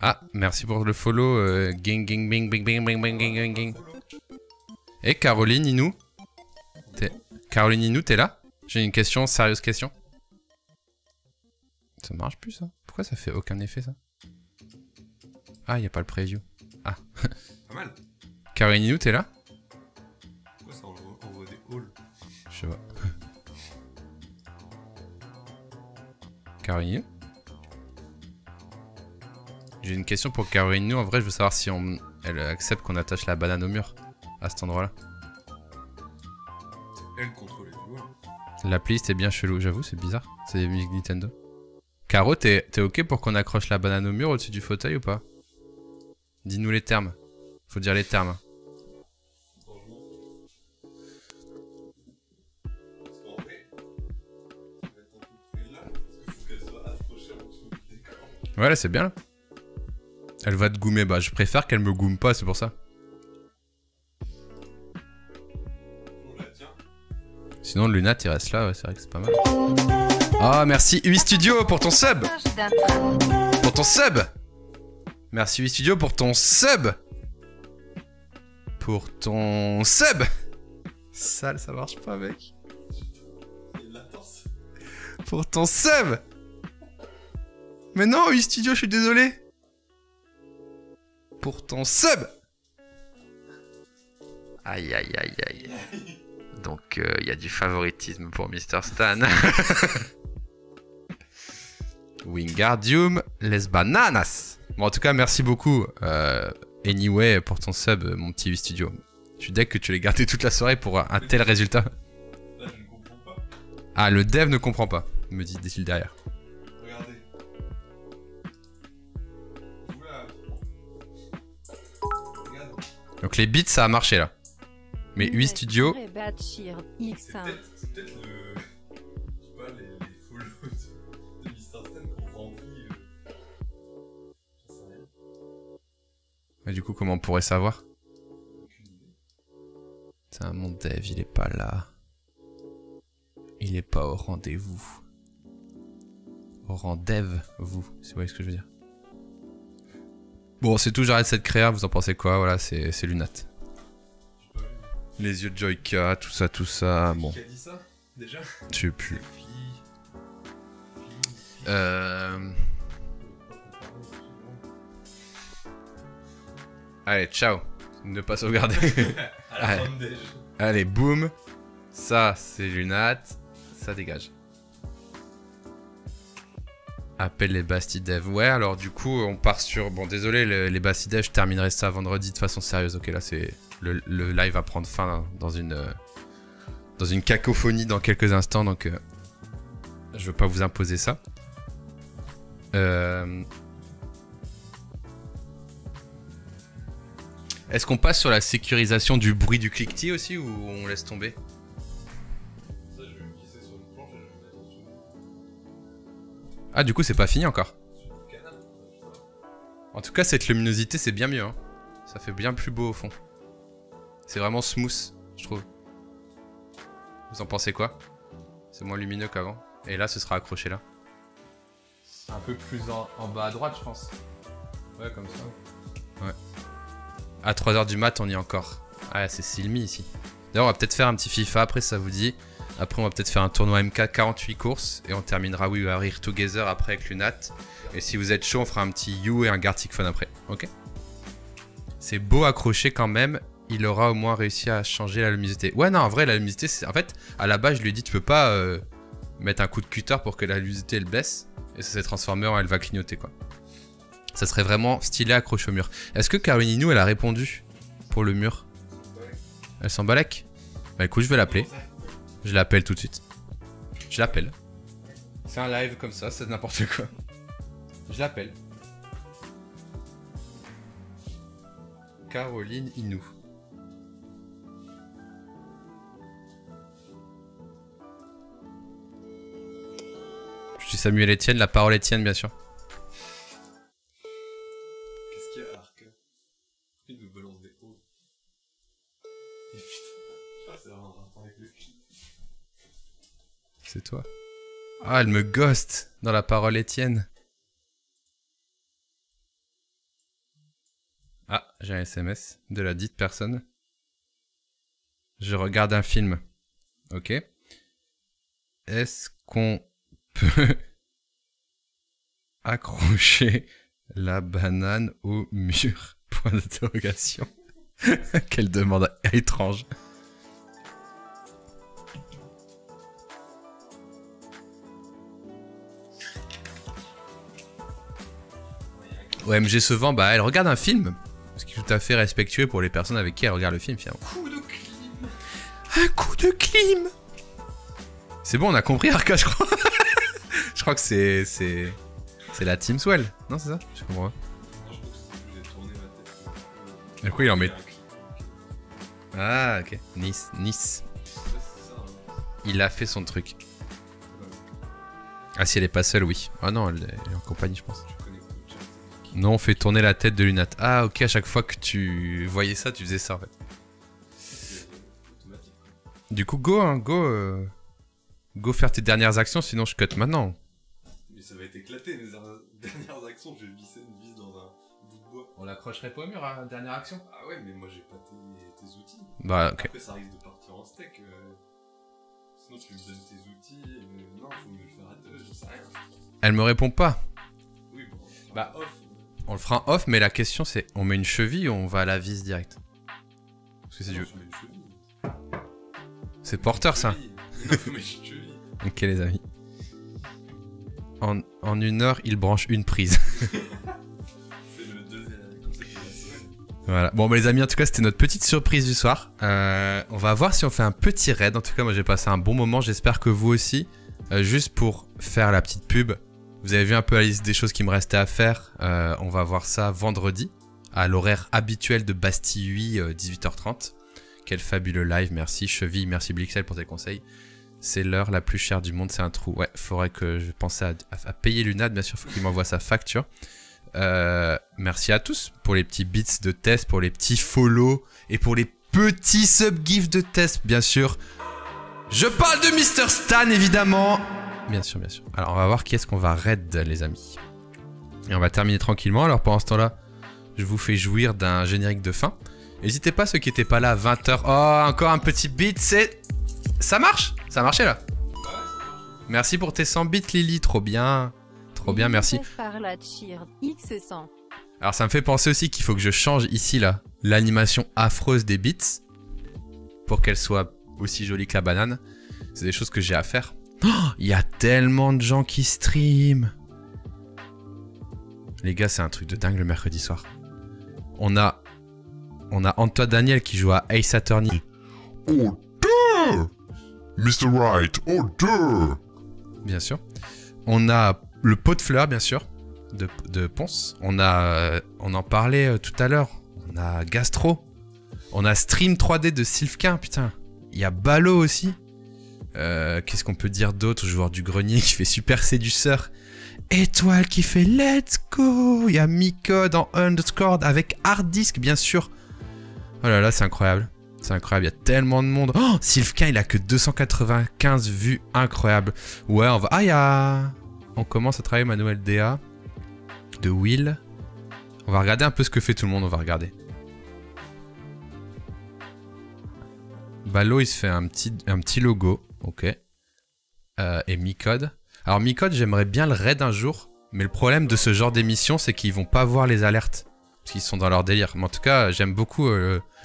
Ah, merci pour le follow, ging ging bing bing bing bing bing ging ging ging. Et Caroline Inou, Caroline Inou, t'es là? J'ai une question, sérieuse question. Ça marche plus ça? Pourquoi ça fait aucun effet ça? Ah, y a pas le preview. Ah. Pas mal. Caroline Inou, t'es là? Pourquoi ça envoie des halls? Je sais pas. Caroline Inou? J'ai une question pour Caroline Inou. En vrai, je veux savoir si elle accepte qu'on attache la banane au mur à cet endroit-là. C'est elle contre les joueurs. La playlist est bien chelou, j'avoue, c'est bizarre. C'est des musiques Nintendo. Caro, t'es ok pour qu'on accroche la banane au mur au-dessus du fauteuil ou pas? Dis-nous les termes. Faut dire les termes. Ouais, là, c'est bien, là. Elle va te goumer. Bah, je préfère qu'elle me goume pas, c'est pour ça. Sinon, le Lunat, il reste là. Ouais, c'est vrai que c'est pas mal. Ah, merci 8 Studio pour ton sub. Pour ton sub. Merci 8 Studio pour ton sub. Pour ton sub. Sale, ça marche pas, mec. Pour ton sub. Mais non, 8 Studio, je suis désolé. Pour ton sub. Aïe, aïe, aïe, aïe. Donc, il y a du favoritisme pour Mr. Stan. Wingardium les bananas. Bon, en tout cas, merci beaucoup, Anyway, pour ton sub, mon petit 8 Studio. Je suis deg que tu l'aies gardé toute la soirée pour un tel résultat. Là, je ne comprends pas. Ah, le dev ne comprend pas, me dit-il derrière. Regardez. Donc les beats, ça a marché là. Mais 8 Studio. C'est peut-être le. Je sais pas, les follow de Mr. Stan qu'on remplit. Je sais rien. Mais du coup, comment on pourrait savoir? Putain, mon dev, il est pas là. Il est pas au rendez-vous. Au rendez-vous, si vous voyez ce que je veux dire. Bon, c'est tout, j'arrête cette créa, vous en pensez quoi? Voilà, c'est Lunat. Les yeux de Joyka, tout ça, bon. Qui a dit ça, déjà? Je sais plus. Allez, ciao. Ne pas sauvegarder. Allez, boum. Ça, c'est Lunat. Ça dégage. Appelle les Bastidev. Ouais, alors du coup, on part sur... Bon, désolé, les Bastidev, je terminerai ça vendredi de façon sérieuse. Ok, là, c'est... Le live va prendre fin dans une cacophonie dans quelques instants, donc... je veux pas vous imposer ça. Est-ce qu'on passe sur la sécurisation du bruit du cliquetis aussi, ou on laisse tomber? Ça, je vais me glisser sur une planche et je vais me mettre en dessous. Ah, du coup, c'est pas fini encore. En tout cas, cette luminosité, c'est bien mieux. Hein. Ça fait bien plus beau au fond. C'est vraiment smooth, je trouve. Vous en pensez quoi? C'est moins lumineux qu'avant. Et là, ce sera accroché là. Un peu plus en bas à droite, je pense. Ouais, comme ça. Ouais. À 3h du mat, on y est encore. Ah, c'est Silmi ici. D'ailleurs, on va peut-être faire un petit FIFA après, ça vous dit. Après, on va peut-être faire un tournoi MK 48 courses. Et on terminera We Are Here Together après avec Lunat. Et si vous êtes chaud, on fera un petit You et un Gartic Fun après. Ok? C'est beau accroché quand même. Il aura au moins réussi à changer la luminosité. Ouais, non, en vrai, la luminosité, c'est... En fait, à la base, je lui ai dit, tu peux pas mettre un coup de cutter pour que la luminosité, elle baisse. Et ça s'est transformé en elle va clignoter, quoi. Ça serait vraiment stylé accroché au mur. Est-ce que Caroline Inou, elle a répondu pour le mur? Elle s'en balèque? Bah écoute, je vais l'appeler. Je l'appelle tout de suite. Je l'appelle. C'est un live comme ça, c'est n'importe quoi. Je l'appelle. Caroline Inou. Je suis Samuel Etienne, la parole est tienne, bien sûr. Qu'est-ce qu'il y a, Arc? Il nous balance des hauts. Et putain, c'est vraiment un rapport avec le clip. C'est toi. Ah, elle me ghost dans la parole Etienne. Ah, j'ai un SMS de la dite personne. Je regarde un film. Ok. Est-ce qu'on peut accrocher la banane au mur? Point d'interrogation. Quelle demande étrange. OMG se vend, bah elle regarde un film. Ce qui est tout à fait respectueux pour les personnes avec qui elle regarde le film finalement. Coup de clim. Un coup de clim. C'est bon, on a compris Arca, je crois. Je crois que c'est la Team Swell. Non, c'est ça? Je comprends pas. Du coup, il en met... Ah, ok. Nice. Il a fait son truc. Ah, si elle est pas seule, oui. Ah non, elle est en compagnie, je pense. Non, on fait tourner la tête de Lunat. Ah, ok, à chaque fois que tu voyais ça, tu faisais ça, en fait. Du coup, go, hein, go faire tes dernières actions, sinon je cut maintenant. Mais ça va être éclaté, mes dernières actions. Je vais visser une vis dans un bout de bois. On l'accrocherait pas au mur, hein, dernière action. Ah ouais, mais moi j'ai pas tes outils. Bah, ok. Après, ça risque de partir en steak. Sinon, tu me donnes tes outils. Non, faut me le faire à deux, je sais rien. Elle me répond pas. Oui, bon, bah, off. On le fera en off, mais la question c'est, on met une cheville ou on va à la vis direct? Parce que c'est du... C'est porteur, ça. Ok, les amis. En 1 heure, il branche une prise. Voilà. Bon, bah, les amis, en tout cas, c'était notre petite surprise du soir. On va voir si on fait un petit raid. En tout cas, moi, j'ai passé un bon moment. J'espère que vous aussi. Juste pour faire la petite pub. Vous avez vu un peu la liste des choses qui me restaient à faire. On va voir ça vendredi. À l'horaire habituel de Bastille 8, 18h30. Quel fabuleux live. Merci Cheville, merci Blixel pour tes conseils. C'est l'heure la plus chère du monde, c'est un trou. Ouais, faudrait que je pense à payer Lunad, bien sûr, faut qu'il m'envoie sa facture. Merci à tous pour les petits bits de test, pour les petits follow et pour les petits sub-gifs de test, bien sûr. Je parle de Mr. Stan, évidemment. Bien sûr, bien sûr. Alors, on va voir qui est-ce qu'on va raid, les amis. Et on va terminer tranquillement. Alors, pendant ce temps-là, je vous fais jouir d'un générique de fin. N'hésitez pas, ceux qui n'étaient pas là à 20h. Oh, encore un petit beat, c'est... Ça marche? Ça a marché, là. Merci pour tes 100 bits, Lily. Trop bien. Trop bien, merci. Alors, ça me fait penser aussi qu'il faut que je change ici, là, l'animation affreuse des bits. Pour qu'elle soit aussi jolie que la banane. C'est des choses que j'ai à faire. Il y a tellement de gens qui stream. Les gars, c'est un truc de dingue le mercredi soir. On a Antoine Daniel qui joue à Ace Attorney. Oh, duh! Mr. Right, oh, duh! Bien sûr. On a le pot de fleurs, bien sûr, de Ponce. On en parlait tout à l'heure. On a Gastro. On a Stream 3D de Sylvquin, putain. Il y a Balo aussi. Qu'est-ce qu'on peut dire d'autre? Joueur du grenier qui fait super séduceur. Étoile qui fait let's go. Il y a Micode en underscore avec Hard Disk, bien sûr. Oh là là, c'est incroyable. C'est incroyable, il y a tellement de monde. Oh, Sylvquin, il a que 295 vues. Incroyable. Ouais, on va... Ah, il y a... On commence à travailler ma nouvelle DA de Will. On va regarder un peu ce que fait tout le monde, on va regarder. Balo, il se fait un petit logo. Ok. Et Micode. Alors Micode, j'aimerais bien le raid un jour. Mais le problème de ce genre d'émission, c'est qu'ils vont pas voir les alertes. Parce qu'ils sont dans leur délire. Mais en tout cas, j'aime beaucoup...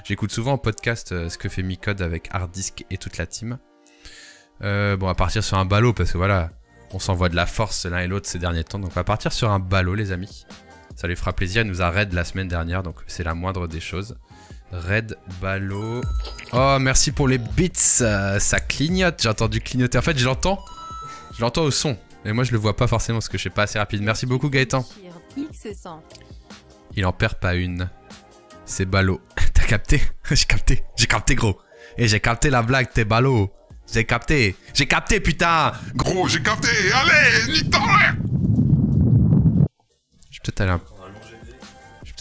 J'écoute souvent en podcast ce que fait Micode avec Hard Disk et toute la team. Bon, on va partir sur un ballot parce que voilà, on s'envoie de la force l'un et l'autre ces derniers temps. Donc on va partir sur un ballot, les amis. Ça lui fera plaisir. Il nous a raid la semaine dernière, donc c'est la moindre des choses. Raid, ballot. Oh, merci pour les bits. Ça clignote. J'ai entendu clignoter. En fait, je l'entends au son. Mais moi, je le vois pas forcément parce que je suis pas assez rapide. Merci beaucoup, Gaëtan. Il en perd pas une. C'est ballot. T'as capté? J'ai capté gros. Et j'ai capté la blague, t'es ballot. J'ai capté putain. Gros, j'ai capté. Allez, nique-toi. Je vais peut-être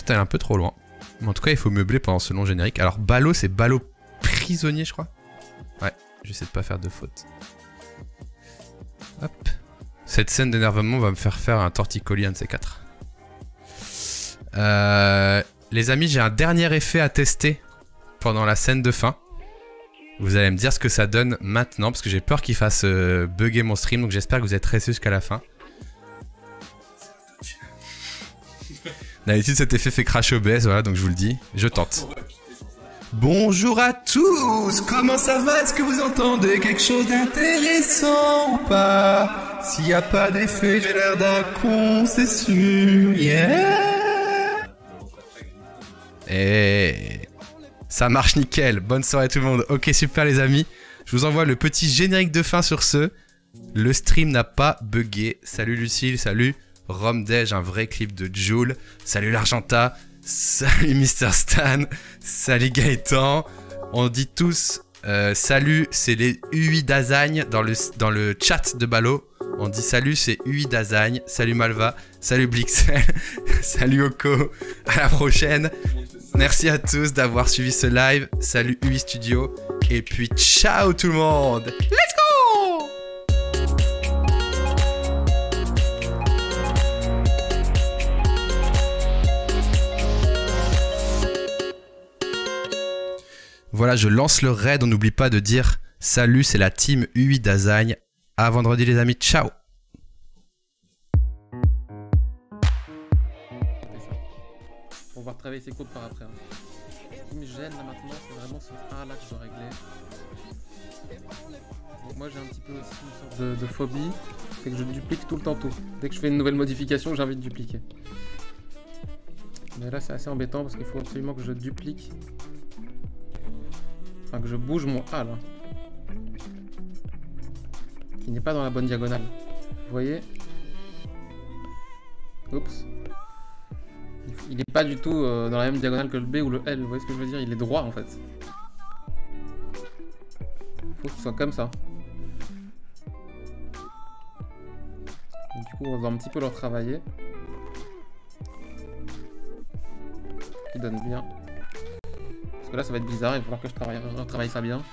aller un peu trop loin. Mais en tout cas, il faut meubler pendant ce long générique. Alors ballot, c'est ballot prisonnier, je crois. Ouais, j'essaie de pas faire de faute. Hop. Cette scène d'énervement va me faire un torticolis, un de ces quatre. Les amis, j'ai un dernier effet à tester pendant la scène de fin. Vous allez me dire ce que ça donne maintenant, parce que j'ai peur qu'il fasse bugger mon stream, donc j'espère que vous êtes restés jusqu'à la fin. D'habitude, cet effet fait crash OBS, voilà, donc je vous le dis, je tente. Bonjour à tous, comment ça va? Est-ce que vous entendez quelque chose d'intéressant ou pas? S'il n'y a pas d'effet, j'ai l'air d'un con, c'est sûr, yeah! Et ça marche nickel. Bonne soirée tout le monde. Ok, super les amis. Je vous envoie le petit générique de fin sur ce. Le stream n'a pas bugué. Salut Lucille, salut Romdej, un vrai clip de Joule. Salut l'Argenta, salut Mister Stan, salut Gaëtan. On dit tous salut, c'est les UI d'Azagne dans le chat de Balo. On dit salut, c'est UI d'Azagne. Salut Malva, salut Blixel, salut Oko. À la prochaine. Merci à tous d'avoir suivi ce live. Salut UI Studio. Et puis ciao tout le monde. Let's go! Voilà, je lance le raid. On n'oublie pas de dire salut, c'est la team UI d'Azagne. À vendredi les amis, ciao. On va retravailler ses codes par après. Hein. Ce qui me gêne là maintenant, c'est vraiment ce A là que je dois régler. Donc moi j'ai un petit peu aussi une sorte de phobie, c'est que je duplique tout le temps tout. Dès que je fais une nouvelle modification, j'ai envie de dupliquer. Mais là c'est assez embêtant parce qu'il faut absolument que je duplique. Enfin que je bouge mon A là. Qui n'est pas dans la bonne diagonale. Vous voyez? Oups. Il n'est pas du tout dans la même diagonale que le B ou le L, vous voyez ce que je veux dire? Il est droit en fait. Il faut qu'il soit comme ça. Et du coup on va un petit peu le retravailler. Qui donne bien. Parce que là ça va être bizarre, il va falloir que je retravaille ça bien.